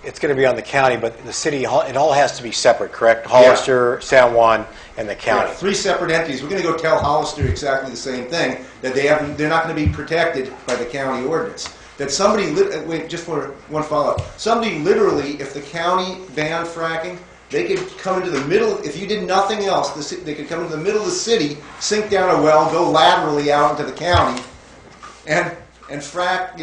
it's going to be on the county, but the city, it all has to be separate, correct? Hollister, San Juan, and the county. Yeah, 3 separate entities. We're going to go tell Hollister exactly the same thing, that they're not going to be protected by the county ordinance. That somebody, wait, just for one follow-up. Somebody literally, if the county banned fracking, they could come into the middle, if you did nothing else, they could come into the middle of the city, sink down a well, go laterally out into the county, and frack,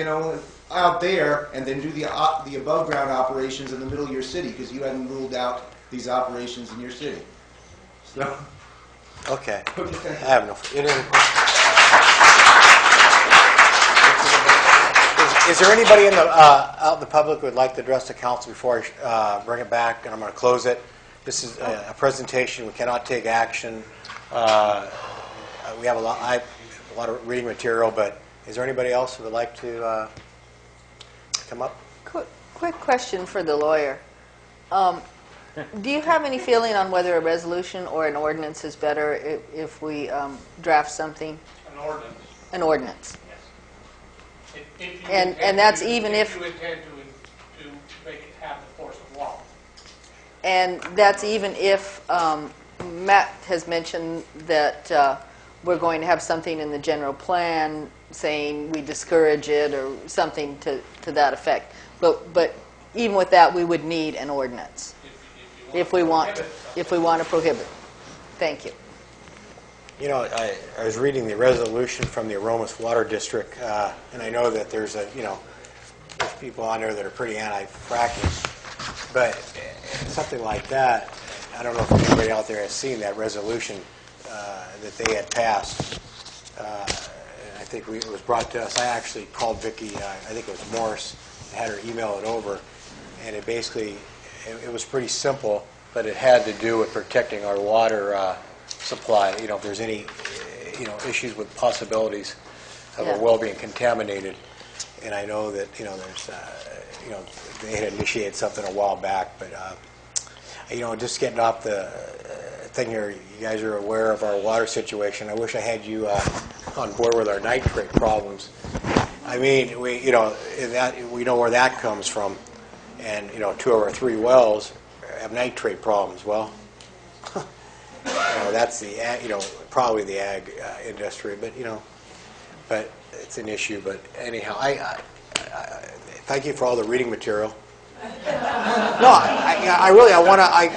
out there, and then do the above-ground operations in the middle of your city, because you hadn't ruled out these operations in your city. So. Okay. I have no. Any other questions? Is there anybody out in the public who would like to address the council before I bring it back, and I'm going to close it? This is a presentation. We cannot take action. We have a lot of reading material, but is there anybody else who would like to come up? Quick question for the lawyer. Do you have any feeling on whether a resolution or an ordinance is better if we draft something? An ordinance. An ordinance. If you and that's even if you intend to make it have the force of law. And that's even if Matt has mentioned that we're going to have something in the general plan saying we discourage it or something to that effect. But even with that, we would need an ordinance if we want to prohibit. Thank you. I was reading the resolution from the Aromas Water District, and I know that there's people on there that are pretty anti-fracking, but something like that, I don't know if anybody out there has seen that resolution that they had passed. I think it was brought to us. I actually called Vicki, I think it was Morris, and had her email it over, and it basically, it was pretty simple, but it had to do with protecting our water supply. If there's any, issues with possibilities of a well being contaminated, and I know that there's, they had initiated something a while back, but just getting off the thing here, you guys are aware of our water situation. I wish I had you on board with our nitrate problems. I mean, we know where that comes from, and 2 of our 3 wells have nitrate problems. Well, that's the probably the ag industry, but it's an issue. But anyhow, I thank you for all the reading material. No,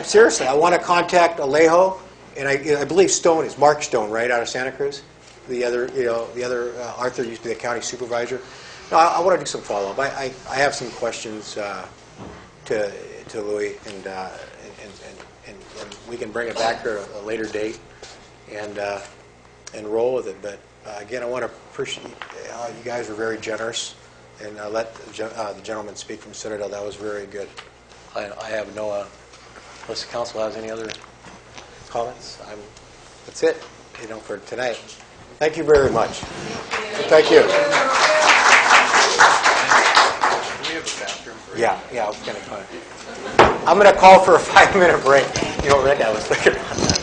seriously, I want to contact Alejo, and I believe Stone is Mark Stone, right, out of Santa Cruz. The other Arthur used to be the county supervisor. No, I want to do some follow-up. I have some questions to Louis, and we can bring it back to a later date and roll with it. But again, I want to appreciate you guys were very generous, and let the gentleman speak from Citadel. That was very good. I have no. Unless the council has any other comments, that's it. For tonight. Thank you very much. Thank you. Yeah, I was going to. I'm going to call for a 5-minute break. You know, Rick, I was thinking about that.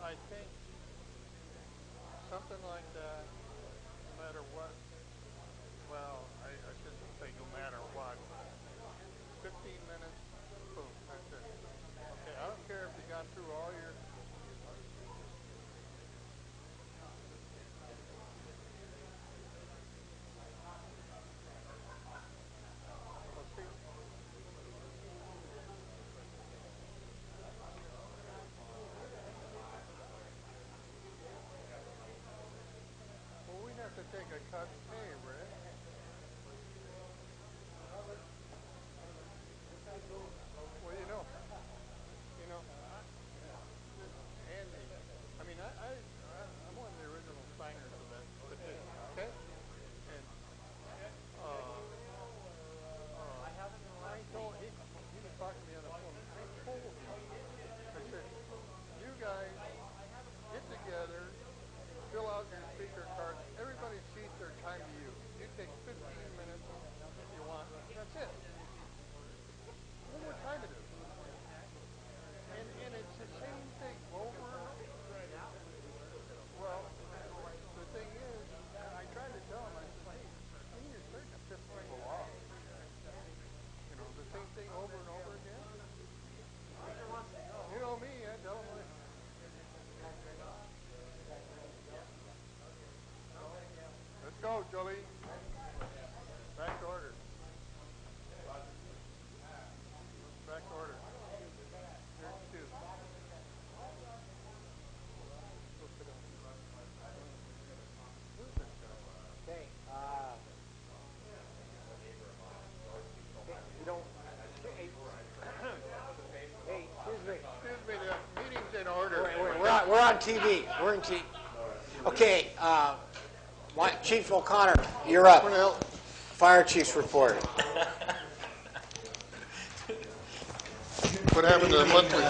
I think something like that, no matter what, well, I shouldn't say no matter what, 15 minutes, boom, that's it. Okay, I don't care if you got through all your, well, see, well, we have to take a cut in pay, Rick. Well, Andy, I mean, I'm one of the original signers of that petition, okay? And, I told, he was talking to me on the phone, I told him, I said, you guys get together, fill out your speaker cards, everybody sees their time to you. You take 15 minutes if you want, that's it. What more time it is? And it's the same thing over. Well, the thing is, I tried to tell him, I said, hey, you're starting to piss people off. You know, the same thing over and over again. You know me, I tell him, let's go, Jolie. Back to order. Back to order. Your excuse. Okay, you don't, hey, excuse me. Excuse me, the meeting's in order. We're on TV. We're in TV. Okay, Chief O'Connor, you're up. Fire Chief's report. What happened to the monthly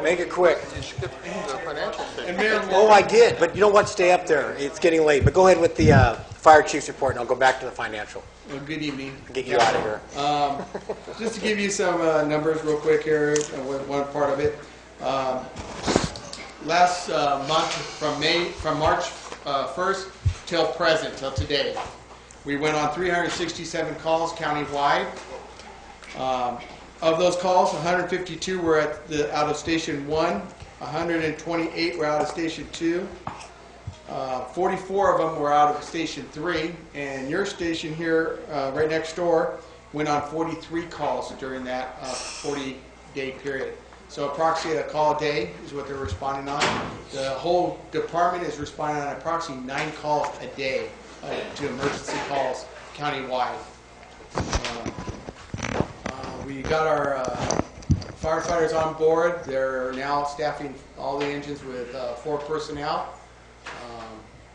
Make it quick. You skipped the financial statement. Oh, I did, but you know what? Stay up there. It's getting late. But go ahead with the Fire Chief's report, and I'll go back to the financial. Well, good evening. Get you out of here. Just to give you some numbers real quick here, one part of it. Last month, from March 1st till present, till today, we went on 367 calls countywide. Of those calls, 152 were out of Station 1, 128 were out of Station 2, 44 of them were out of Station 3, and your station here, right next door, went on 43 calls during that 40-day period. So approximately a call a day is what they're responding on. The whole department is responding on approximately 9 calls a day to emergency calls countywide. We got our firefighters on board. They're now staffing all the engines with 4 personnel,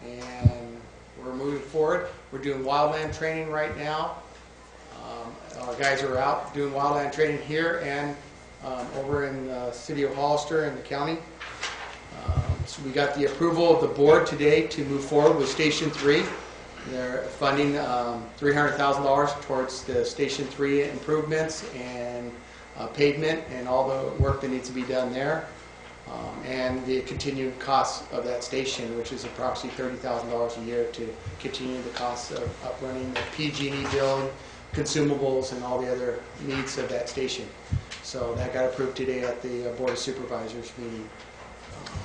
and we're moving forward. We're doing wildland training right now. Our guys are out doing wildland training here and over in the city of Hollister and the county. So we got the approval of the board today to move forward with Station 3. They're funding $300,000 towards the Station 3 improvements and pavement and all the work that needs to be done there. And the continued costs of that station, which is approximately $30,000 a year to continue the costs of uprunning the PG&E bill, consumables, and all the other needs of that station. So that got approved today at the Board of Supervisors meeting.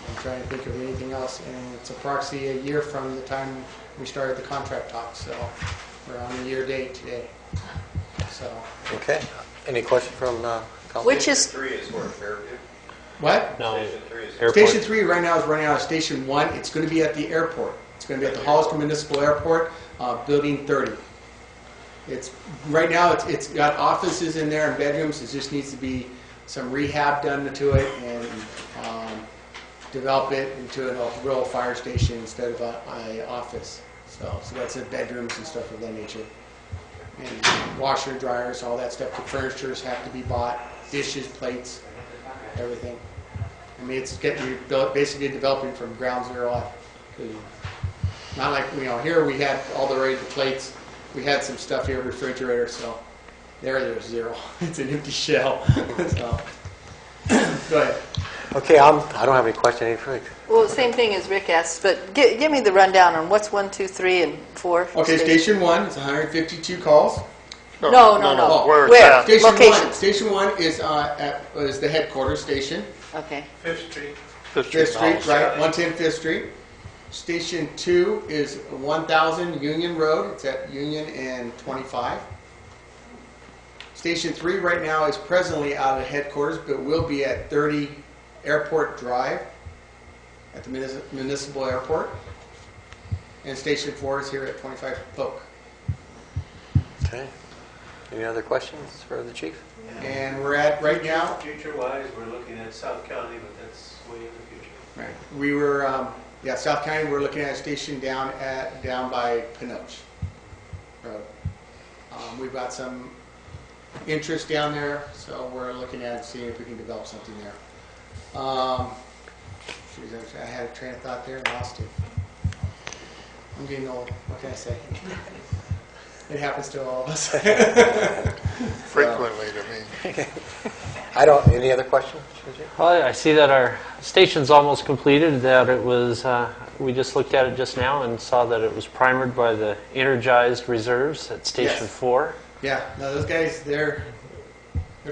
I'm trying to think of anything else, and it's approximately a year from the time we started the contract talks, so we're on a year date today. So. Okay. Any question from Council? Which is 3 is where Fairview. What? No. Station 3 is Airport. Station 3 right now is running out of Station 1. It's going to be at the airport. It's going to be at the Hollister Municipal Airport, Building 30. It's right now. It's got offices in there and bedrooms. It just needs to be some rehab done to it and develop it into a real fire station instead of an office. So that's in bedrooms and stuff of that nature. And washer, dryers, all that stuff. The furnitures have to be bought. Dishes, plates, everything. I mean, you're basically developing from ground zero up. Not like, here we had all the ready plates. We had some stuff here, refrigerator, so there's zero. It's an empty shell. So, go ahead. Okay, I don't have any question. Any further? Well, same thing as Rick asked, but give me the rundown on what's 1, 2, 3, and 4. Okay, Station 1 is 152 calls. No. Oh, Where? Station Locations. 1, Station 1 is the headquarters station. Okay. 5th Street. Fifth Street, right, 110 5th Street. Station 2 is 1000 Union Road. It's at Union and 25. Station 3 right now is presently out of headquarters, but will be at 30 Airport Drive at the municipal airport. And Station 4 is here at 25 Polk. Okay. Any other questions for the chief? And we're at, right now... Future-wise, we're looking at South County, but that's way in the future. Right. We were, South County, we're looking at a station down by Pinoche Road. We've got some interest down there, so we're looking at seeing if we can develop something there. I had a train of thought there and lost it. I'm getting old. What can I say? It happens to all of us. Frequently to me. Any other questions? Well, I see that our station's almost completed, that it was, we just looked at it just now and saw that it was primered by the energized reserves at Station 4. Yeah, no, those guys, they're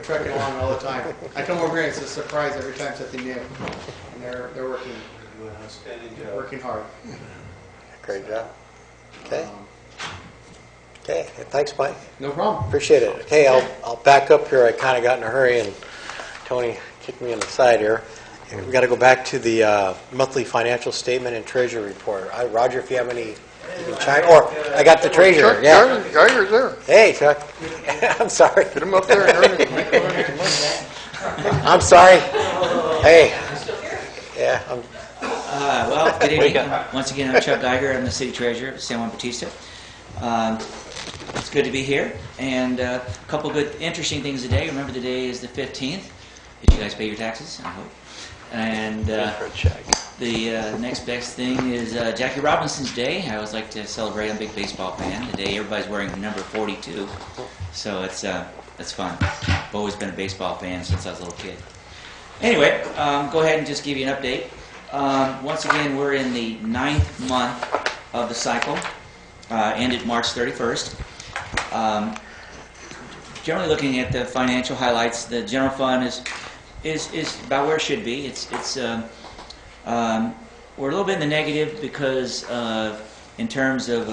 trucking along all the time. I come over here and it's a surprise every time something new. And they're working. Doing an outstanding They're job. working hard. Great job. Okay. Okay, thanks, Mike. No problem. Appreciate it. Okay, I'll back up here. I kind of got in a hurry, and Tony kicked me in the side here. We've got to go back to the monthly financial statement and treasury report. Roger, if you have any, you can chime. Or I got the treasurer. Chuck Yeah. Geiger's there. Hey, Chuck. I'm sorry. Get him up there and earn him. I'm sorry. Hey. Yeah. Well, good evening. Once again, I'm Chuck Geiger. I'm the city treasurer of San Juan Bautista. It's good to be here, and a couple good, interesting things today. Remember, the day is the 15th. Did you guys pay your taxes? I hope. And the next best thing is Jackie Robinson's Day. I always like to celebrate. I'm a big baseball fan. Today, everybody's wearing number 42, so it's fun. I've always been a baseball fan since I was a little kid. Anyway, go ahead and just give you an update. Once again, we're in the 9th month of the cycle. Ended March 31st. Generally looking at the financial highlights, the general fund is about where it should be. We're a little bit in the negative because in terms of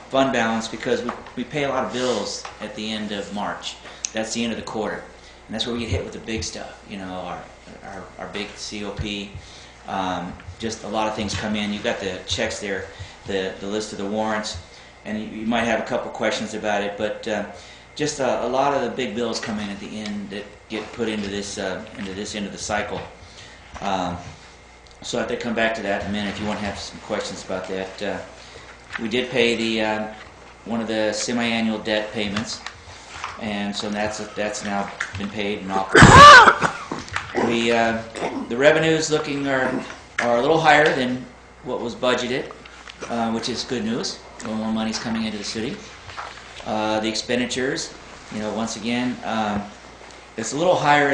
fund balance, because we pay a lot of bills at the end of March. That's the end of the quarter, and that's where we get hit with the big stuff. You know, our big COP. Just a lot of things come in. You've got the checks there, the list of the warrants. And you might have a couple questions about it, but just a lot of the big bills come in at the end that get put into this end of the cycle. So I have to come back to that in a minute if you want to have some questions about that. We did pay the one of the semi-annual debt payments, and so that's now been paid and all. The revenues looking are a little higher than what was budgeted, which is good news. A little more money's coming into the city. The expenditures, once again, it's a little higher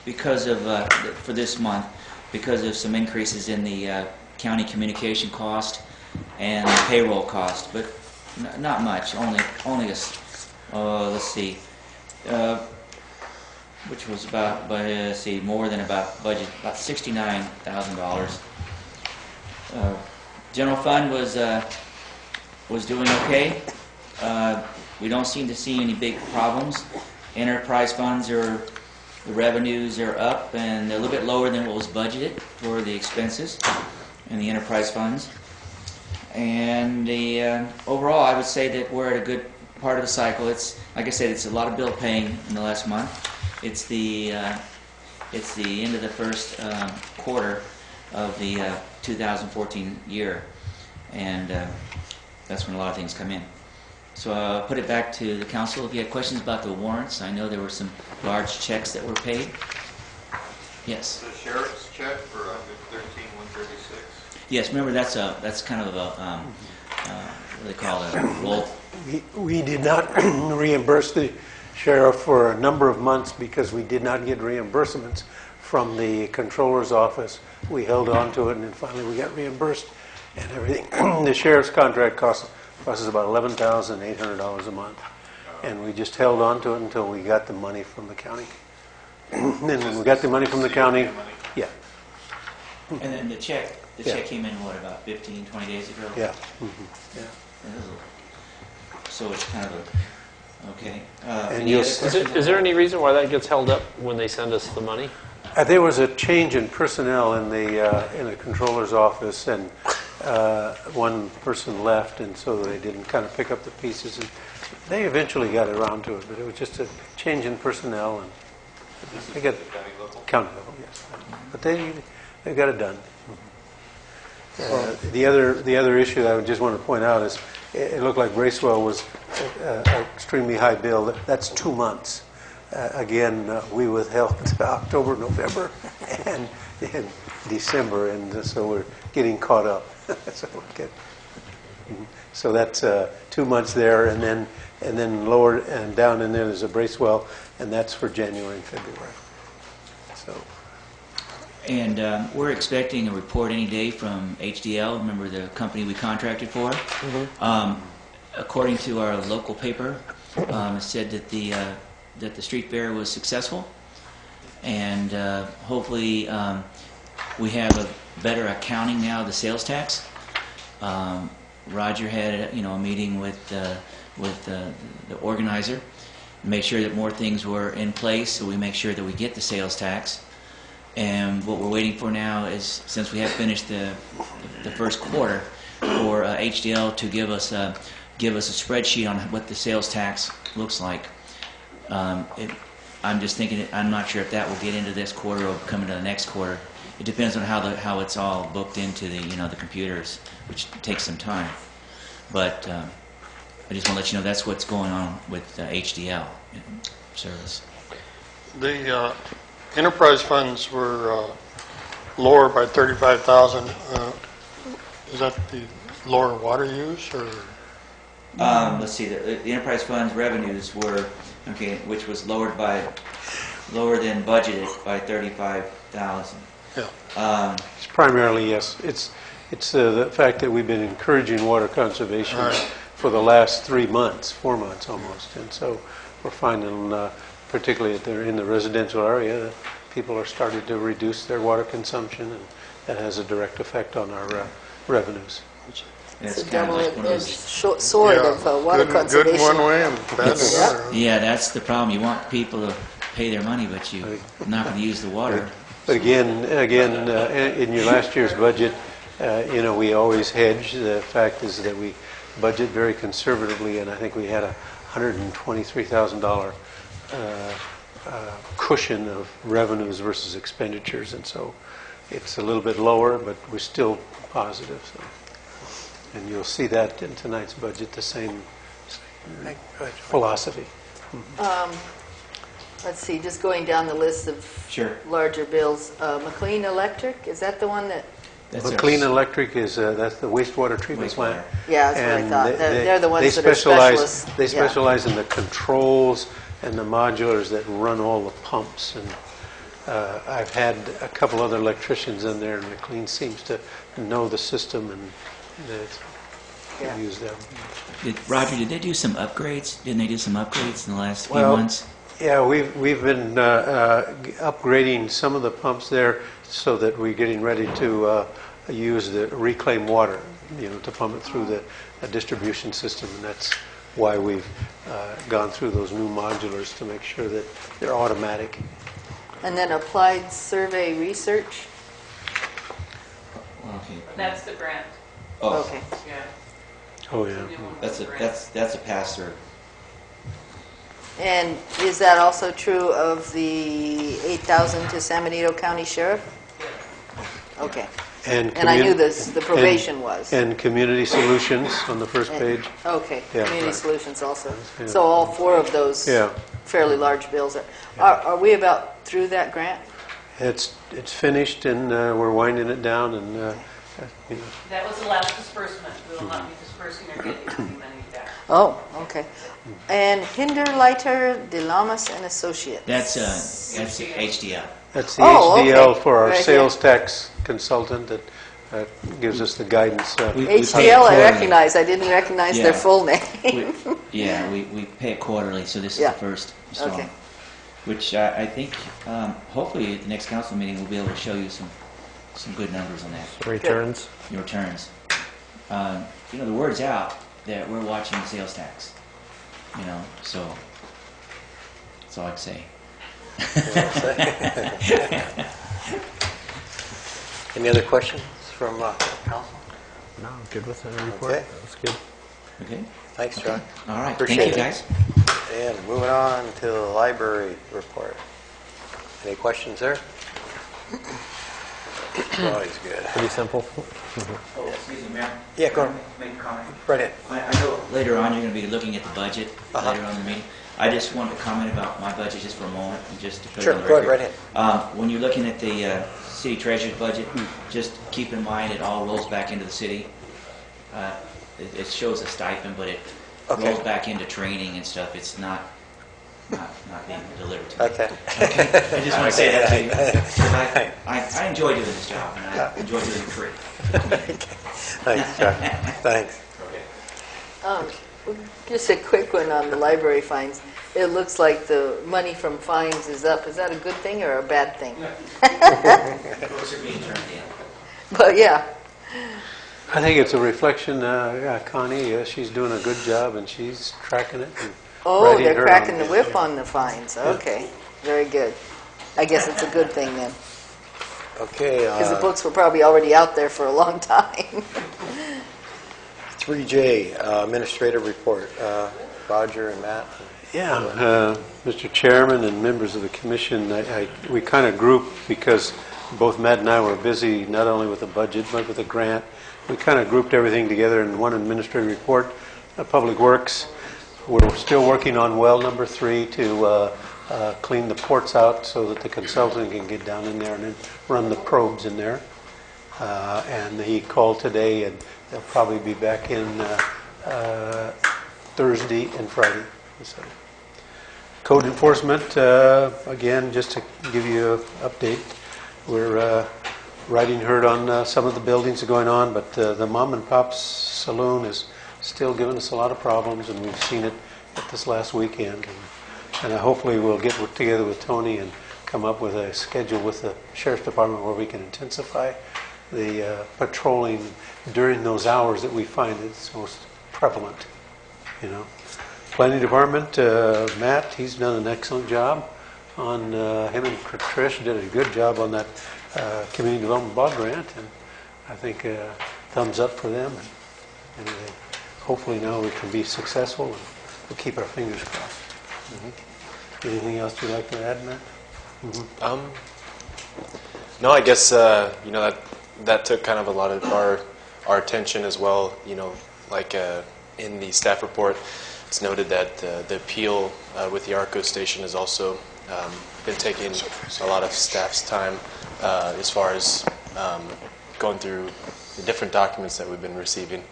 because of for this month, because of some increases in the county communication cost and the payroll cost, but not much. Only let's see, which was about more than about budget, about $69,000. General fund was doing okay. We don't seem to see any big problems. Enterprise funds the revenues are up and they're a little bit lower than what was budgeted for the expenses in the enterprise funds. And overall, I would say that we're at a good part of the cycle. It's like I said, it's a lot of bill paying in the last month. It's the end of the first quarter of the 2014 year, and that's when a lot of things come in. So I'll put it back to the council. If you had questions about the warrants, I know there were some large checks that were paid. Yes. The sheriff's check for $113,136. Yes. Remember, that's kind of a what do they call it? A roll. We did not reimburse the Sheriff, for a number of months because we did not get reimbursements from the controller's office. We held on to it, and then finally we got reimbursed and everything. The sheriff's contract costs us about $11,800 a month, and we just held on to it until we got the money from the county. And then when we got the money from the county, yeah. And then the check came in, what, about 15, 20 days ago? Yeah. Yeah. So it's kind of a, okay. And is there any reason why that gets held up when they send us the money? There was a change in personnel in the controller's office, and one person left, and so they didn't kind of pick up the pieces. And they eventually got around to it, but it was just a change in personnel, and they got county level, yes. But they got it done. The other issue I just want to point out is it looked like Bracewell was an extremely high bill. That's 2 months. Again, we withheld October, November, and December, and so we're getting caught up. So that's 2 months there, and then lower and down in there's a Bracewell, and that's for January and February. So. And we're expecting a report any day from HDL, remember the company we contracted for? Mm-hmm. According to our local paper, it said that the street fair was successful, and hopefully we have a better accounting now of the sales tax. Roger had a meeting with the organizer, make sure that more things were in place, so we make sure that we get the sales tax. And what we're waiting for now is, since we have finished the first quarter, for HDL to give us a spreadsheet on what the sales tax looks like. I'm just thinking, I'm not sure if that will get into this quarter or come into the next quarter. It depends on how it's all booked into the computers, which takes some time. But I just want to let you know that's what's going on with HDL service. The enterprise funds were lower by $35,000. Is that the lower water use, or? Let's see. The enterprise funds revenues were which was lower than budgeted by $35,000. Yeah. It's primarily, yes. It's the fact that we've been encouraging water conservation for the last 4 months almost, and so we're finding, particularly in the residential area, that people are starting to reduce their water consumption, and that has a direct effect on our revenues. It's a double-edged sword of water conservation. Good in one way and bad in another. Yeah, that's the problem. You want people to pay their money, but you're not going to use the water. But again, in your last year's budget, we always hedge. The fact is that we budget very conservatively, and I think we had a $123,000 cushion of revenues versus expenditures, and so it's a little bit lower, but we're still positive. So. And you'll see that in tonight's budget, the same philosophy. Let's see, just going down the list of larger bills. McLean Electric, is that the one that? McLean Electric is that's the wastewater treatment plant. Yeah, that's what I thought. They're the ones that are specialists. They specialize in the controls and the modulars that run all the pumps. And I've had a couple other electricians in there, and McLean seems to know the system and use them. Roger, did they do some upgrades? Didn't they do some upgrades in the last few months? Yeah, we've been upgrading some of the pumps there so that we're getting ready to use the reclaimed water, to pump it through the distribution system, and that's why we've gone through those new modulars to make sure that they're automatic. And then applied survey research. Okay. That's the grant. Oh. Okay. Yeah. Oh yeah. That's a pass-through. And is that also true of the $8,000 to San Benito County Sheriff? Okay. And I knew the probation was. And Community Solutions on the first page. Okay. Yeah, Community Solutions also. Yeah. So all 4 of those fairly large bills are we about through that grant? It's finished, and we're winding it down, and That was the last disbursement. We will not be dispersing or getting any money back. Oh, Okay. And Hinderleiter, De Lamas and Associates. That's HDL. That's the Oh, HDL okay. for our Right sales here. tax consultant that gives us the guidance. HDL I recognize. I didn't recognize their full name. we pay it quarterly, so this is the first installment. Okay. Which I think, hopefully at the next council meeting, we'll be able to show you some good numbers on that. Returns? Your returns. The word's out that we're watching the sales tax. So that's all I'd say. Any other questions from council? No, I'm good with the report. Okay. That's good. Okay. Thanks, John. All right. Appreciate Thank you, it. guys. And moving on to the library report. Any questions there? Always good. Pretty simple. Oh, excuse me, Mayor. Yeah, go on. Make a comment. Right in. I know later on you're going to be looking at the budget later on in the meeting. I just wanted to comment about my budget just for a moment, and just to put it on the Sure, record. go ahead, right When you're looking at the city treasurer's budget, just keep in mind it all rolls back into the city. It shows a stipend, but it rolls back into training and stuff. It's not being delivered to me. Okay. I just want to say that to you. 'Cause I enjoy doing this job, and I enjoy doing it free. Thanks, Chuck. Thanks. Just a quick one on the library fines. It looks like the money from fines is up. Is that a good thing or a bad thing? Those are being turned in. But yeah. I think it's a reflection, Connie, she's doing a good job and she's tracking it. And Oh, writing they're her cracking on the it. whip on the fines. Okay. Very good. I guess it's a good thing then. Okay. Because the books were probably already out there for a long time. 3J, administrative report. Roger and Matt. Yeah, Mr. Chairman and members of the commission, we kind of grouped because both Matt and I were busy not only with the budget but with the grant. We kind of grouped everything together in one administrative report. Public Works, we're still working on well number 3 to clean the ports out so that the consultant can get down in there and then run the probes in there. And he called today and they'll probably be back in Thursday and Friday. So, code enforcement, again, just to give you an update, we're riding herd on some of the buildings that are going on, but the Mom and Pop's Saloon is still giving us a lot of problems, and we've seen it at this last weekend. And hopefully we'll get together with Tony and come up with a schedule with the Sheriff's Department where we can intensify the patrolling during those hours that we find it's most prevalent, Planning Department, Matt, he's done an excellent job on, him and Trish did a good job on that Community Development Block Grant, and I think thumbs up for them. And hopefully now we can be successful, and we'll keep our fingers crossed. Anything else you'd like to add, Matt? No, I guess, that took kind of a lot of our attention as well. Like in the staff report, it's noted that the appeal with the ARCO station has also been taking a lot of staff's time as far as going through the different documents that we've been receiving.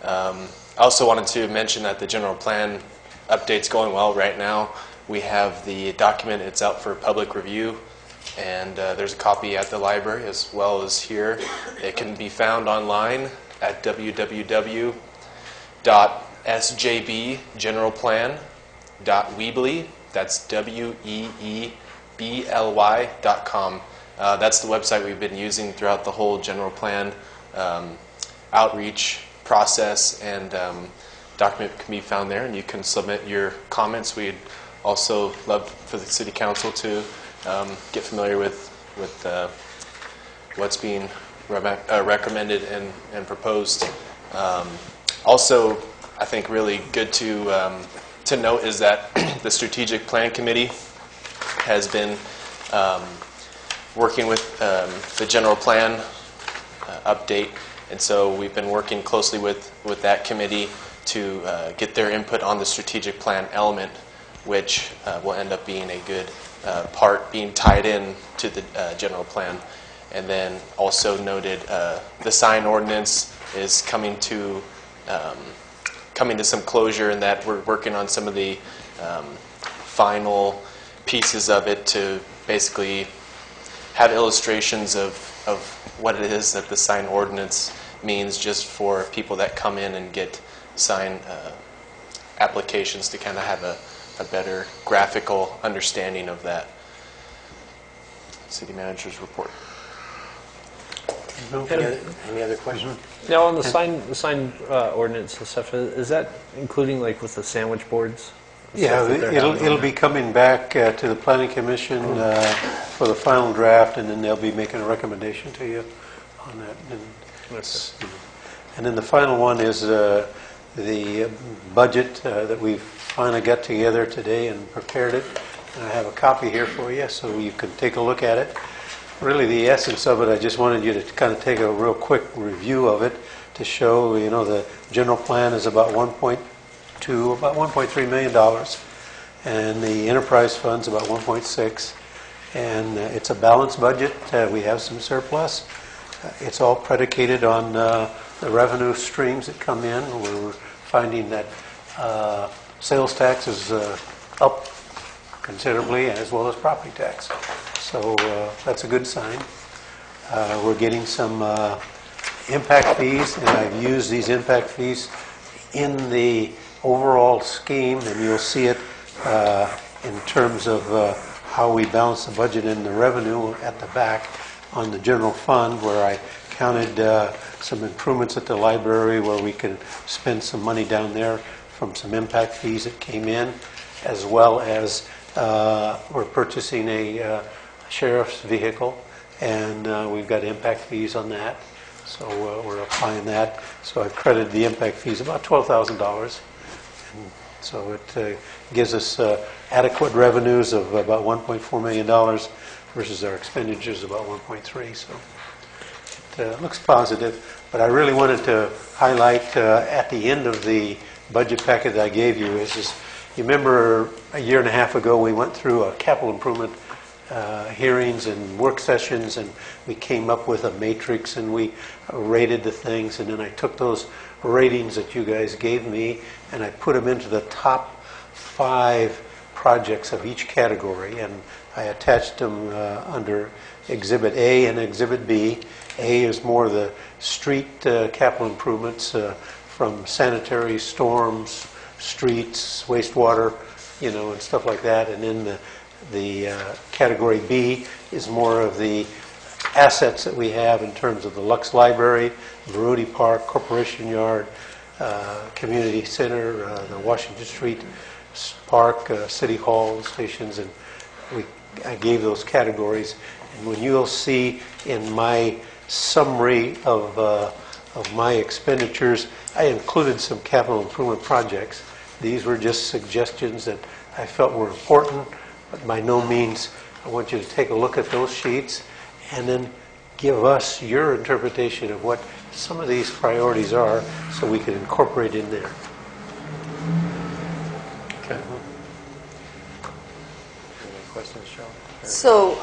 I also wanted to mention that the general plan update's going well right now. We have the document, it's out for public review, and there's a copy at the library as well as here. It can be found online at www.sjbgeneralplan.weebly. That's WEEBLY.com. That's the website we've been using throughout the whole general plan outreach process, and document can be found there, and you can submit your comments. We'd also love for the City Council to get familiar with what's being recommended and proposed. Also, I think really good to note is that the Strategic Plan Committee has been working with the general plan update, and so we've been working closely with that committee to get their input on the strategic plan element, which will end up being a good part being tied in to the general plan. And then also noted the sign ordinance is coming to coming to some closure in that we're working on some of the final pieces of it to basically have illustrations of what it is that the sign ordinance means, just for people that come in and get sign applications, to kind of have a better graphical understanding of that. City Manager's report. Any other questions? Now, on the sign ordinance and stuff, is that including like with the sandwich boards? Yeah, it'll be coming back to the Planning Commission for the final draft, and then they'll be making a recommendation to you on that. And then the final one is the budget that we've finally got together today and prepared it. And I have a copy here for you, so you can take a look at it. Really, the essence of it, I just wanted you to kind of take a real quick review of it to show, the general plan is about $1.3 million, and the enterprise fund's about 1.6, and it's a balanced budget. We have some surplus. It's all predicated on the revenue streams that come in. We're finding that sales tax is up considerably, as well as property tax. So that's a good sign. We're getting some impact fees, and I've used these impact fees in the overall scheme, and you'll see it in terms of how we balance the budget and the revenue at the back on the general fund, where I counted some improvements at the library where we can spend some money down there from some impact fees that came in, as well as we're purchasing a sheriff's vehicle, and we've got impact fees on that. So we're applying that. So I've credited the impact fees about $12,000. So it gives us adequate revenues of about $1.4 million versus our expenditures about 1.3. So it looks positive. But I really wanted to highlight at the end of the budget packet that I gave you is you remember a year and a half ago we went through a capital improvement hearings and work sessions, and we came up with a matrix and we rated the things, and then I took those ratings that you guys gave me and I put them into the top 5 projects of each category, and I attached them under Exhibit A and Exhibit B. A is more the street capital improvements from sanitary, storms, streets, wastewater, and stuff like that, and then the category B is more of the assets that we have in terms of the Lux Library, Veruti Park, Corporation Yard, Community Center, the Washington Street Park, City Hall stations, and I gave those categories. And when you'll see in my summary of my expenditures, I included some capital improvement projects. These were just suggestions that I felt were important, but by no means I want you to take a look at those sheets and then give us your interpretation of what some of these priorities are so we can incorporate in there. Okay. Any questions, Cheryl? So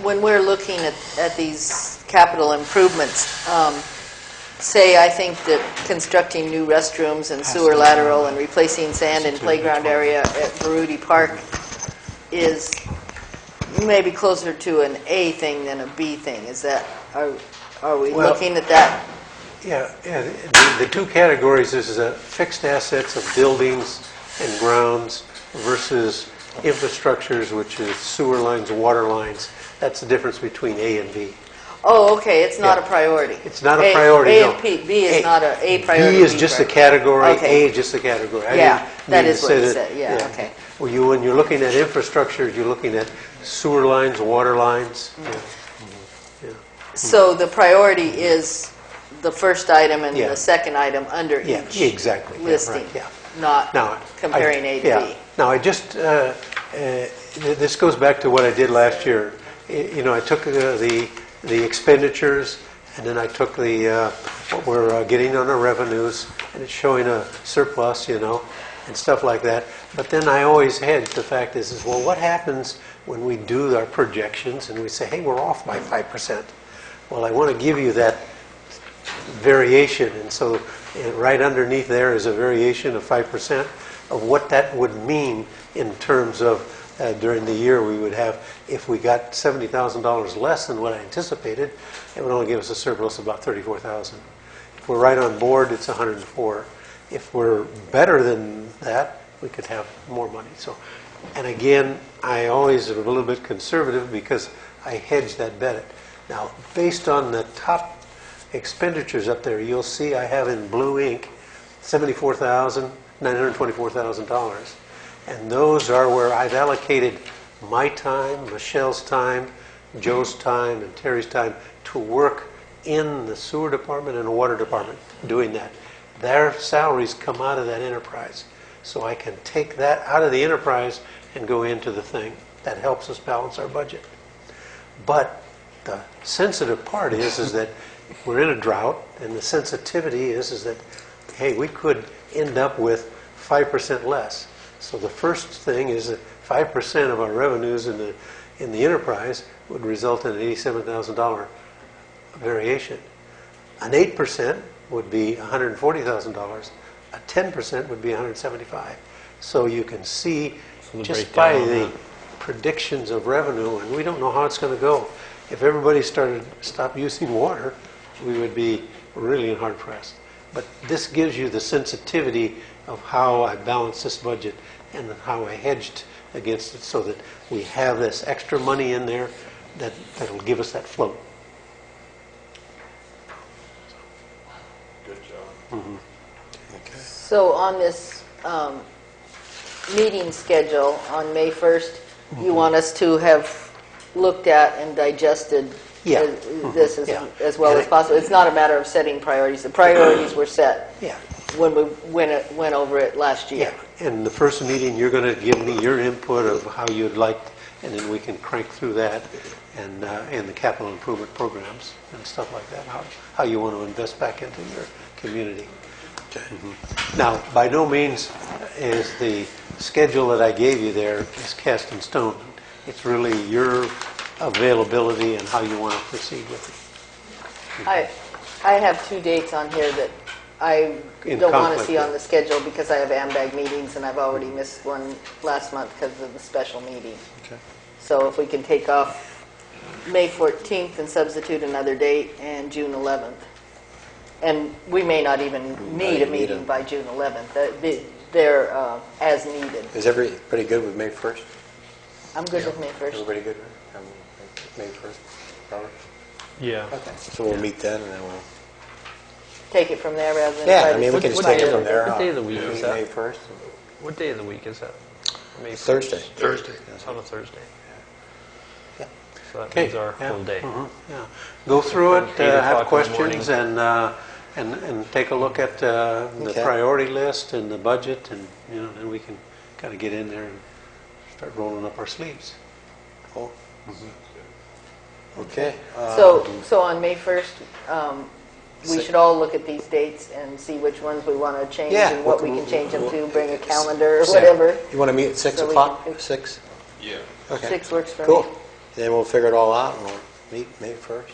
when we're looking at these capital improvements, say I think that constructing new restrooms and sewer lateral and replacing sand in playground area at Veruti Park is maybe closer to an A thing than a B thing. Is that, are we looking at that? Yeah. The 2 categories is fixed assets of buildings and grounds versus infrastructures, which is sewer lines, water lines. That's the difference between A and B. Oh, okay. It's not a priority. It's not a priority. A and B. B is not a priority. B is just a category. Okay. A is just a category. That is what you said. Yeah. Okay. When you're looking at infrastructure, you're looking at sewer lines, water lines. Mm-hmm. Yeah. So the priority is the first item and the second item under each listing, not comparing A to B. Now, I just, this goes back to what I did last year. I took the expenditures, and then I took what we're getting on our revenues, and it's showing a surplus, and stuff like that. But then I always hedge the fact is well, what happens when we do our projections and we say, hey, we're off by 5%? Well, I want to give you that variation, and so And right underneath there is a variation of 5% of what that would mean in terms of during the year we would have, if we got $70,000 less than what I anticipated, it would only give us a surplus of about $34,000. If we're right on board, it's 104. If we're better than that, we could have more money. So, and again, I always am a little bit conservative because I hedge that bet. Now, based on the top expenditures up there, you'll see I have in blue ink $74,924,000. And those are where I've allocated my time, Michelle's time, Joe's time, and Terry's time to work in the sewer department and the water department doing that. Their salaries come out of that enterprise. So I can take that out of the enterprise and go into the thing. That helps us balance our budget. But the sensitive part is that we're in a drought, and the sensitivity is that, hey, we could end up with 5% less. So the first thing is that 5% of our revenues in the enterprise would result in an $87,000 variation. An 8% would be $140,000. A 10% would be $175,000. So you can see just by the predictions of revenue, and we don't know how it's going to go. If everybody stopped using water, we would be really hard pressed. But this gives you the sensitivity of how I balance this budget and how I hedged against it so that we have this extra money in there that'll give us that float. Good job. Mm-hmm. Okay. So on this meeting schedule on May 1st, you want us to have looked at and digested this as well as possible. It's not a matter of setting priorities. The priorities were set when we went over it last year. Yeah, in the first meeting, you're going to give me your input of how you'd like, and then we can crank through that, and the capital improvement programs and stuff like that, how you want to invest back into your community. Okay. Mm-hmm. Now, by no means is the schedule that I gave you there is cast in stone. It's really your availability and how you want to proceed with it. I have 2 dates on here that I don't want to see on the schedule because I have AMBAG meetings and I've already missed one last month because of the special meeting. Okay. So if we can take off May 14th and substitute another date and June 11th. And we may not even need a meeting by June 11th. They're as needed. Is everybody good with May 1st? I'm good with May 1st. Everybody good with May 1st? Robert? Yeah. Okay. So we'll meet then and then we'll... Take it from there rather than... Yeah, I mean, we can just take it from there. What day of the week is that? May 1st. What day of the week is that? May 1st? Thursday. Thursday. It's on a Thursday. Yeah. So that means our full day. Mm-hmm. Yeah. Go through it, have 8 o'clock in the questions, and take a look at the priority list and the budget, and then we can kind of get in there and start rolling up our sleeves. Cool. Okay. So on May 1st, we should all look at these dates and see which ones we want to change and what we can change them to, bring a calendar or whatever. You want to meet at 6 o'clock? 6? Yeah. Okay. 6 works for me. Cool. Then we'll figure it all out and we'll meet May 1st.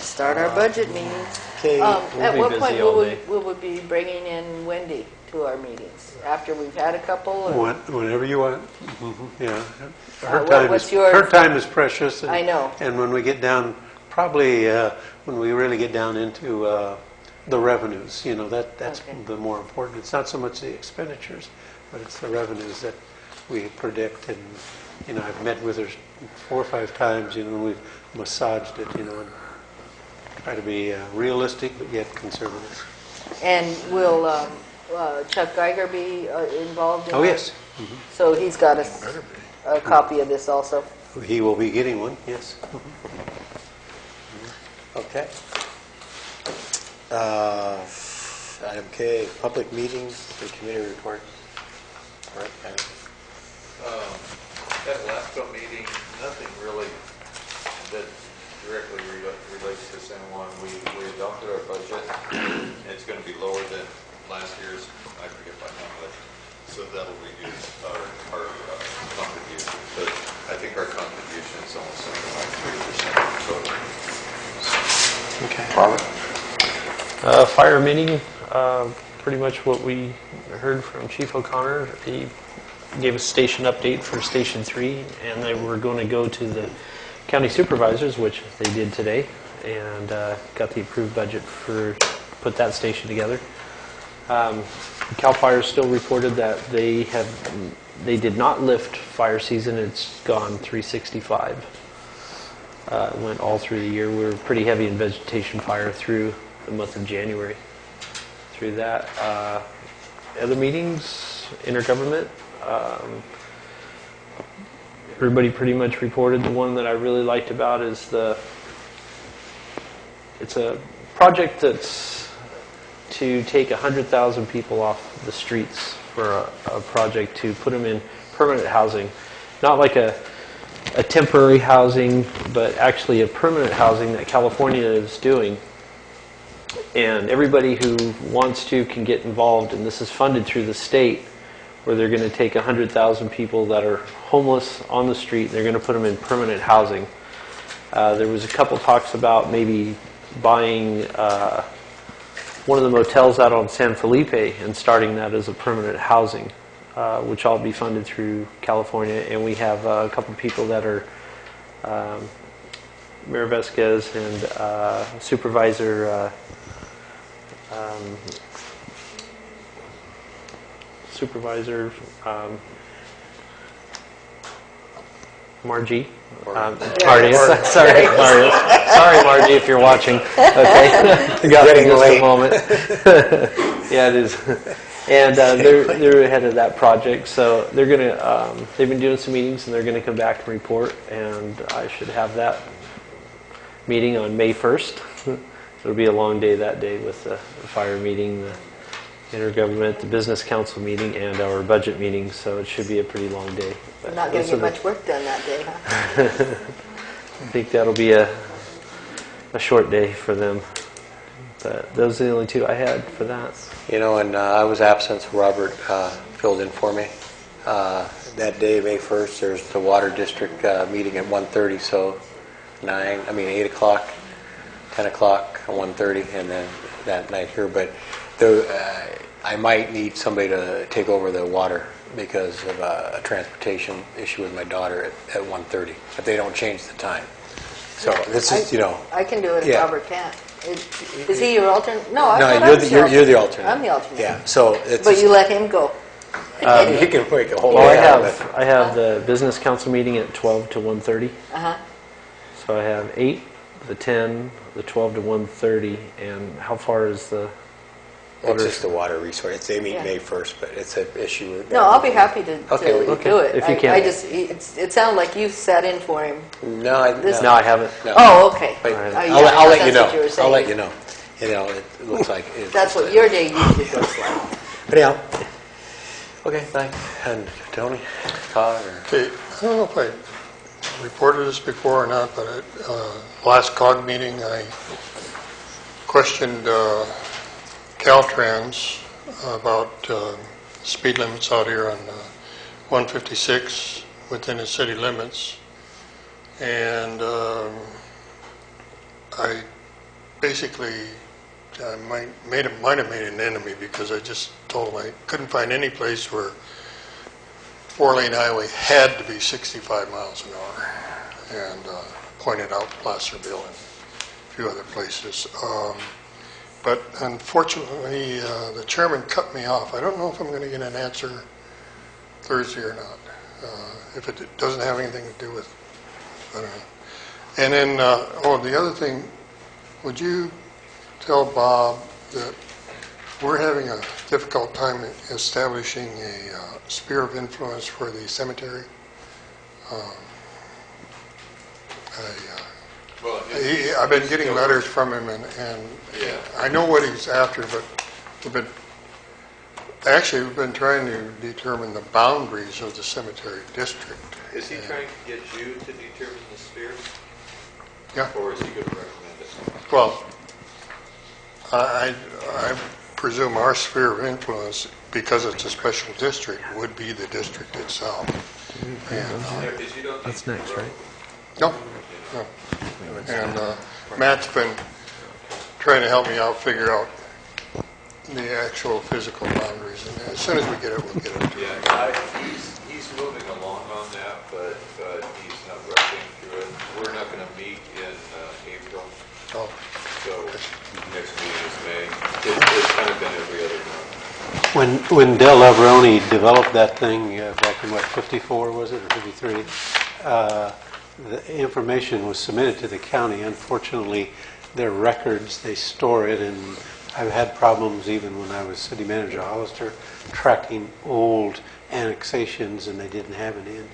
Start our budget meetings. Okay. At what point will we be bringing in Wendy to our meetings? After we've had a couple? Or? Whenever you want. Mm-hmm. Yeah. Her time is precious. I know. And when we get down, probably when we really get down into the revenues, that's the more important. It's not so much the expenditures, but it's the revenues that we predict. And I've met with her 4 or 5 times. And we've massaged it. And try to be realistic but yet conservative. And will Chuck Geiger be involved in that? Yes. Mm-hmm. So he's got a copy of this also? He will be getting one, yes. Okay. Item K, public meetings and committee reports. All right, At LASCO meeting, nothing really that directly relates to San Juan. We adopted our budget. It's going to be lower than last year's. I forget by how much. So that'll reduce our contribution. But I think our contribution is almost something like 3% of the total. Okay. Fire meeting, pretty much what we heard from Chief O'Connor. He gave a station update for Station 3, and they were going to go to the county supervisors, which they did today, and got the approved budget for put that station together. CAL FIRE still reported that they did not lift fire season. It's gone 365. Went all through the year. We were pretty heavy in vegetation fire through the month of January. Through that, other meetings, intergovernment. Everybody pretty much reported. The one that I really liked about is it's a project that's to take 100,000 people off the streets for a project to put them in permanent housing. Not like a temporary housing, but actually a permanent housing that California is doing. And everybody who wants to can get involved, and this is funded through the state, where they're going to take 100,000 people that are homeless on the street, and they're going to put them in permanent housing. There was a couple talks about maybe buying one of the motels out on San Felipe and starting that as a permanent housing, which all be funded through California. And we have a couple people that are Mayor Vesquez and Supervisor Margie. Margie. Sorry, Mario. Sorry, Margie, if you're watching. Okay, got it in just a moment. Yeah, it is. And they're ahead of that project, so they're gonna. They've been doing some meetings, and they're gonna come back and report. And I should have that meeting on May 1st. It'll be a long day that day with the fire meeting, the intergovernment, the business council meeting, and our budget meeting. So it should be a pretty long day. We're not going to get much work done that day, huh? I think that'll be a short day for them. But those are the only two I had for that. You know, and I was absent, so Robert filled in for me. That day, May 1st, there's the Water District meeting at 1:30, so 8 o'clock, 10 o'clock, 1:30, and then that night here. But I might need somebody to take over the water because of a transportation issue with my daughter at 1:30, if they don't change the time. So this is, I can do it if Robert can't. Is he your alternate? No, you're the alternate. I'm the alternate. Yeah, so but you let him go. You can make a whole. Well, I have the business council meeting at 12 to 1:30. So I have 8, the 10, the 12 to 1:30, and how far is the? It's just the water resource. They meet May 1st, but it's an issue. No, I'll be happy to do it. If you can. It sounded like you sat in for him. No, I haven't. No. Oh, okay. I'll let you know. I'll let you know. It looks like that's what your day usually goes like. But yeah. Okay, thanks. And Tony, Todd, or Okay, I don't know if I reported this before or not, but at last COG meeting, I questioned Caltrans about speed limits out here on 156 within the city limits, and I basically might have made an enemy because I just told him I couldn't find any place where 4-lane highway had to be 65 miles an hour, and pointed out Placerville and a few other places. But unfortunately, the chairman cut me off. I don't know if I'm going to get an answer Thursday or not. If it doesn't have anything to do with, I don't know. And then, the other thing, would you tell Bob that we're having a difficult time establishing a sphere of influence for the cemetery? I've been getting letters from him, and I know what he's after, but we've been trying to determine the boundaries of the cemetery district. Is he trying to get you to determine the spheres? Yeah. Or is he going to recommend it? Well, I presume our sphere of influence, because it's a special district, would be the district itself. That's next, right? No. And Matt's been trying to help me out, figure out the actual physical boundaries. And as soon as we get it, we'll get it. Yeah, he's moving along on that, but he's not rushing through it. We're not going to meet in April. Oh. So next meeting is May. It's kind of been every other month. When Del Laveroni developed that thing back in, what, 54 was it, or 53, the information was submitted to the county. Unfortunately, their records, they store it, and I've had problems even when I was city manager of Hollister tracking old annexations, and they didn't have any. And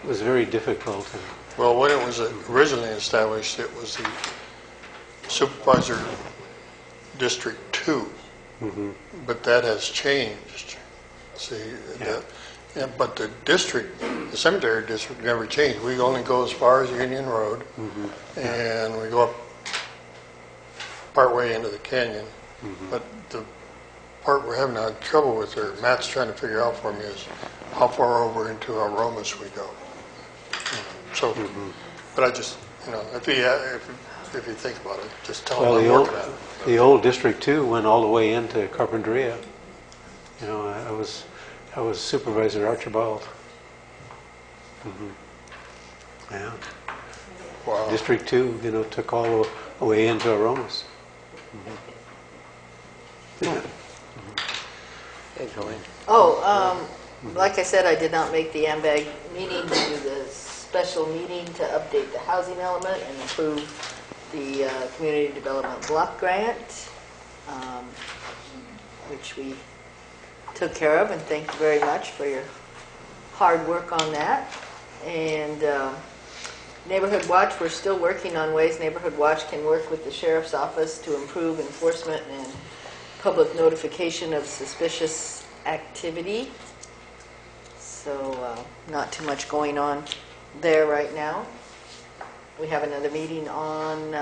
it was very difficult. Well, when it was originally established, it was the Supervisor District 2, but that has changed. See, but the district, the cemetery district never changed. We only go as far as Union Road, and we go up partway into the canyon. But the part we're having trouble with, or Matt's trying to figure out for me, is how far over into Aromas we go. So, but I just, if you think about it, just tell them I'm working on it. The old District 2 went all the way into Carpinteria. I was Supervisor Archibald. Yeah. Wow. District 2, took all the way into Aromas. Hey, Joanne. Like I said, I did not make the AMBAG meeting to do the special meeting to update the housing element and approve the Community Development Block Grant, which we took care of, and thank you very much for your hard work on that. And Neighborhood Watch, we're still working on ways Neighborhood Watch can work with the Sheriff's Office to improve enforcement and public notification of suspicious activity. So not too much going on there right now. We have another meeting on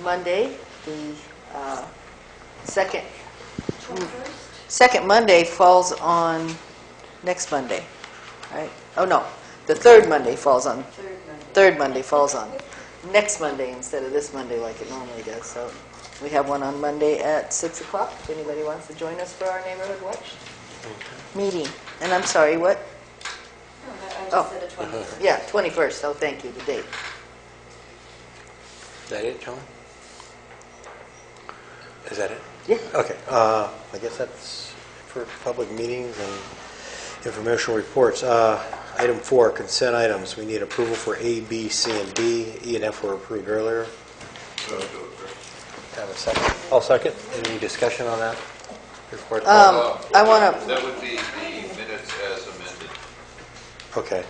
Monday, the second Monday falls on next Monday, right? Oh no, the third Monday falls on next Monday instead of this Monday like it normally does. So we have one on Monday at 6 o'clock. If anybody wants to join us for our Neighborhood Watch meeting. And I'm sorry, what? I just said the 21st. Yeah, 21st. Oh, thank you, the date. Is that it, John? Is that it? Yeah. Okay. I guess that's for public meetings and informational reports. Item 4, consent items. We need approval for A, B, C, and D. E and F were approved earlier. Have a second? I'll second. Any discussion on that? Report. I want to. That would be the minutes as amended. Okay.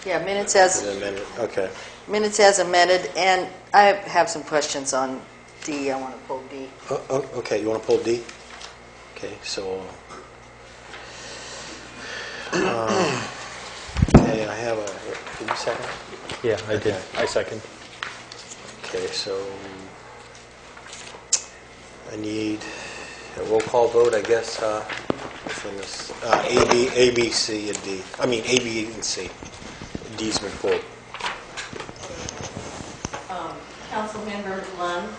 Yeah, minutes as amended. Okay. Minutes as amended, and I have some questions on D. I want to pull D. Okay, you want to pull D? Okay, so okay, I have a. Did you second? Yeah, I did. I second. Okay, so I need a roll call vote, I guess, from this A, B, C, and D. I mean A, B, and C. D's been pulled. Councilmember Lund,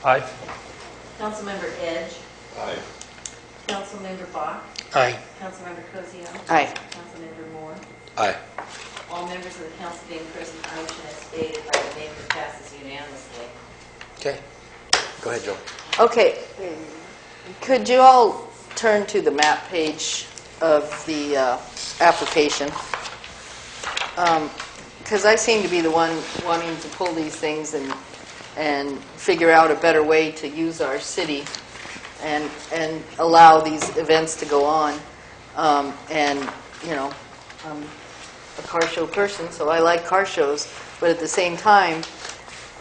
Aye. Councilmember Edge, Aye. Councilmember Bach, Aye. Councilmember Cosio. Aye. Councilmember Moore. Aye. All members of the council being present, the motion as stated by the name passes unanimously. Okay. Go ahead, Joe. Okay, could you all turn to the map page of the application? Because I seem to be the one wanting to pull these things and figure out a better way to use our city and allow these events to go on. And, I'm a car show person, so I like car shows. But at the same time,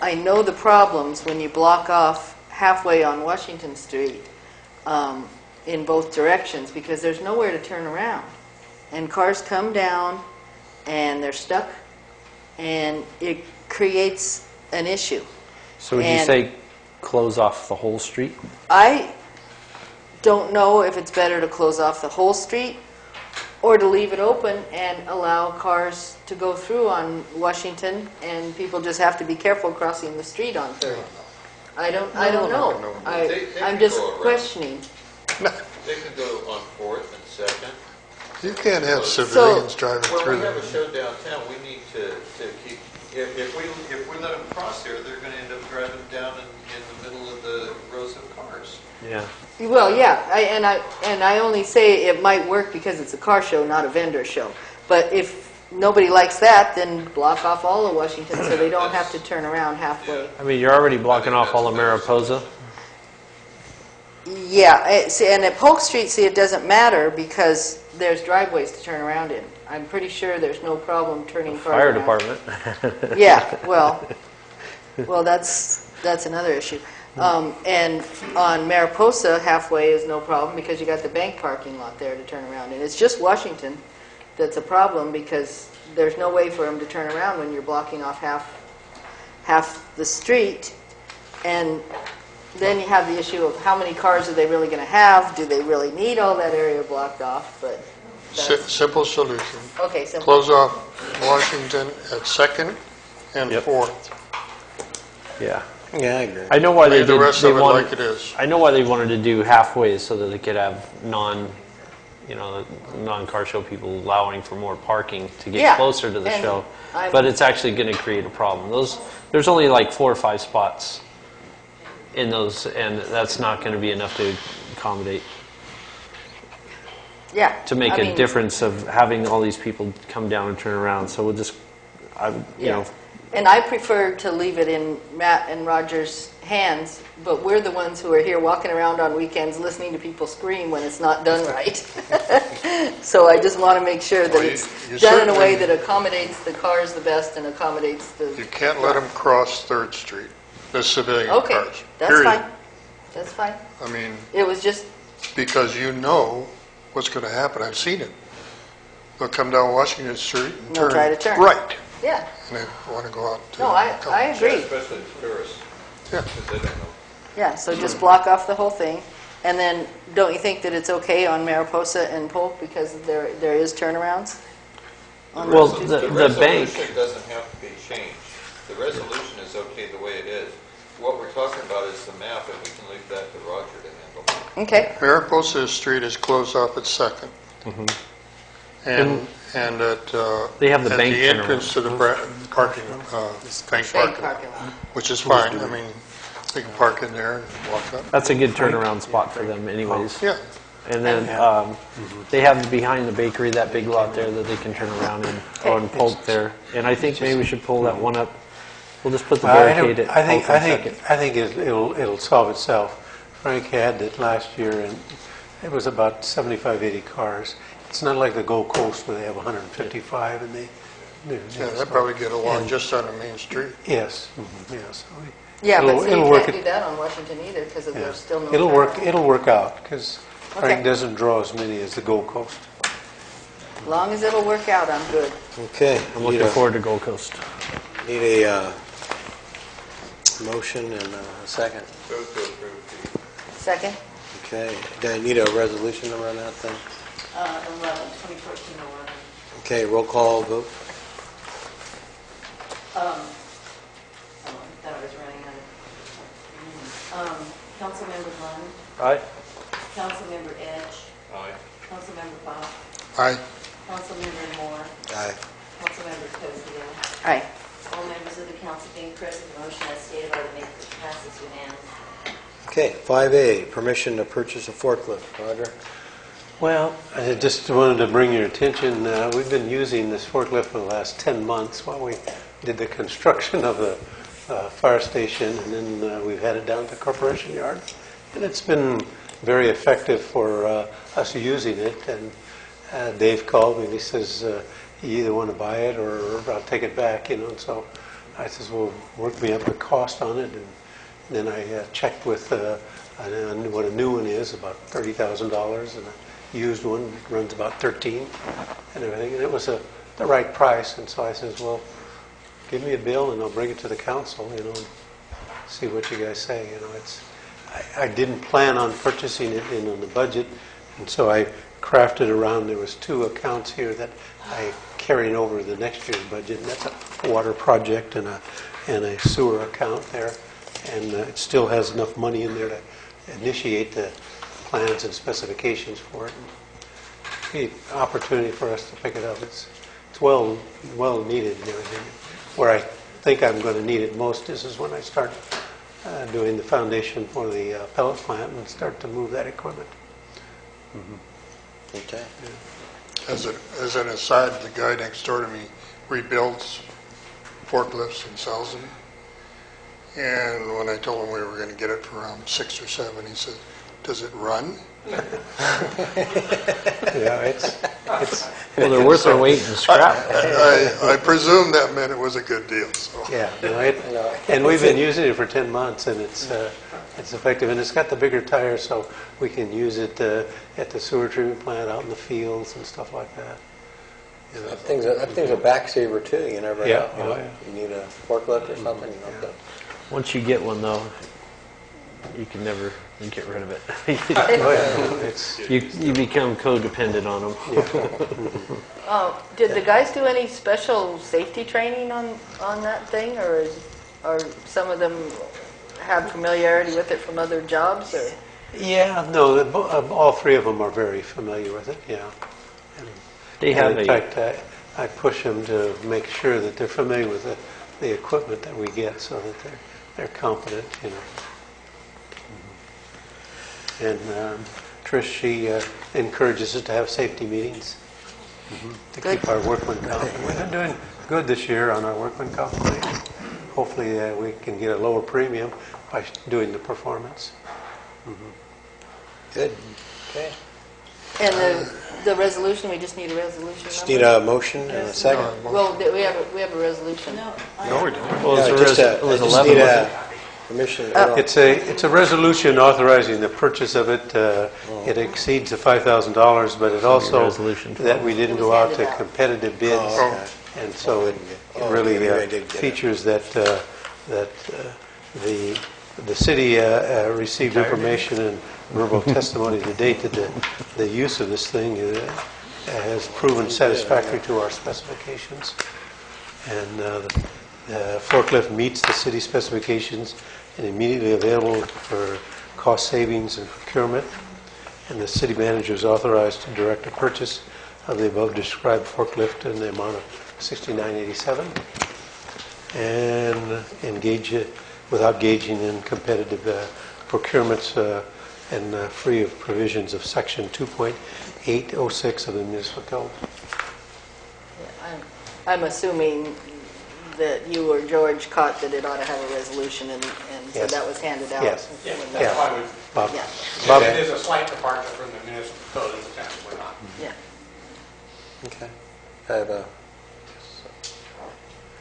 I know the problems when you block off halfway on Washington Street in both directions because there's nowhere to turn around. And cars come down and they're stuck and it creates an issue. So would you say close off the whole street? I don't know if it's better to close off the whole street or to leave it open and allow cars to go through on Washington and people just have to be careful crossing the street on 3rd. I don't know. I'm just questioning. They could go on 4th and 2nd. You can't have civilians driving When through we have a there. show downtown, we need to keep, if we let them cross there, they're going to end up driving down in the middle of the rows of cars. Yeah. Well, yeah, and I only say it might work because it's a car show, not a vendor show. But if nobody likes that, then block off all of Washington so they don't have to turn around halfway. I mean, you're already blocking off all of Mariposa. Yeah, see, and at Polk Street, see, it doesn't matter because there's driveways to turn around in. I'm pretty sure there's no problem turning cars Fire around. department. Yeah, well, that's another issue. And on Mariposa, halfway is no problem because you got the bank parking lot there to turn around in. It's just Washington that's a problem because there's no way for them to turn around when you're blocking off half the street. And then you have the issue of how many cars are they really going to have? Do they really need all that area blocked off? But Simple solution. okay, simple. Close off Washington at 2nd and 4th. Yeah. Yeah, I agree. I know why they Leave the did. rest They of it wanted, like it is. I know why they wanted to do halfway so that they could have non-car show people allowing for more parking to get Yeah, closer to the and show. I'm- But it's actually going to create a problem. There's only like 4 or 5 spots in those, and that's not going to be enough to accommodate. Yeah. To make I a mean, difference of having all these people come down and turn around. So we'll just, you know. And I prefer to leave it in Matt and Roger's hands, but we're the ones who are here walking around on weekends listening to people scream when it's not done right. So I just want to make sure that Well, it's you done in a way certainly- that accommodates the cars the best and accommodates the... You can't let them cross 3rd Street, the civilian Okay, cars. that's period. fine. That's fine. I mean, It was just, because you know what's going to happen. I've seen it. They'll come down Washington Street and They'll try to turn. right. yeah. And they want to go out to... No, I agree. Especially the tourists. Yeah. Because they don't know. Yeah, so just block off the whole thing. And then, don't you think that it's okay on Mariposa and Polk because there is turnarounds? on Well, those two the streets? bank- resolution doesn't have to be changed. The resolution is okay the way it is. What we're talking about is the map, and we can leave that to Roger to handle. Okay. Mariposa Street is closed off at 2nd. And at They have the at bank the entrance to the parking, bank parking lot, which is fine. I mean, they can park in there and walk up. That's a good turnaround spot for them anyways. Yeah. And then they have behind the bakery that big lot there that they can turn around and on Polk there. And I think maybe we should pull that one up. We'll just put the barricade at Polk and 2nd. I think it'll solve itself. Frank had it last year, and it was about 75, 80 cars. It's not like the Gold Coast where they have 155, and they... Yeah, they'll probably get along just on the main street. Yes, yes. Yeah, but so you it'll work can't do that on Washington either because Yeah. there's still no... It'll work. turnaround. It'll work out because Okay. Frank doesn't draw as many as the Gold Coast. As long as it'll work out, I'm good. Okay. I'm looking forward to Gold Coast. Need a motion and a second. Move to approve Second? Okay. Do I need a resolution number on that thing? 2014-11. Okay, roll call vote. I thought I was running out of... Councilmember Lund, Aye. Councilmember Edge, the. Aye. Councilmember Bob, Aye. Councilmember Moore, Aye. Councilmember Cosio. Aye. All members of the council being present, the motion as stated by the maker passes unanimously. Okay, 5A, permission to purchase a forklift. Roger? Well, I just wanted to bring your attention, we've been using this forklift for the last 10 months while we did the construction of the fire station, and then we've had it down to Corporation Yard. And it's been very effective for us using it. And Dave called me and he says, you either want to buy it or I'll take it back, And so I says, well, work me up a cost on it. And then I checked with what a new one is, about $30,000, and a used one runs about 13 and everything. And it was the right price. And so I says, well, give me a bill and I'll bring it to the council, and see what you guys say. I didn't plan on purchasing it in on the budget, and so I crafted around. There was 2 accounts here that I carried over the next year's budget, and that's a water project and a sewer account there. and it still has enough money in there to initiate the plans and specifications for it. The opportunity for us to pick it up. It's well needed and everything. Where I think I'm going to need it most is when I start doing the foundation for the pellet plant and start to move that equipment. Okay. As an aside, the guy next door to me rebuilds forklifts and sells them. And when I told him we were going to get it for around 6 or 7, he said, "Does it run?" Yeah, it's well, they're worth their weight in scrap. I presume that meant it was a good deal. So. Yeah, and we've been using it for 10 months, and it's effective, and it's got the bigger tires, so we can use it at the sewer treatment plant, out in the fields and stuff like that. You know, that thing's a back saver too. You never know. Oh, yeah. You need a forklift or something. You know, Once you get one, though, you can never get rid of it. You become codependent on them. Did the guys do any special safety training on that thing, or some of them have familiarity with it from other jobs? Or? Yeah, no, all three of them are very familiar with it. Yeah. In fact, I push them to make sure that they're familiar with the equipment that we get, so that they're competent, you know. And Trish, she encourages us to have safety meetings to keep our workman comp. We've been doing good this year on our workman comp claim. Hopefully we can get a lower premium by doing the performance. Good. Okay. And the resolution, we just need a resolution Just number? need a motion and a second. Well, we have a resolution. No, we don't. Well, it just need a permission. It's a resolution authorizing the purchase of it. It exceeds the $5,000, but it also that we didn't go out to competitive bids, and so it really features that the city received information and verbal testimony to date that the use of this thing has proven satisfactory to our specifications, and the forklift meets the city specifications and immediately available for cost savings and procurement, and the city manager is authorized to direct a purchase of the above described forklift in the amount of $69.87 and engage it without gauging in competitive procurements and free of provisions of section 2.806 of the municipal code. I'm assuming that you or George caught that it ought to have a resolution, and so Yes. that was handed out. Yes. Yeah, Yeah. that's why we, Bob. Yeah. Bob. it is a slight departure from the municipal code in the sense we're not. Yeah. Okay. I have a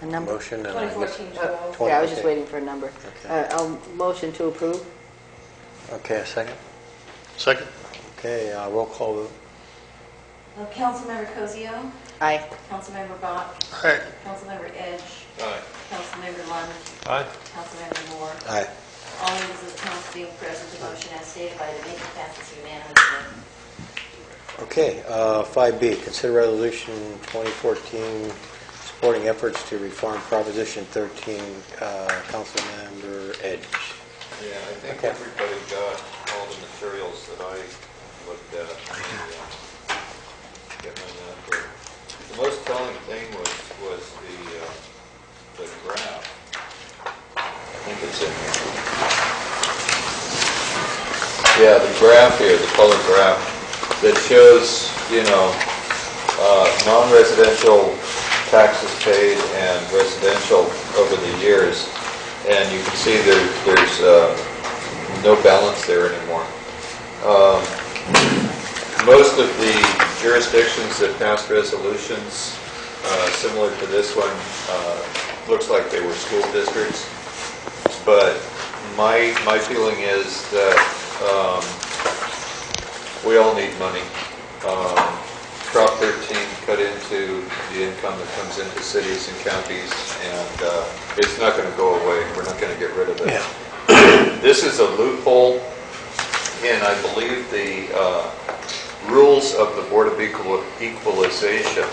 number? motion and 2014-12. Yeah, I was just waiting for a number. I'll motion to approve. Okay, a second. Second. Okay, roll call vote. Councilmember Cosio? Aye. Councilmember Bach? Aye. Councilmember Edge? Aye. Councilmember Lund? Aye. Councilmember Moore? Aye. All members of the council being present, the motion as stated by the maker passes unanimously. Okay, 5B, consider resolution 2014 supporting efforts to reform Proposition 13, Councilmember Edge. Yeah, I think everybody got all the materials that I looked at. The most telling thing was the graph. I think it's in here. Yeah, the graph here, the color graph that shows, non-residential taxes paid and residential over the years. And you can see there's no balance there anymore. Most of the jurisdictions that passed resolutions similar to this one looks like they were school districts. But my feeling is that we all need money. Prop 13 cut into the income that comes into cities and counties, and it's not going to go away. We're not going to get rid of it. Yeah. This is a loophole in, I believe, the rules of the Board of Equalization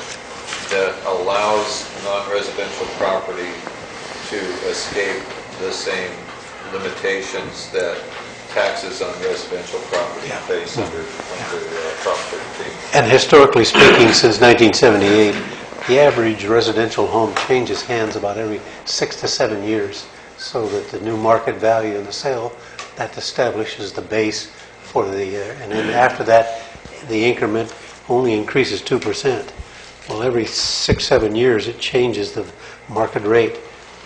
that allows non-residential property to escape the same limitations that taxes on residential property face under Prop 13. And historically speaking, since 1978, the average residential home changes hands about every 6 to 7 years, so that the new market value in the sale, that establishes the base for the, and then after that, the increment only increases 2%. Well, every 6, 7 years, it changes the market rate.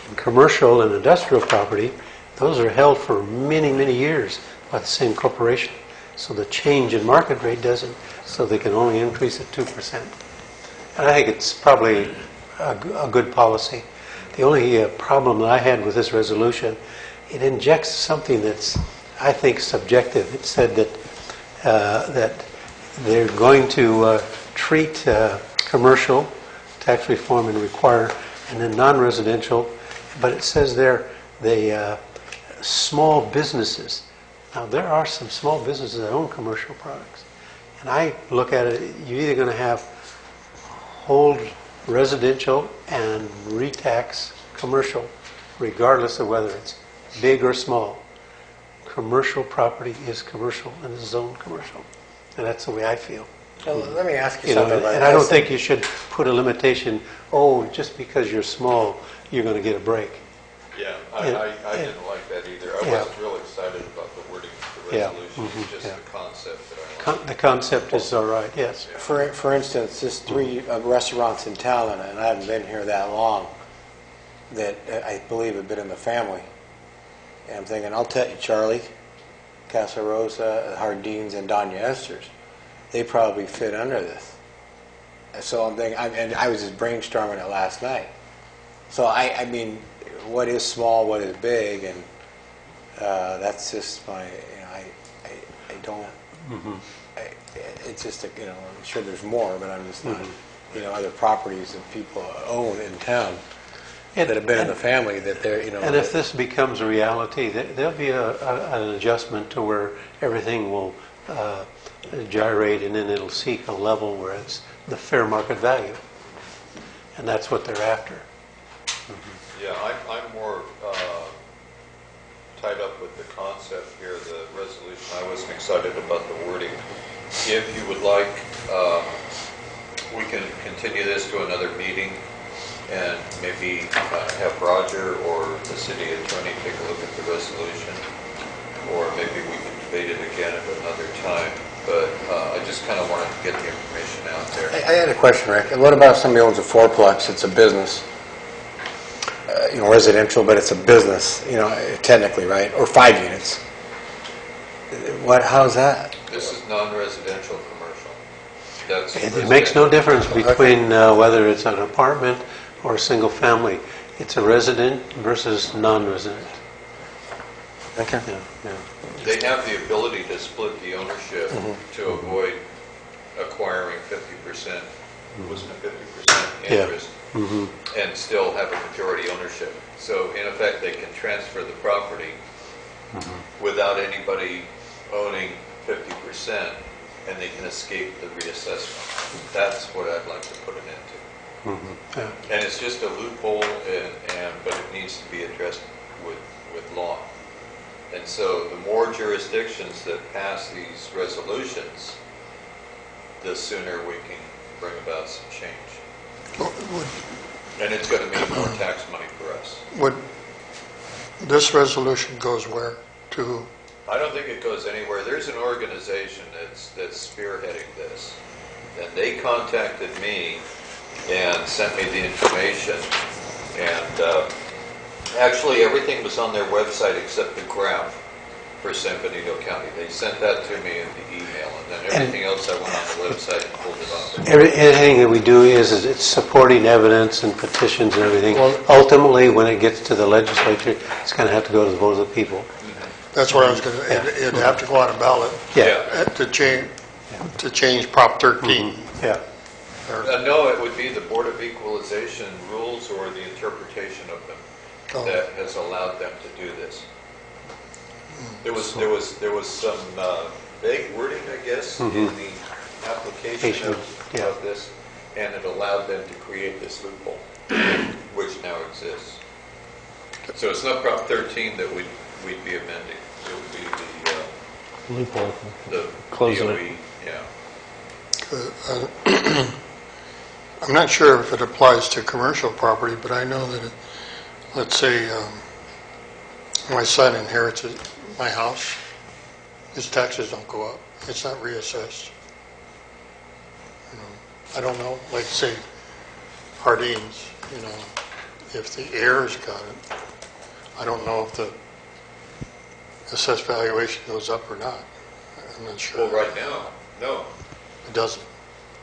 In commercial and industrial property, those are held for many, many years by the same corporation. So the change in market rate doesn't, so they can only increase it 2%. And I think it's probably a good policy. The only problem that I had with this resolution, it injects something that's, I think, subjective. It said that that they're going to treat commercial tax reform and require, and then non-residential, but it says there small businesses. Now, there are some small businesses that own commercial products. And I look at it, you're either going to have hold residential and retax commercial, regardless of whether it's big or small. Commercial property is commercial and is zoned commercial. And that's the way I feel. Well, let me ask you something about that. And I don't think you should put a limitation, just because you're small, you're going to get a break. Yeah, I didn't like that either. I wasn't real excited about the wording of the resolution. It's just the concept that I like. The concept is all right, yes. For instance, there's 3 restaurants in town, and I haven't been here that long, that I believe have been in the family. And I'm thinking, I'll tell you, Charlie, Casa Rosa, Hardines, and Doña Esther's, they probably fit under this. So I'm thinking, and I was just brainstorming it last night. So I mean, what is small, what is big, and that's just my, I don't, it's just, I'm sure there's more, but I'm just not, other properties that people own in town that have been in the family that they're, And if this becomes a reality, there'll be an adjustment to where everything will gyrate, and then it'll seek a level where it's the fair market value. And that's what they're after. Yeah, I'm more tied up with the concept here, the resolution. I wasn't excited about the wording. If you would like, we can continue this to another meeting and maybe have Roger or the city attorney take a look at the resolution, or maybe we can debate it again at another time. But I just kind of wanted to get the information out there. I had a question, Rick. What about if somebody owns a fourplex? It's a business. Residential, but it's a business, technically, right? Or 5 units. How's that? This is non-residential commercial. It makes no difference between whether it's an apartment or a single family. It's a resident versus non-resident. Okay. Yeah. They have the ability to split the ownership to avoid acquiring 50%, wasn't it 50% interest? And still have a majority ownership. So in effect, they can transfer the property without anybody owning 50%, and they can escape the reassessment. That's what I'd like to put an end to. And it's just a loophole, but it needs to be addressed with law. And so the more jurisdictions that pass these resolutions, the sooner we can bring about some change. And it's going to mean more tax money for us. This resolution goes where? To? I don't think it goes anywhere. There's an organization that's spearheading this. And they contacted me and sent me the information. And actually everything was on their website except the graph for San Benito County. They sent that to me in the email, and then everything else I went on the website and pulled it off. Everything that we do is it's supporting evidence and petitions and everything. Ultimately, when it gets to the legislature, it's going to have to go to the vote of the people. That's what I was going to. It'd have to go on a ballot. To change Prop 13. No, it would be the Board of Equalization rules or the interpretation of them that has allowed them to do this. There was some vague wording, I guess, in the application of this, and it allowed them to create this loophole, which now exists. So it's not Prop 13 that we'd be amending. It would be Loophole. the Closing DOE, it. yeah. I'm not sure if it applies to commercial property, but I know that, let's say, my son inherits my house, his taxes don't go up. It's not reassessed. You know, I don't know, like say Hardeen's, you know, if the heirs got it, I don't know if the assessed valuation goes up or not. I'm not sure. Well, right now, no, It doesn't.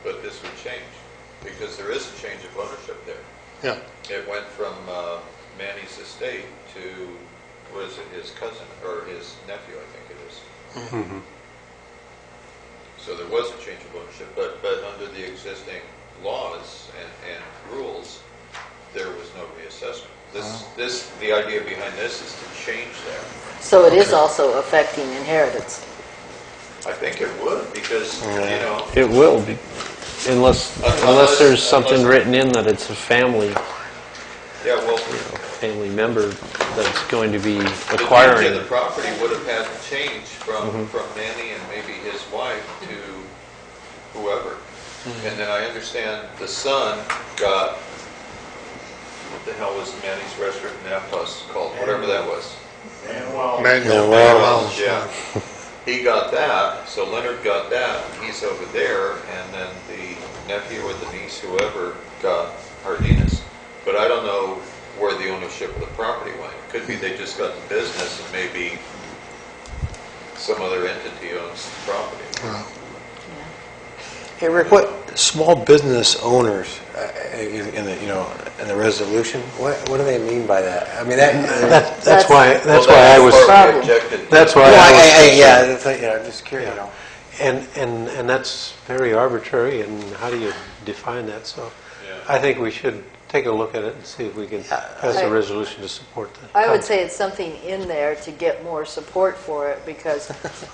but this would change because there is a change of ownership there. Yeah. It went from Manny's estate to, what is it, his cousin or his nephew, I think it is. Mhm. So there was a change of ownership, but under the existing laws and rules, there was no reassessment. The idea behind this is to change that. So it is also affecting inheritance. I think it would because, you know. It will be, unless there's something written in that it's a family, Yeah, well, family member that's going to be the nature acquiring. of the property would have had to change from Manny and maybe his wife to whoever. And then I understand the son got, what the hell was Manny's restaurant in Napas called, whatever that was. Manuel. Yeah. He got that, so Leonard got that, and he's over there, and then the nephew or the niece, whoever, got Hardina's. But I don't know where the ownership of the property went. It could be they just got the business and maybe some other entity owns the property. Hey, Rick, what small business owners in the resolution? What do they mean by that? I mean that's why I was. That's why I'm just curious. You know. And that's very arbitrary. And how do you define that? So, I think we should take a look at it and see if we can pass a resolution to support that. I would say it's something in there to get more support for it because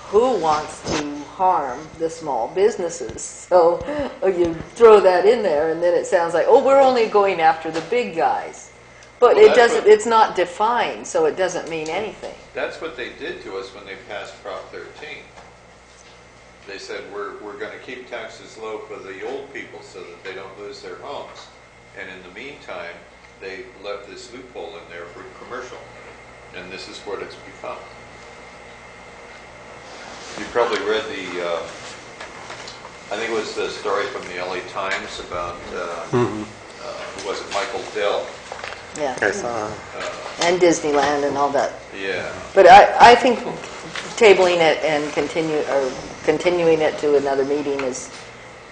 who wants to harm the small businesses? So you throw that in there and then it sounds like, oh, we're only going after the big guys. But Well, it doesn't, it's not defined, so it doesn't mean anything. That's what they did to us when they passed Prop 13. They said, we're going to keep taxes low for the old people so that they don't lose their homes. And in the meantime, they left this loophole in there for commercial. And this is what it's become. You probably read I think it was the story from the LA Times about, who was it, Michael Dell. Yeah. And Disneyland and all that. Yeah. But I think tabling it and continuing it to another meeting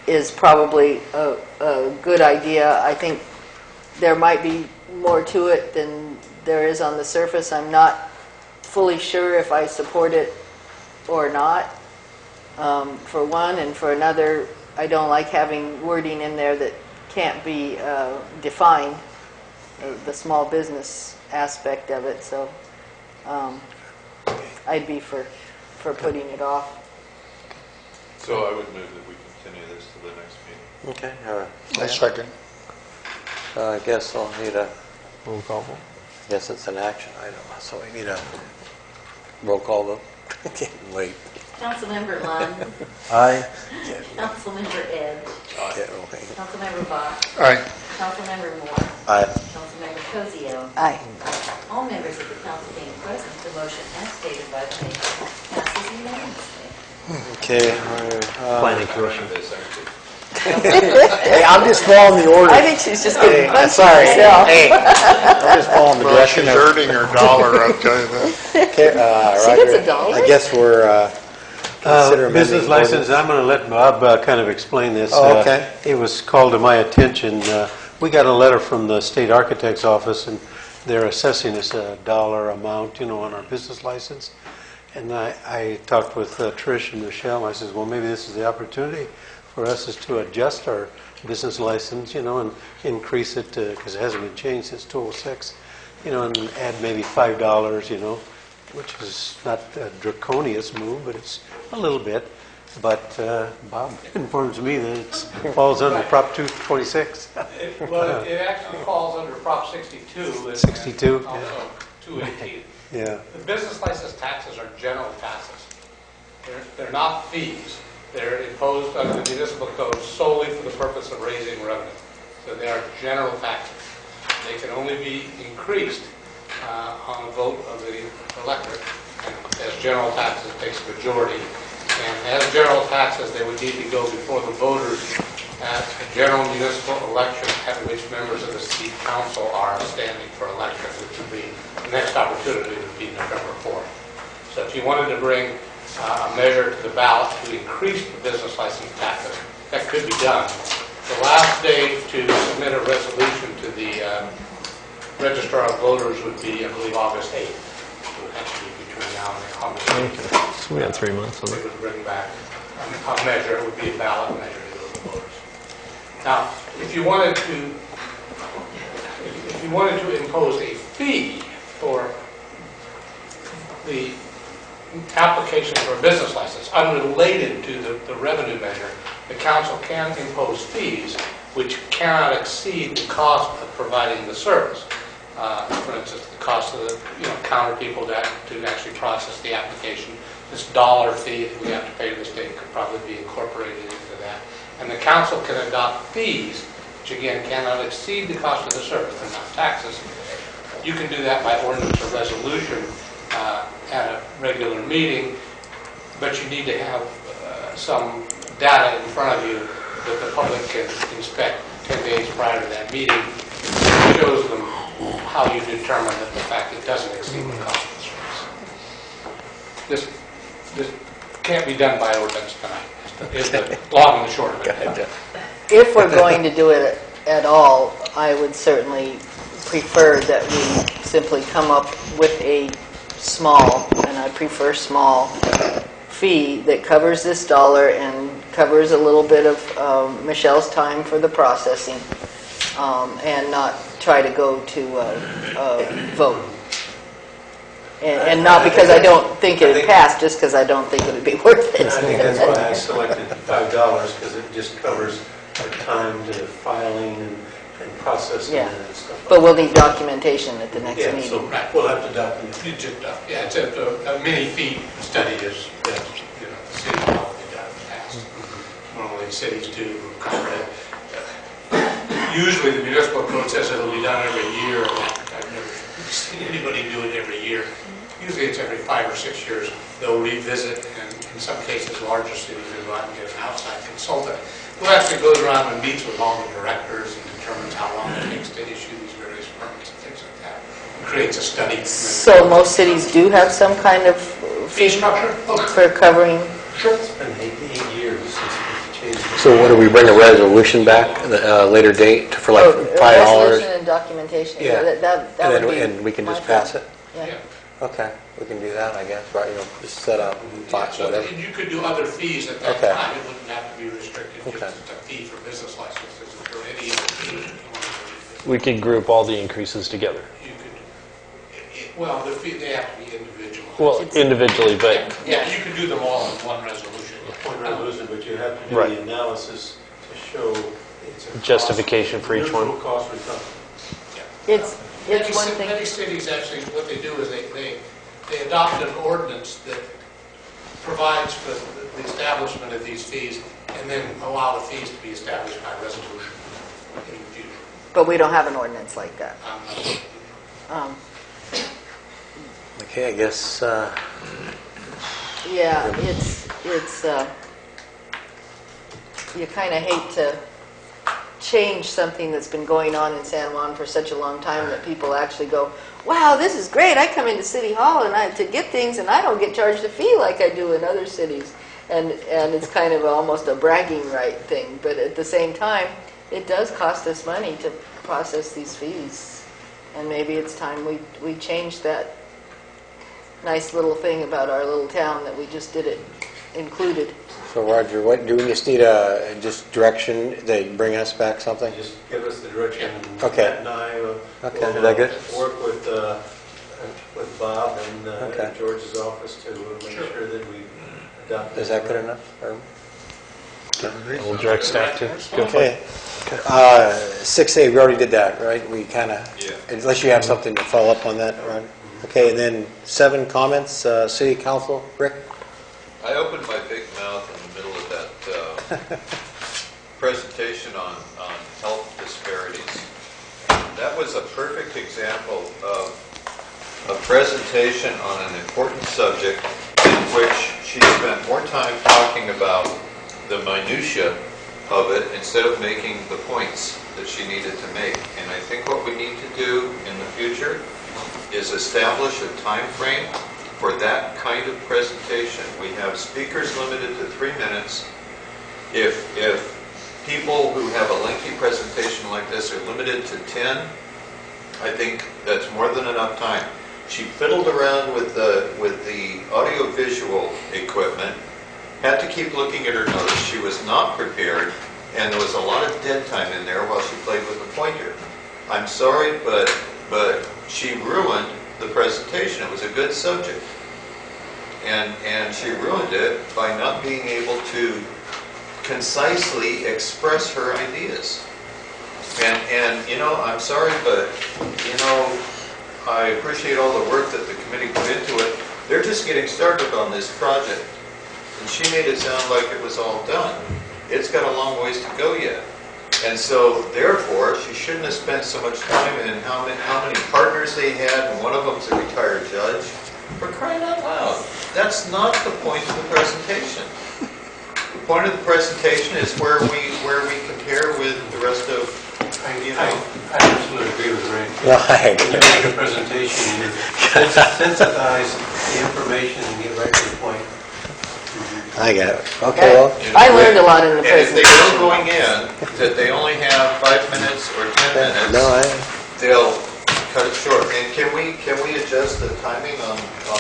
is probably a good idea. I think there might be more to it than there is on the surface. I'm not fully sure if I support it or not, for one, and for another, I don't like having wording in there that can't be defined, the small business aspect of it, so I'd be for putting it off. So I would move that we continue this to the next meeting. Okay. I second. I guess I'll need a roll call vote. I guess it's an action item, so we need a roll call vote. Getting late. Councilmember Lund. Aye. Councilmember Edge. Okay. Councilmember Bach. Aye. Councilmember Moore. Aye. Councilmember Cozio. Aye. All members of the council being present, the motion as stated by the mayor passes unanimously. Okay. Planning Commission. Hey, I'm just following the order. I think she's just getting punched sorry. herself. Hey, I'm just following the Well, direction. she's earning her dollar, I'll tell you that. Okay, She Roger, gets a dollar? I guess we're consider amending Business the license, ordinance. I'm going to let Bob kind of explain this. Oh, okay. It was called to my attention. We got a letter from the state architect's office, and they're assessing us a dollar amount, on our business license. And I talked with Trish and Michelle. I said, well, maybe this is the opportunity for us is to adjust our business license, and increase it because it hasn't been changed since 2006, and add maybe $5, which is not a draconian move, but it's a little bit. But Bob informs me that it falls under Prop 226. Well, it actually falls under Prop 62. And 62, also 218. Yeah. The business license taxes are general taxes. They're not fees. They're imposed under the municipal code solely for the purpose of raising revenue. So they are general taxes. They can only be increased on a vote of the electorate. And as general taxes takes majority. And as general taxes, they would need to go before the voters at a general municipal election at which members of the city council are standing for election, which would be, the next opportunity would be November 4th. So if you wanted to bring a measure to the ballot to increase the business license taxes, that could be done. The last day to submit a resolution to the Registrar of Voters would be, I believe, August 8th. So it has to be between now and August 8th. So we got 3 months on They it. would bring back a measure, it would be a ballot measure to go to the voters. Now, if you wanted to impose a fee for the application for a business license, unrelated to the revenue measure, the council can impose fees which cannot exceed the cost of providing the service. For instance, the cost of the counter people to actually process the application. This dollar fee that we have to pay to the state could probably be incorporated into that. And the council can adopt fees, which again cannot exceed the cost of the service, they're not taxes. You can do that by ordinance or resolution at a regular meeting, but you need to have some data in front of you that the public can inspect 10 days prior to that meeting. It shows them how you determine that the fact it doesn't exceed the cost of the service. This can't be done by ordinance tonight, is the long and the short of it. If we're going to do it at all, I would certainly prefer that we simply come up with a small, and I prefer small, fee that covers this dollar and covers a little bit of Michelle's time for the processing, and not try to go to a vote. And not because I don't think it would pass, just because I don't think it would be worth it. I think that's why I selected $5, because it just covers our time to filing and processing and stuff. But we'll need documentation at the next meeting. So we'll have to document. Yeah, it's a mini fee study is that the city probably done in the past. Normally cities do cover it. Usually the municipal code says it'll be done every year. I've never seen anybody do it every year. Usually it's every 5 or 6 years. They'll revisit, and in some cases larger cities will go out and get an outside consultant who actually goes around and meets with all the directors and determines how long it takes to issue these various permits and things like that. It creates a study. So most cities do have some kind of fee structure for covering. Sure. It's been 8 years since we changed it. So what do we bring a resolution back at a later date for like $5? Resolution and documentation. Yeah. That would be And we can just my pass plan. it? Yeah. Okay, we can do that, I guess, right, just set up and So whatever. you could do other fees at that Okay. time. It wouldn't have to be restricted Okay. just to a fee for business licenses or any other fee that you wanted to We can group all the increases together. Well, the fee, they have to be individual. Well, individually, but Yeah, you could do them all in one resolution. One resolution, but you have to do Right. the analysis to show it's a justification for each one. neutral cost recovery. It's one thing. Many cities actually, what they do is they adopt an ordinance that provides for the establishment of these fees and then allow the fees to be established by resolution in the future. But we don't have an ordinance like that. Okay, I guess, Yeah, it's you kind of hate to change something that's been going on in San Juan for such a long time that people actually go, wow, this is great. I come into City Hall and to get things and I don't get charged a fee like I do in other cities. And it's kind of almost a bragging right thing. But at the same time, it does cost us money to process these fees. And maybe it's time we change that nice little thing about our little town that we just did it included. So Roger, what, do we just need just direction, they bring us back something? Just give us the direction. Okay. Matt and I will Is that good? work with Bob and Okay. George's office to make sure that we adopt. Is that good enough? Or- We'll direct staff to go for Okay. it. 6A, we already did that, right? We kind of, unless you have something to follow up on that, right? Okay, and then 7 comments, City Council. Rick? I opened my big mouth in the middle of that presentation on health disparities. That was a perfect example of a presentation on an important subject in which she spent more time talking about the minutia of it instead of making the points that she needed to make. And I think what we need to do in the future is establish a time frame for that kind of presentation. We have speakers limited to 3 minutes. If people who have a lengthy presentation like this are limited to 10, I think that's more than enough time. She fiddled around with the audio-visual equipment, had to keep looking at her notes. She was not prepared, and there was a lot of dead time in there while she played with the pointer. I'm sorry, but she ruined the presentation. It was a good subject. And she ruined it by not being able to concisely express her ideas. And you know, I'm sorry, but you know, I appreciate all the work that the committee put into it. They're just getting started on this project. And she made it sound like it was all done. It's got a long ways to go yet. And so, therefore, she shouldn't have spent so much time in how many partners they had, and one of them's a retired judge. For crying out loud. That's not the point of the presentation. The point of the presentation is where we compare with the rest of, you know. I absolutely agree with Ray. Right. When you make a presentation, you sensitize the information and get right to the point. I got it. Okay, well. I learned a lot in the And if they presentation. know going in that they only have 5 minutes or 10 minutes, No, they'll cut it short. And can we adjust the timing on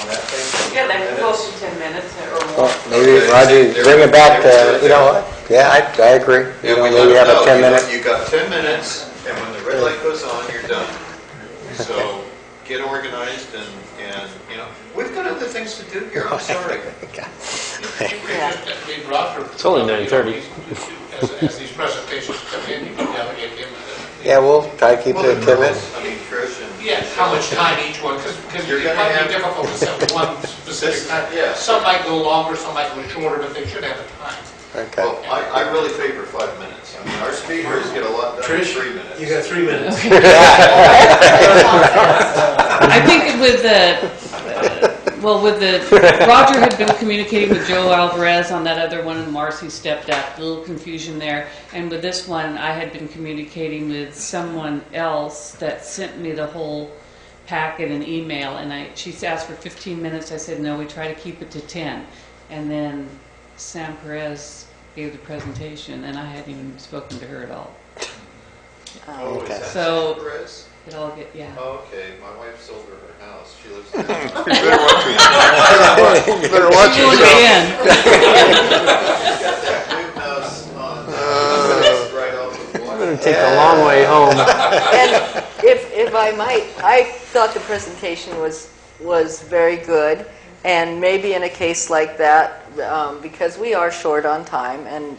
that thing? Yeah, they can go to 10 minutes or more. Well, maybe, Roger, bring it back to, you know what? Yeah, I agree. You know, maybe have a 10-minute. You got 10 minutes, and when the red light goes on, you're done. So get organized and you know, we've got other things to do here. I'm sorry. It's only 9:30. As these presentations come in, you can delegate him. Yeah, we'll try to keep it at 10 minutes. I mean, Trish and... Yeah, how much time each one, because You're it gonna might have- be difficult to set one specific time. Yeah. Some might go longer, some might go shorter, but they should have a time. Okay. Well, I really favor 5 minutes. I mean, our speakers get a lot done in Trish, 3 minutes. you got 3 minutes. I think with Roger had been communicating with Joe Alvarez on that other one, and Marcy stepped up. A little confusion there. And with this one, I had been communicating with someone else that sent me the whole packet and email, and she asked for 15 minutes. I said, no, we try to keep it to 10. And then Sam Perez gave the presentation, and I hadn't even spoken to her at all. Oh, is that So Sam Perez? it all get, yeah. Oh, okay. My wife sold her house. She lives there. You better watch She won't yourself. get in. New house on right off the water. It's going to take a long way home. And if I might, I thought the presentation was very good, and maybe in a case like that, because we are short on time, and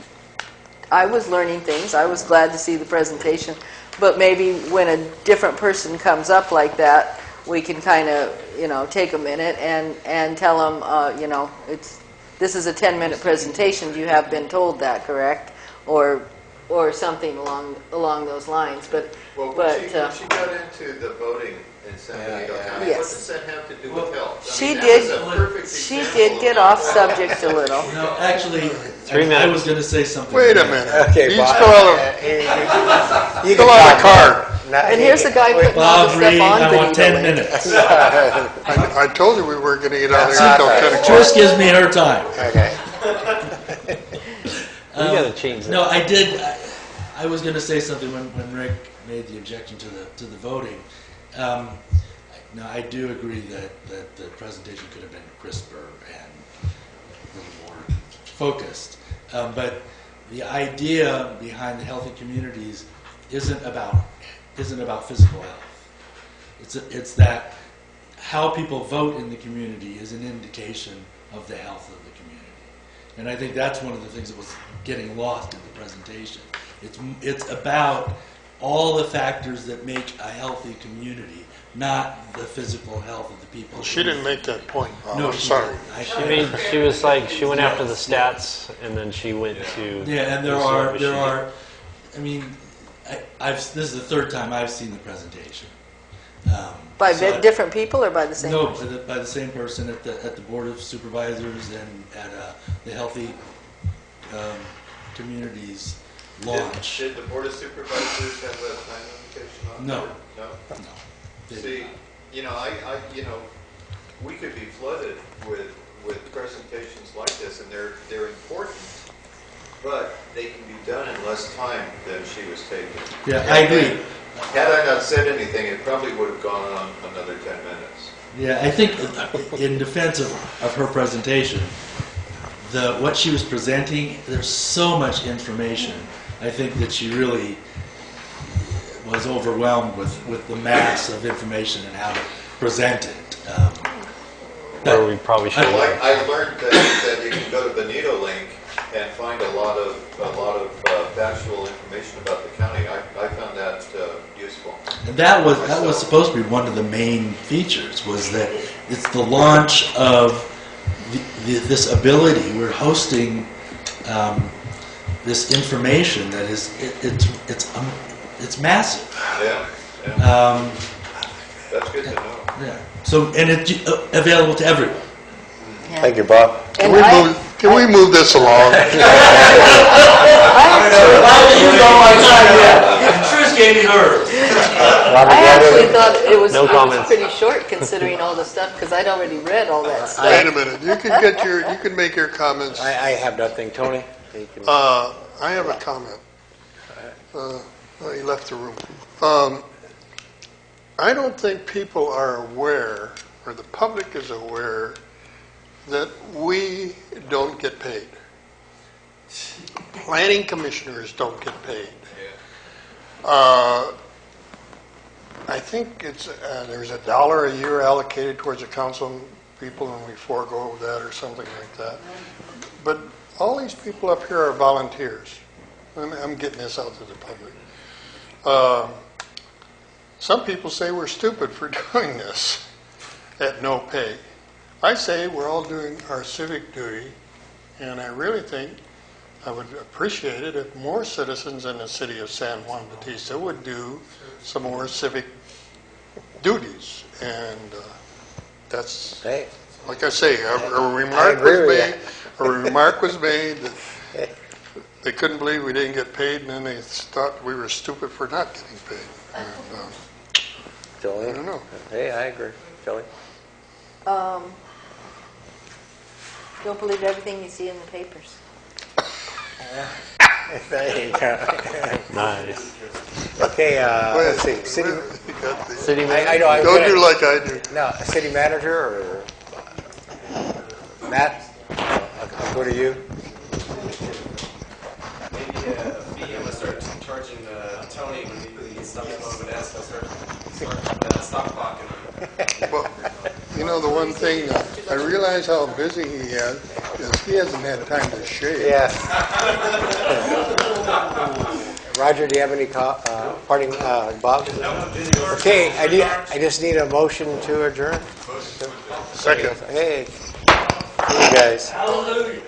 I was learning things. I was glad to see the presentation, but maybe when a different person comes up like that, we can kind of, you know, take a minute and tell them, you know, this is a 10-minute presentation. You have been told that, correct? Or something along those lines. But Well, when she got into the voting in San Diego County, Yes. what does that have to do with health? I she mean, that did. was a perfect She example did of get that. off subject a little. No, actually, 3 minutes. I was going to say something. Wait a minute. Okay, You Bob. still have You still can have a talk. card. And here's the guy putting all Bob the stuff Reed, on I want Benito 10 Link. minutes. I told you we weren't going to get out of here until 10 o'clock. Trish gives me her time. Okay. We got to change that. No, I did. I was going to say something when Rick made the objection to the voting. No, I do agree that the presentation could have been crisper and a little more focused. But the idea behind the healthy communities isn't about physical health. It's that how people vote in the community is an indication of the health of the community. And I think that's one of the things that was getting lost in the presentation. It's about all the factors that make a healthy community, not the physical health of the people. Well, she didn't make that point, Bob. No, I'm sorry. She was like, she went after the stats, and then she went to... Yeah, and there are, I mean, this is the third time I've seen the presentation. By different people or by the same person? No, by the same person at the Board of Supervisors and at the Healthy Communities launch. Did the Board of Supervisors have a time limitation on No. it? No? No. See, we could be flooded with presentations like this, and they're important, but they can be done in less time than she was taking. Yeah, I agree. Had I not said anything, it probably would have gone on another 10 minutes. Yeah, I think in defense of her presentation, what she was presenting, there's so much information. I think that she really was overwhelmed with the mass of information and how to present it. Or we probably should. I learned that you can go to the Benito link and find a lot of factual information about the county. I found that useful. And that was supposed to be one of the main features, was that it's the launch of this ability. We're hosting this information that is it's massive. Yeah. That's good to know. Yeah. So, and it's available to everyone. Yeah. Thank you, Bob. Can we move this along? Trish gave me hers. I actually thought it was comments. pretty short considering all the stuff because I'd already read all that stuff. Wait a minute. You can make your comments. I have nothing. Tony? You can- I have a comment. He left the room. I don't think people are aware, or the public is aware, that we don't get paid. Planning commissioners don't get paid. I think it's there's $1 a year allocated towards the council people, and we forego that or something like that. But all these people up here are volunteers. I'm getting this out to the public. Some people say we're stupid for doing this at no pay. I say we're all doing our civic duty, and I really think I would appreciate it if more citizens in the city of San Juan Bautista would do some more civic duties. And that's, like I say, a remark was made that they couldn't believe we didn't get paid, and then they thought we were stupid for not getting paid. And, Joey? I don't know. Hey, I agree. Joey? Don't believe everything you see in the papers. There you go. Nice. Okay, let's see. City manager? Don't do like I do. No, city manager or Matt? I'll go to you. Maybe a fee. I'm going to start charging Tony when he stops over and asks. I'll start stop clocking. Well, you know, the one thing, I realize how busy he is, because he hasn't had time to shave. Yeah. Roger, do you have any parting, Bob? Okay, I just need a motion to adjourn. Second. Hey, you guys. Hallelujah.